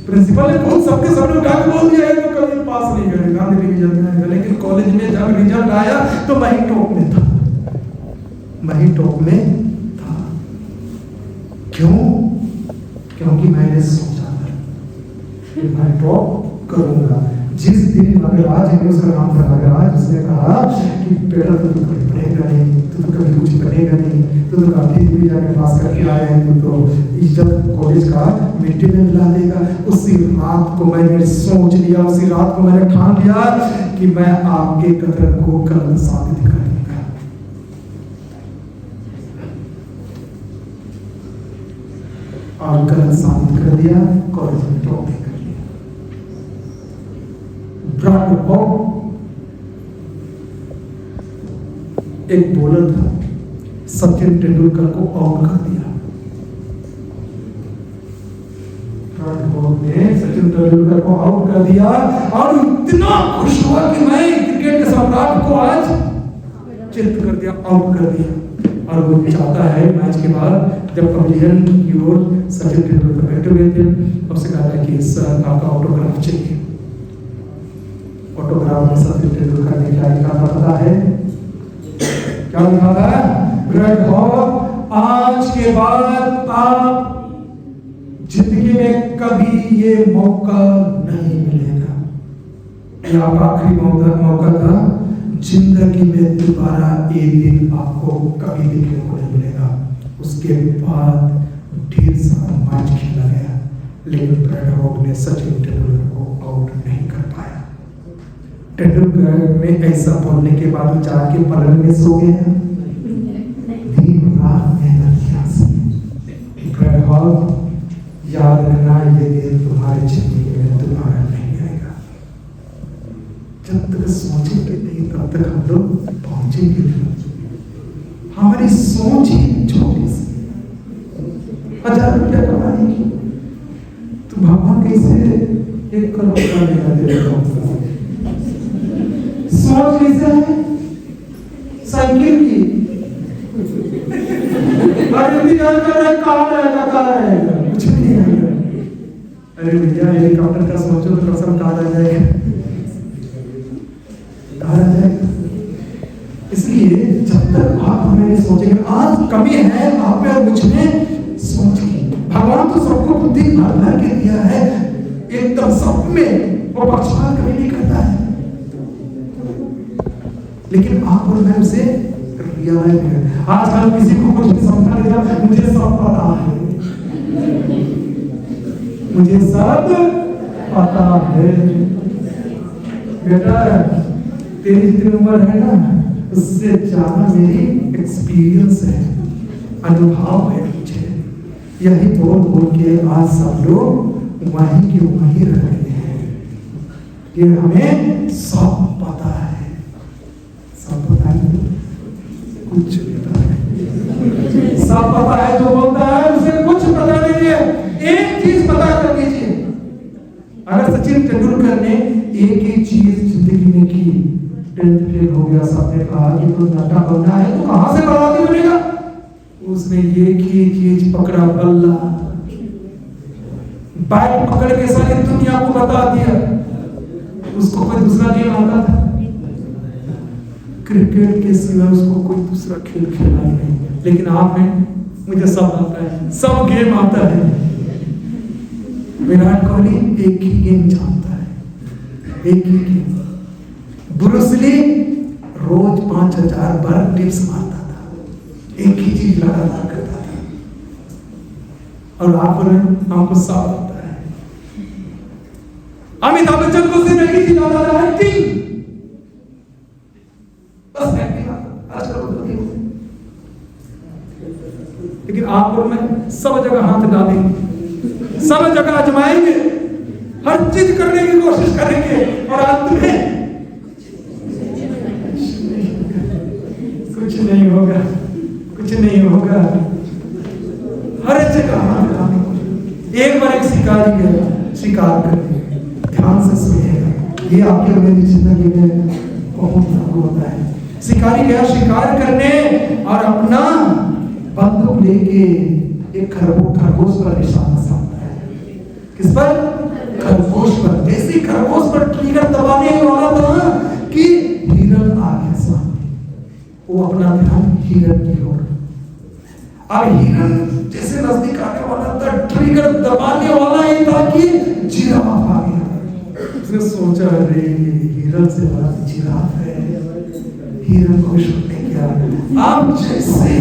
प्रिंसिपल ने खुद सबके सामने उठा के बोल दिया है तो कभी पास नहीं करेगा, गांधी डिवीजन में आएगा। लेकिन कॉलेज में जब रिजल्ट आया तो मैं ही टॉप में था, मैं ही टॉप में था। क्यों? क्योंकि मैंने सोचा था कि मैं टॉप करूंगा। जिस दिन नगराज ने, उसका नाम था नगराज, उसने कहा कि बेटा तू तो कभी पढ़ेगा नहीं, तू तो कभी कुछ बनेगा नहीं, तू तो गांधी डिवीजन में पास करके आया है, तू तो इज्जत कॉलेज का मिट्टी में मिला देगा। उसी रात को मैंने सोच लिया, उसी रात को मैंने ठान लिया कि मैं आपके कदर को कल साबित कर दूंगा। और कल साबित कर दिया, कॉलेज में टॉप कर लिया। एक बॉलर था, सचिन तेंदुलकर को आउट कर दिया। ने सचिन तेंदुलकर को आउट कर दिया और इतना खुश हुआ कि मैं क्रिकेट के सम्राट को आज चित कर दिया, आउट कर दिया। और वो चाहता है मैच के बाद जब पवेलियन की ओर सचिन तेंदुलकर बैठे हुए थे, उससे कहा था कि सर आपका ऑटोग्राफ चाहिए। ऑटोग्राफ में सचिन तेंदुलकर ने क्या लिखा था पता है? क्या लिखा था? ब्रेड हॉग, आज के बाद आप जिंदगी में कभी ये मौका नहीं मिलेगा। ये आपका आखिरी मौका था। जिंदगी में दोबारा एक दिन आपको कभी देखने को नहीं मिलेगा। उसके बाद ढेर सारा मैच खेला गया, लेकिन ब्रेड हॉग ने सचिन तेंदुलकर को आउट नहीं कर पाया। तेंदुलकर ने ऐसा बोलने के बाद जाके पलंग में सो गया, दिन रात मेहनत किया। ब्रेड हॉग, याद रखना ये दिन तुम्हारे जिंदगी में दोबारा नहीं आएगा। जब तक सोचेंगे नहीं तब तक हम लोग पहुंचेंगे नहीं। हमारी सोच ही छोटी सी, 1000 रुपया कमाने की, तो भगवान कैसे 1 करोड़ का लेना देगा? सोच कैसे है? साइकिल की कुछ नहीं आएगा। अरे भैया हेलीकॉप्टर का सोचो तो कसम कहा आ जाएगा, कहा आ जाएगा। इसलिए जब तक आप हमें नहीं सोचेंगे, आज कमी है आप में और मुझ में, सोचिए। भगवान तो सबको बुद्धि भर भर के दिया है, एकदम सब में, वो पक्षपात कभी नहीं करता है। लेकिन आप और मैं उसे रियलाइज नहीं। आजकल किसी को कुछ नहीं समझा देगा, मुझे सब पता है, मुझे सब पता है। बेटा तेरी जितनी उम्र है ना, उससे ज्यादा मेरी एक्सपीरियंस है, अनुभव है मुझे। यही बोल बोल के आज सब लोग वहीं के वहीं रह रहे हैं। ये हमें सब पता है, सब पता है, कुछ पता है। सब पता है जो बोलता है उसे कुछ पता नहीं है। एक चीज पता कर लीजिए, तेंदुलकर ने एक ही चीज जिंदगी में की, 10th फेल हो गया, सबने कहा कि तो नेता बनना है तो कहां से बराती बनेगा, उसने एक ही चीज पकड़ा, बल्ला, बैट पकड़ के सारी दुनिया को बता दिया। उसको कोई दूसरा गेम आता था, क्रिकेट के सिवा उसको कोई दूसरा खेल खेला ही नहीं। लेकिन आप हैं, मुझे सब आता है, सब गेम आता है। विराट कोहली एक ही गेम जानता है, एक ही गेम। ब्रूस ली रोज 5000 बार टिप्स मारता था, एक ही चीज लगातार करता था। और आपको सब आता है। अमिताभ बच्चन को सिर्फ एक ही चीज आता था, एक्टिंग, बस एक्टिंग आता। लेकिन आप और मैं सब जगह हाथ डालेंगे, सब जगह आजमाएंगे, हर चीज करने की कोशिश करेंगे और अंत में कुछ नहीं होगा, कुछ नहीं होगा। हर जगह हाथ डालेंगे। एक बार एक शिकारी गया शिकार करने, ध्यान से सुनिएगा, ये आपके और मेरी जिंदगी में बहुत लागू होता है। शिकारी गया शिकार करने और अपना बंदूक लेके एक खरगोश पर निशाना साधता है। किस पर? खरगोश पर। जैसे खरगोश पर ट्रिगर दबाने वाला था कि हिरन आ गया सामने, वो अपना ध्यान हिरन की ओर। अब हिरन जैसे नजदीक आने वाला था, ट्रिगर दबाने वाला ये था कि जिराफ आ गया। उसने सोचा, अरे हिरन से बड़ा जिराफ है, हिरन को छूटने क्या। अब जैसे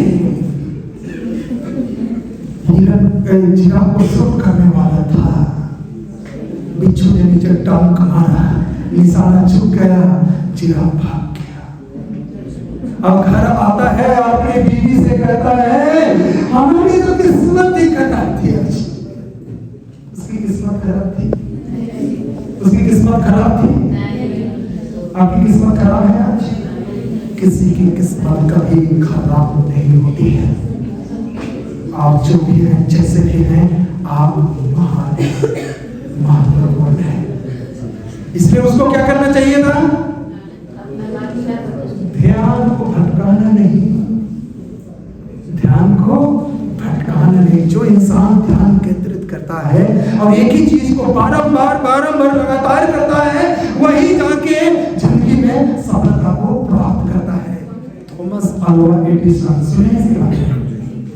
हिरन जिराफ को शुरू करने वाला था, बिच्छू ने नीचे डंक मारा, निशाना चूक गया, जिराफ भाग गया। अब घर आता है, अपनी बीवी से कहता है, हमारी तो किस्मत ही खराब थी आज। उसकी किस्मत खराब थी, उसकी किस्मत खराब थी। आपकी किस्मत खराब है आज? किसी की किस्मत कभी खराब नहीं होती है। आप जो भी हैं, जैसे भी हैं, आप महान हैं। इसलिए उसको क्या करना चाहिए था? ध्यान को भटकाना नहीं, ध्यान को भटकाना नहीं। जो इंसान ध्यान केंद्रित करता है और एक ही चीज को बारंबार लगातार करता है, वही जाके जिंदगी में सफलता को प्राप्त करता है। थॉमस अल्वा एडिसन सुने इसके?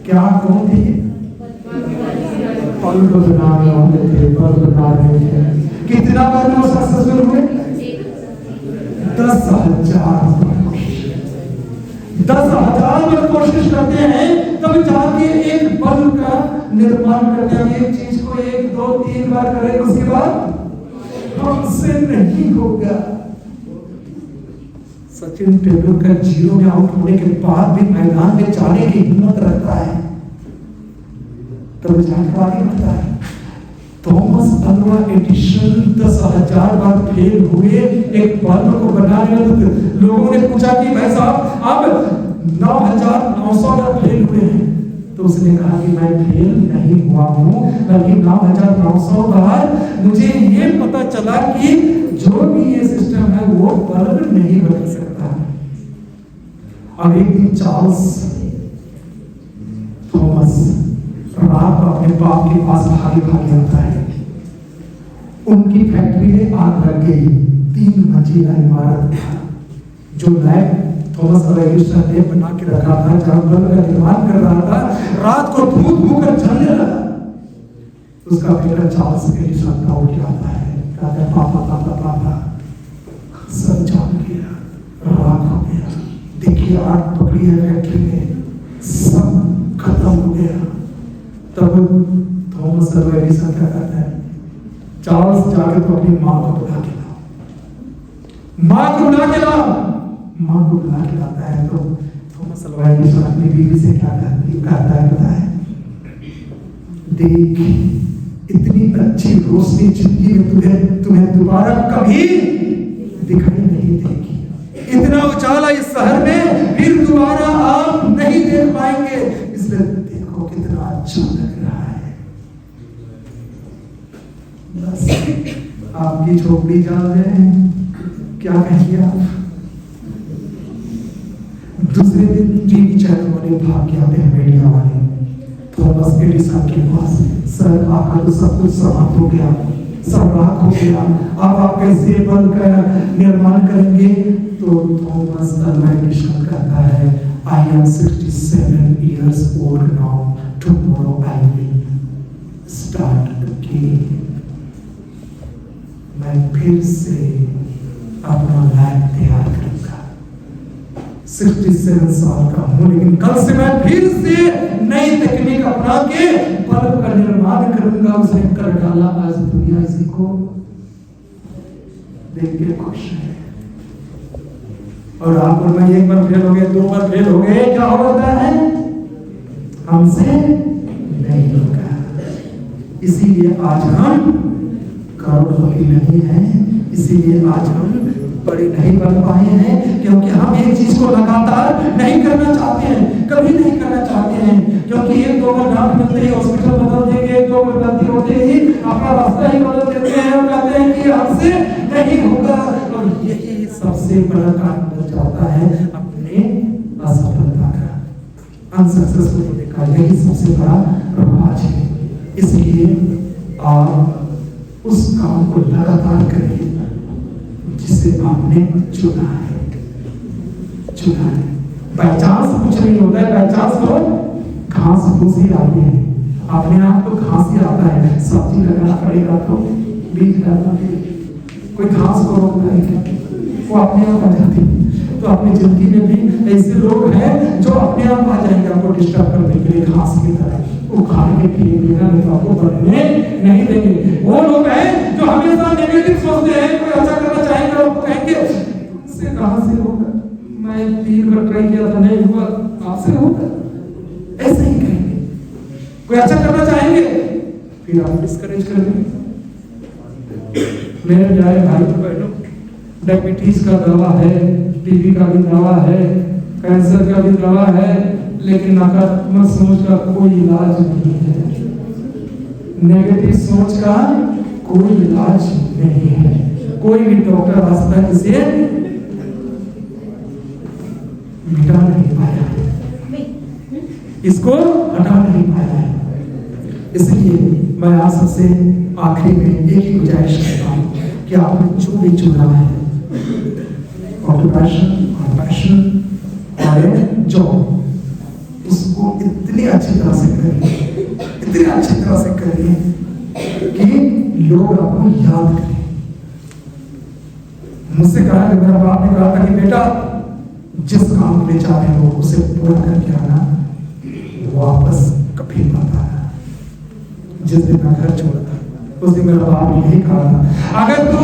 क्या कौन थे? बल्ब बनाने वाले थे, बल्ब बना रहे थे। कितना बार वो सक्सेसफुल हुए? 10,000 बार कोशिश करते हैं, तब जाके एक बल्ब का निर्माण करते हैं। एक चीज को 1, 2, 3 बार करें, उसके बाद हमसे नहीं होगा। सचिन तेंदुलकर 0 में आउट होने के बाद भी मैदान में जाने की हिम्मत रखता है, तब जाके आगे बढ़ता है। थॉमस अल्वा एडिसन 10,000 बार फेल हुए एक बल्ब को बनाने में। लोगों ने पूछा कि भाई साहब आप 9,900 बार फेल हुए हैं, तो उसने कहा कि मैं फेल नहीं हुआ हूं, बल्कि 9,900 बार मुझे ये पता चला कि जो भी ये सिस्टम है वो बल्ब नहीं बदल सकता। अब एक दिन चार्ल्स थॉमस रात को अपने बाप के पास भागे आता है। उनकी फैक्ट्री में आग लग गई, 3 मंजिला इमारत था। जो लैब थॉमस अल्वा एडिसन ने बना के रखा था, जहां बल्ब का निर्माण कर रहा था, रात को धू कर जलने लगा। उसका बेटा चार्ल्स एडिसन का उठ जाता है, कहता है पापा सब जल गया, राख हो गया। देखिए आग पकड़ी है फैक्ट्री में, सब खत्म हो गया। तब थॉमस अल्वा एडिसन क्या कहता है? चार्ल्स जाके तो अपनी माँ को बुला के लाओ, माँ को बुला के लाओ। माँ को बुला के लाता है तो थॉमस अल्वा एडिसन अपनी बीवी से क्या कहता है पता है? देख, इतनी अच्छी रोशनी जिंदगी में तुम्हें दोबारा कभी दिखाई नहीं देगी। इतना उजाला इस शहर में फिर दोबारा आप नहीं देख पाएंगे। इसलिए देखो कितना अच्छा लग रहा है। बस आपकी झोपड़ी जल रहे हैं, क्या कहेंगे आप? दूसरे दिन टीवी चैनल वाले भाग के आते हैं, मीडिया वाले थॉमस एडिसन के पास। सर आपका तो सब कुछ समाप्त हो गया, सब राख हो गया, अब आप कैसे बल्ब का निर्माण करेंगे? तो थॉमस अल्वा एडिसन कहता है, I M 67 years old now, tomorrow I will start again। मैं फिर से अपना लैब तैयार करूंगा। 67 साल का हूं, लेकिन कल से मैं फिर से नई तकनीक अपना के बल्ब का निर्माण करूंगा। उसने कर डाला। आज दुनिया इसी को देख के खुश है। और आप और मैं एक बार फेल हो गए, दो बार फेल हो गए, क्या होता है? हमसे नहीं होगा। इसीलिए आज हम करोड़पति नहीं है, इसीलिए आज हम बड़े नहीं बन पाए हैं, क्योंकि हम एक चीज को लगातार नहीं करना चाहते हैं, कभी नहीं करना चाहते हैं। क्योंकि एक दो बार डांट मिलते ही हॉस्पिटल बदल देंगे, एक दो बार गलती होते ही अपना रास्ता ही बदल देते हैं और कहते हैं कि हमसे नहीं होगा। और यही सबसे बड़ा कारण बन जाता है अपने असफलता का, अनसक्सेसफुल होने का। यही सबसे बड़ा प्रभाव है। इसलिए आप उस काम को लगातार करिए जिसे आपने चुना है। बाई चांस कुछ नहीं होता है, बाई चांस तो घास फूस ही आती है, अपने आप तो घास ही आता है। सब्जी लगाना पड़ेगा तो बीज डालना पड़ेगा, कोई घास को रोकना है क्या? वो अपने आप आ जाती है। तो अपनी जिंदगी में भी ऐसे लोग हैं जो अपने आप आ जाएंगे आपको डिस्टर्ब करने के लिए, घास की तरह उखाड़ने के लिए, बिना नहीं तो आपको बढ़ने नहीं देंगे। वो लोग हैं जो हमेशा नेगेटिव सोचते हैं, कोई अच्छा करना चाहेंगे और कहेंगे इससे कहां से होगा, मैं 3 बार ट्राई किया था नहीं हुआ, आपसे होगा। ऐसे ही कहेंगे। कोई अच्छा करना चाहेंगे फिर आप डिस्करेज कर देंगे। मेरे प्यारे भाई बहनों, डायबिटीज का दवा है, टीबी का भी दवा है, कैंसर का भी दवा है, लेकिन नकारात्मक सोच का कोई इलाज नहीं है। नेगेटिव सोच का कोई इलाज नहीं है। कोई भी डॉक्टर आज तक इसे मिटा नहीं पाया, इसको हटा नहीं पाया है। इसलिए मैं आप सबसे आखिरी में एक ही गुजारिश करता हूँ कि आपने जो भी चुना है, ऑक्यूपेशन और पैशन और जॉब, उसको इतनी अच्छी तरह से करिए, इतनी अच्छी तरह से करिए कि लोग आपको याद करें। मुझसे कहा कि मेरा बाप ने कहा था कि बेटा जिस काम के लिए जा रहे हो उसे पूरा करके आना, वापस कभी मत आना। जिस दिन मैं घर छोड़ा था उस दिन मेरा बाप ने यही कहा था, अगर तू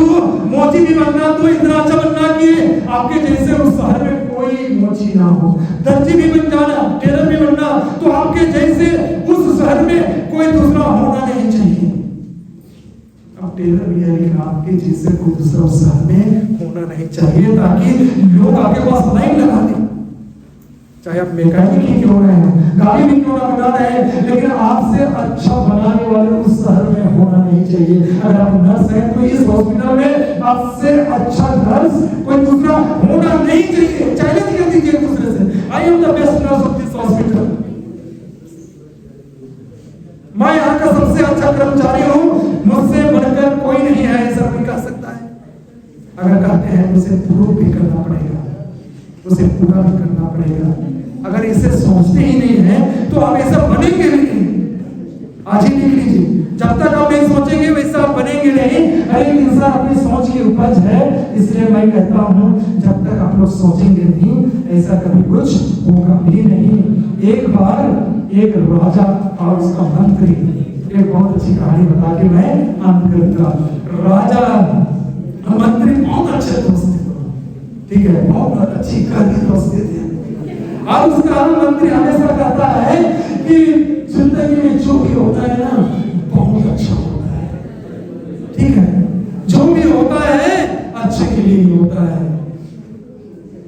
मोची भी बनना तो इतना अच्छा बनना कि आपके जैसे उस शहर में कोई मोची ना हो। दर्जी भी बन जाना, टेलर भी बनना तो आपके जैसे उस शहर में कोई दूसरा होना नहीं चाहिए। अब टेलर भी है लेकिन आपके जैसे कोई दूसरा उस शहर में होना नहीं चाहिए, ताकि लोग आपके पास लाइन लगा दें। चाहे आप मैकेनिक ही क्यों रहे हैं, गाड़ी भी क्यों ना बना रहे हैं, लेकिन आपसे अच्छा बनाने वाले उस शहर में होना नहीं चाहिए। अगर आप नर्स हैं तो इस हॉस्पिटल में आपसे अच्छा नर्स कोई दूसरा होना नहीं चाहिए। चैलेंज कर दीजिए दूसरे से, I am the best nurse of this hospital, मैं यहाँ का सबसे अच्छा कर्मचारी हूँ, मुझसे बढ़कर कोई नहीं है, ऐसा कोई कह सकता है? अगर कहते हैं तो उसे प्रूव भी करना पड़ेगा, उसे पूरा भी करना पड़ेगा। अगर इसे सोचते ही नहीं है तो आप ऐसा बनेंगे भी नहीं। आज ही लिख लीजिए, जब तक आप नहीं सोचेंगे वैसा आप बनेंगे नहीं। हर एक इंसान अपनी सोच की उपज है, इसलिए मैं कहता हूँ जब तक आप लोग सोचेंगे नहीं ऐसा कभी कुछ होगा भी नहीं। एक बार एक राजा और उसका मंत्री, एक बहुत अच्छी कहानी बता के मैं अंत करता। राजा मंत्री बहुत अच्छे दोस्त थे, ठीक है, बहुत अच्छी कहानी दोस्ती थी। और उसका मंत्री हमेशा कहता है कि जिंदगी में जो भी होता है ना बहुत अच्छा होता है, ठीक है, जो भी होता है अच्छे के लिए ही होता है।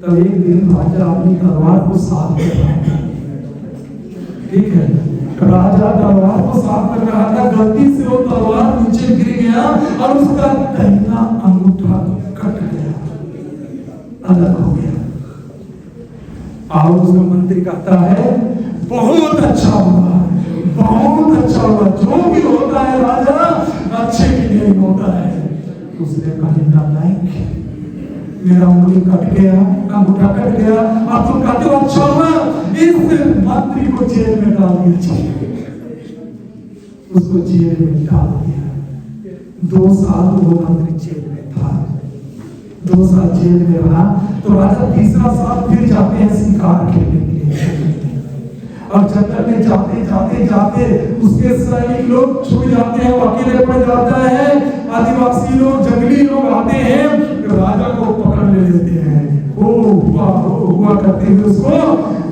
तब एक दिन राजा अपनी तलवार को साथ ले रहा है, ठीक है, राजा तलवार को साफ कर रहा था, गलती से वो तलवार नीचे गिर गया और उसका दाहिना अंगूठा कट गया, अलग हो गया। और उसका मंत्री कहता है बहुत अच्छा हुआ, बहुत अच्छा हुआ, जो भी होता है राजा अच्छे के लिए होता है। उसने कहा नालायक, मेरा उंगली कट गया, अंगूठा कट गया, अब तुम कहते हो अच्छा हुआ, इस मंत्री को जेल में डाल दिया। उसको जेल में डाल दिया। 2 साल वो मंत्री जेल में था, 2 साल जेल में रहा। तो राजा तीसरा साल फिर जाते हैं शिकार खेलने के लिए, और जंगल में जाते जाते जाते उसके सैनिक लोग छूट जाते हैं, वो अकेले पड़ जाता है। आदिवासी लोग, जंगली लोग आते हैं, राजा को पकड़ ले लेते हैं। हो हुआ करते हुए उसको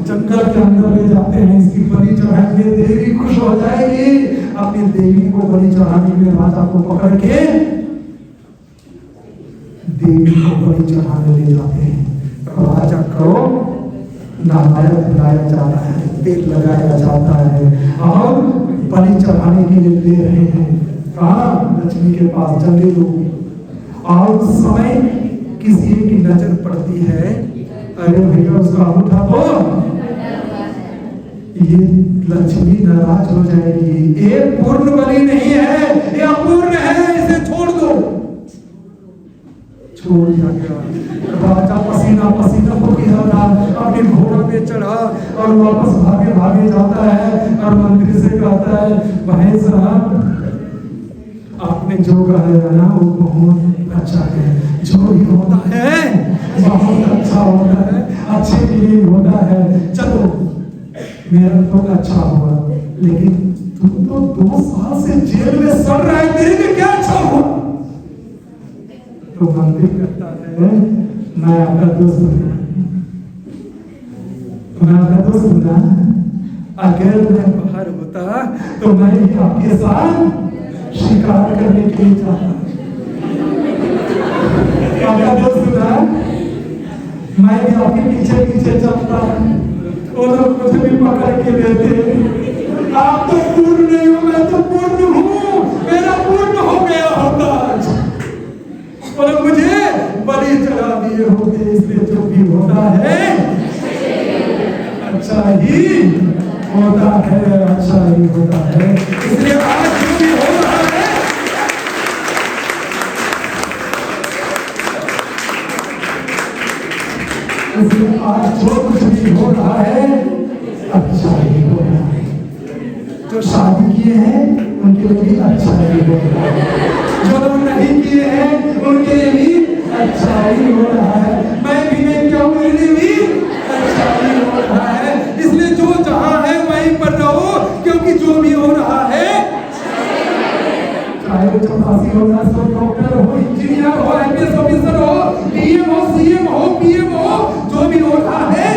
जंगल के अंदर ले जाते हैं। इसकी बलि चढ़ाएंगे, देवी खुश हो जाएगी। अपनी देवी को बलि चढ़ाने के लिए राजा को पकड़ के देवी को बलि चढ़ाने ले जाते हैं। राजा को नहाया धुलाया जाता है, तेल लगाया जाता है और बलि चढ़ाने के लिए दे रहे हैं। कहाँ? लक्ष्मी के पास, जंगली लोग। और उस समय किसी की नजर पड़ती है, अरे भैया उसका अंगूठा तो, ये लक्ष्मी नाराज हो जाएगी, ये पूर्ण बलि नहीं है, ये अपूर्ण है, इसे छोड़ दो। छोड़ दिया गया। राजा पसीना पसीना हो गया था, अपने घोड़े पे चढ़ा और वापस भागे भागे जाता है और मंत्री से कहता है भाई साहब आपने जो कहा है ना वो बहुत अच्छा है, जो भी होता है बहुत अच्छा होता है, अच्छे के लिए होता है। चलो मेरा तो अच्छा हुआ, लेकिन तुम तो 2 साल से जेल में सड़ रहा है, तेरे लिए क्या अच्छा हुआ? तो मंत्री कहता है मैं आपका दोस्त हूँ, मैं आपका दोस्त हूँ ना, अगर मैं बाहर होता तो मैं भी आपके साथ शिकार करने के लिए जाता। आपका दोस्त ना, मैं भी आपके पीछे पीछे चलता, वो लोग मुझे भी पकड़ के लेते। आप तो पूर्ण नहीं हो, मैं तो पूर्ण हूँ, मेरा पूर्ण हो गया होता आज, और मुझे बलि चढ़ा दिए होते। इसलिए जो भी होता है अच्छा ही होता है, अच्छा ही होता है। इसलिए आज जो भी हो रहा है इसलिए आज जो कुछ भी हो रहा है अच्छा ही हो रहा है। जो शादी किए हैं उनके लिए भी अच्छा ही हो रहा है, जो लोग नहीं किए हैं उनके लिए भी अच्छा ही हो रहा है। मैं भी नहीं किया हूं, मेरे लिए भी अच्छा ही हो रहा है। इसलिए जो जहां है वहीं पर रहो, क्योंकि जो भी हो रहा है, चाहे वो चपरासी हो, नर्स हो, डॉक्टर हो, इंजीनियर हो, आईपीएस ऑफिसर हो, डीएम हो, सीएम हो, पीएम हो, जो भी हो रहा है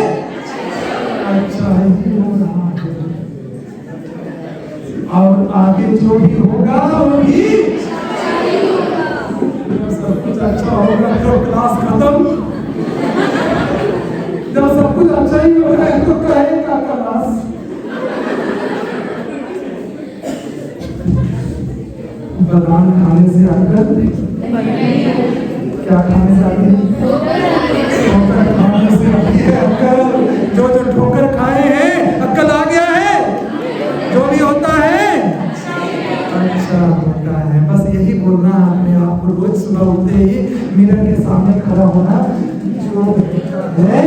अच्छा ही हो रहा है। और आगे जो भी होगा वो भी सब कुछ अच्छा होगा तो क्लास खत्म। जब सब कुछ अच्छा ही हो रहा है तो कहेगा क्लास। बादाम खाने से अक्ल, क्या खाने से अक्ल? ठोकर खाने से अक्ल। जो जो ठोकर खाए हैं अक्ल आ गया है, जो भी होता है अच्छा होता है। बस यही बोलना आपने आपको रोज सुबह उठते ही मिरर के सामने खड़ा होना, जो है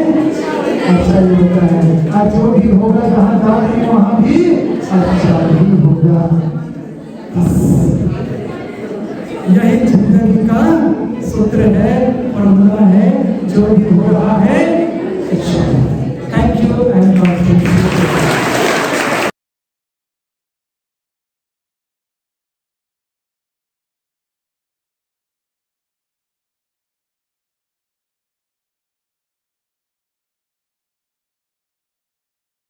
अच्छा ही होता है। और जो भी होगा जहाँ जा रहे हैं वहाँ भी अच्छा ही होगा। यही जिंदगी का सूत्र है, फॉर्मूला है, जो भी हो रहा है अच्छा। Thank you and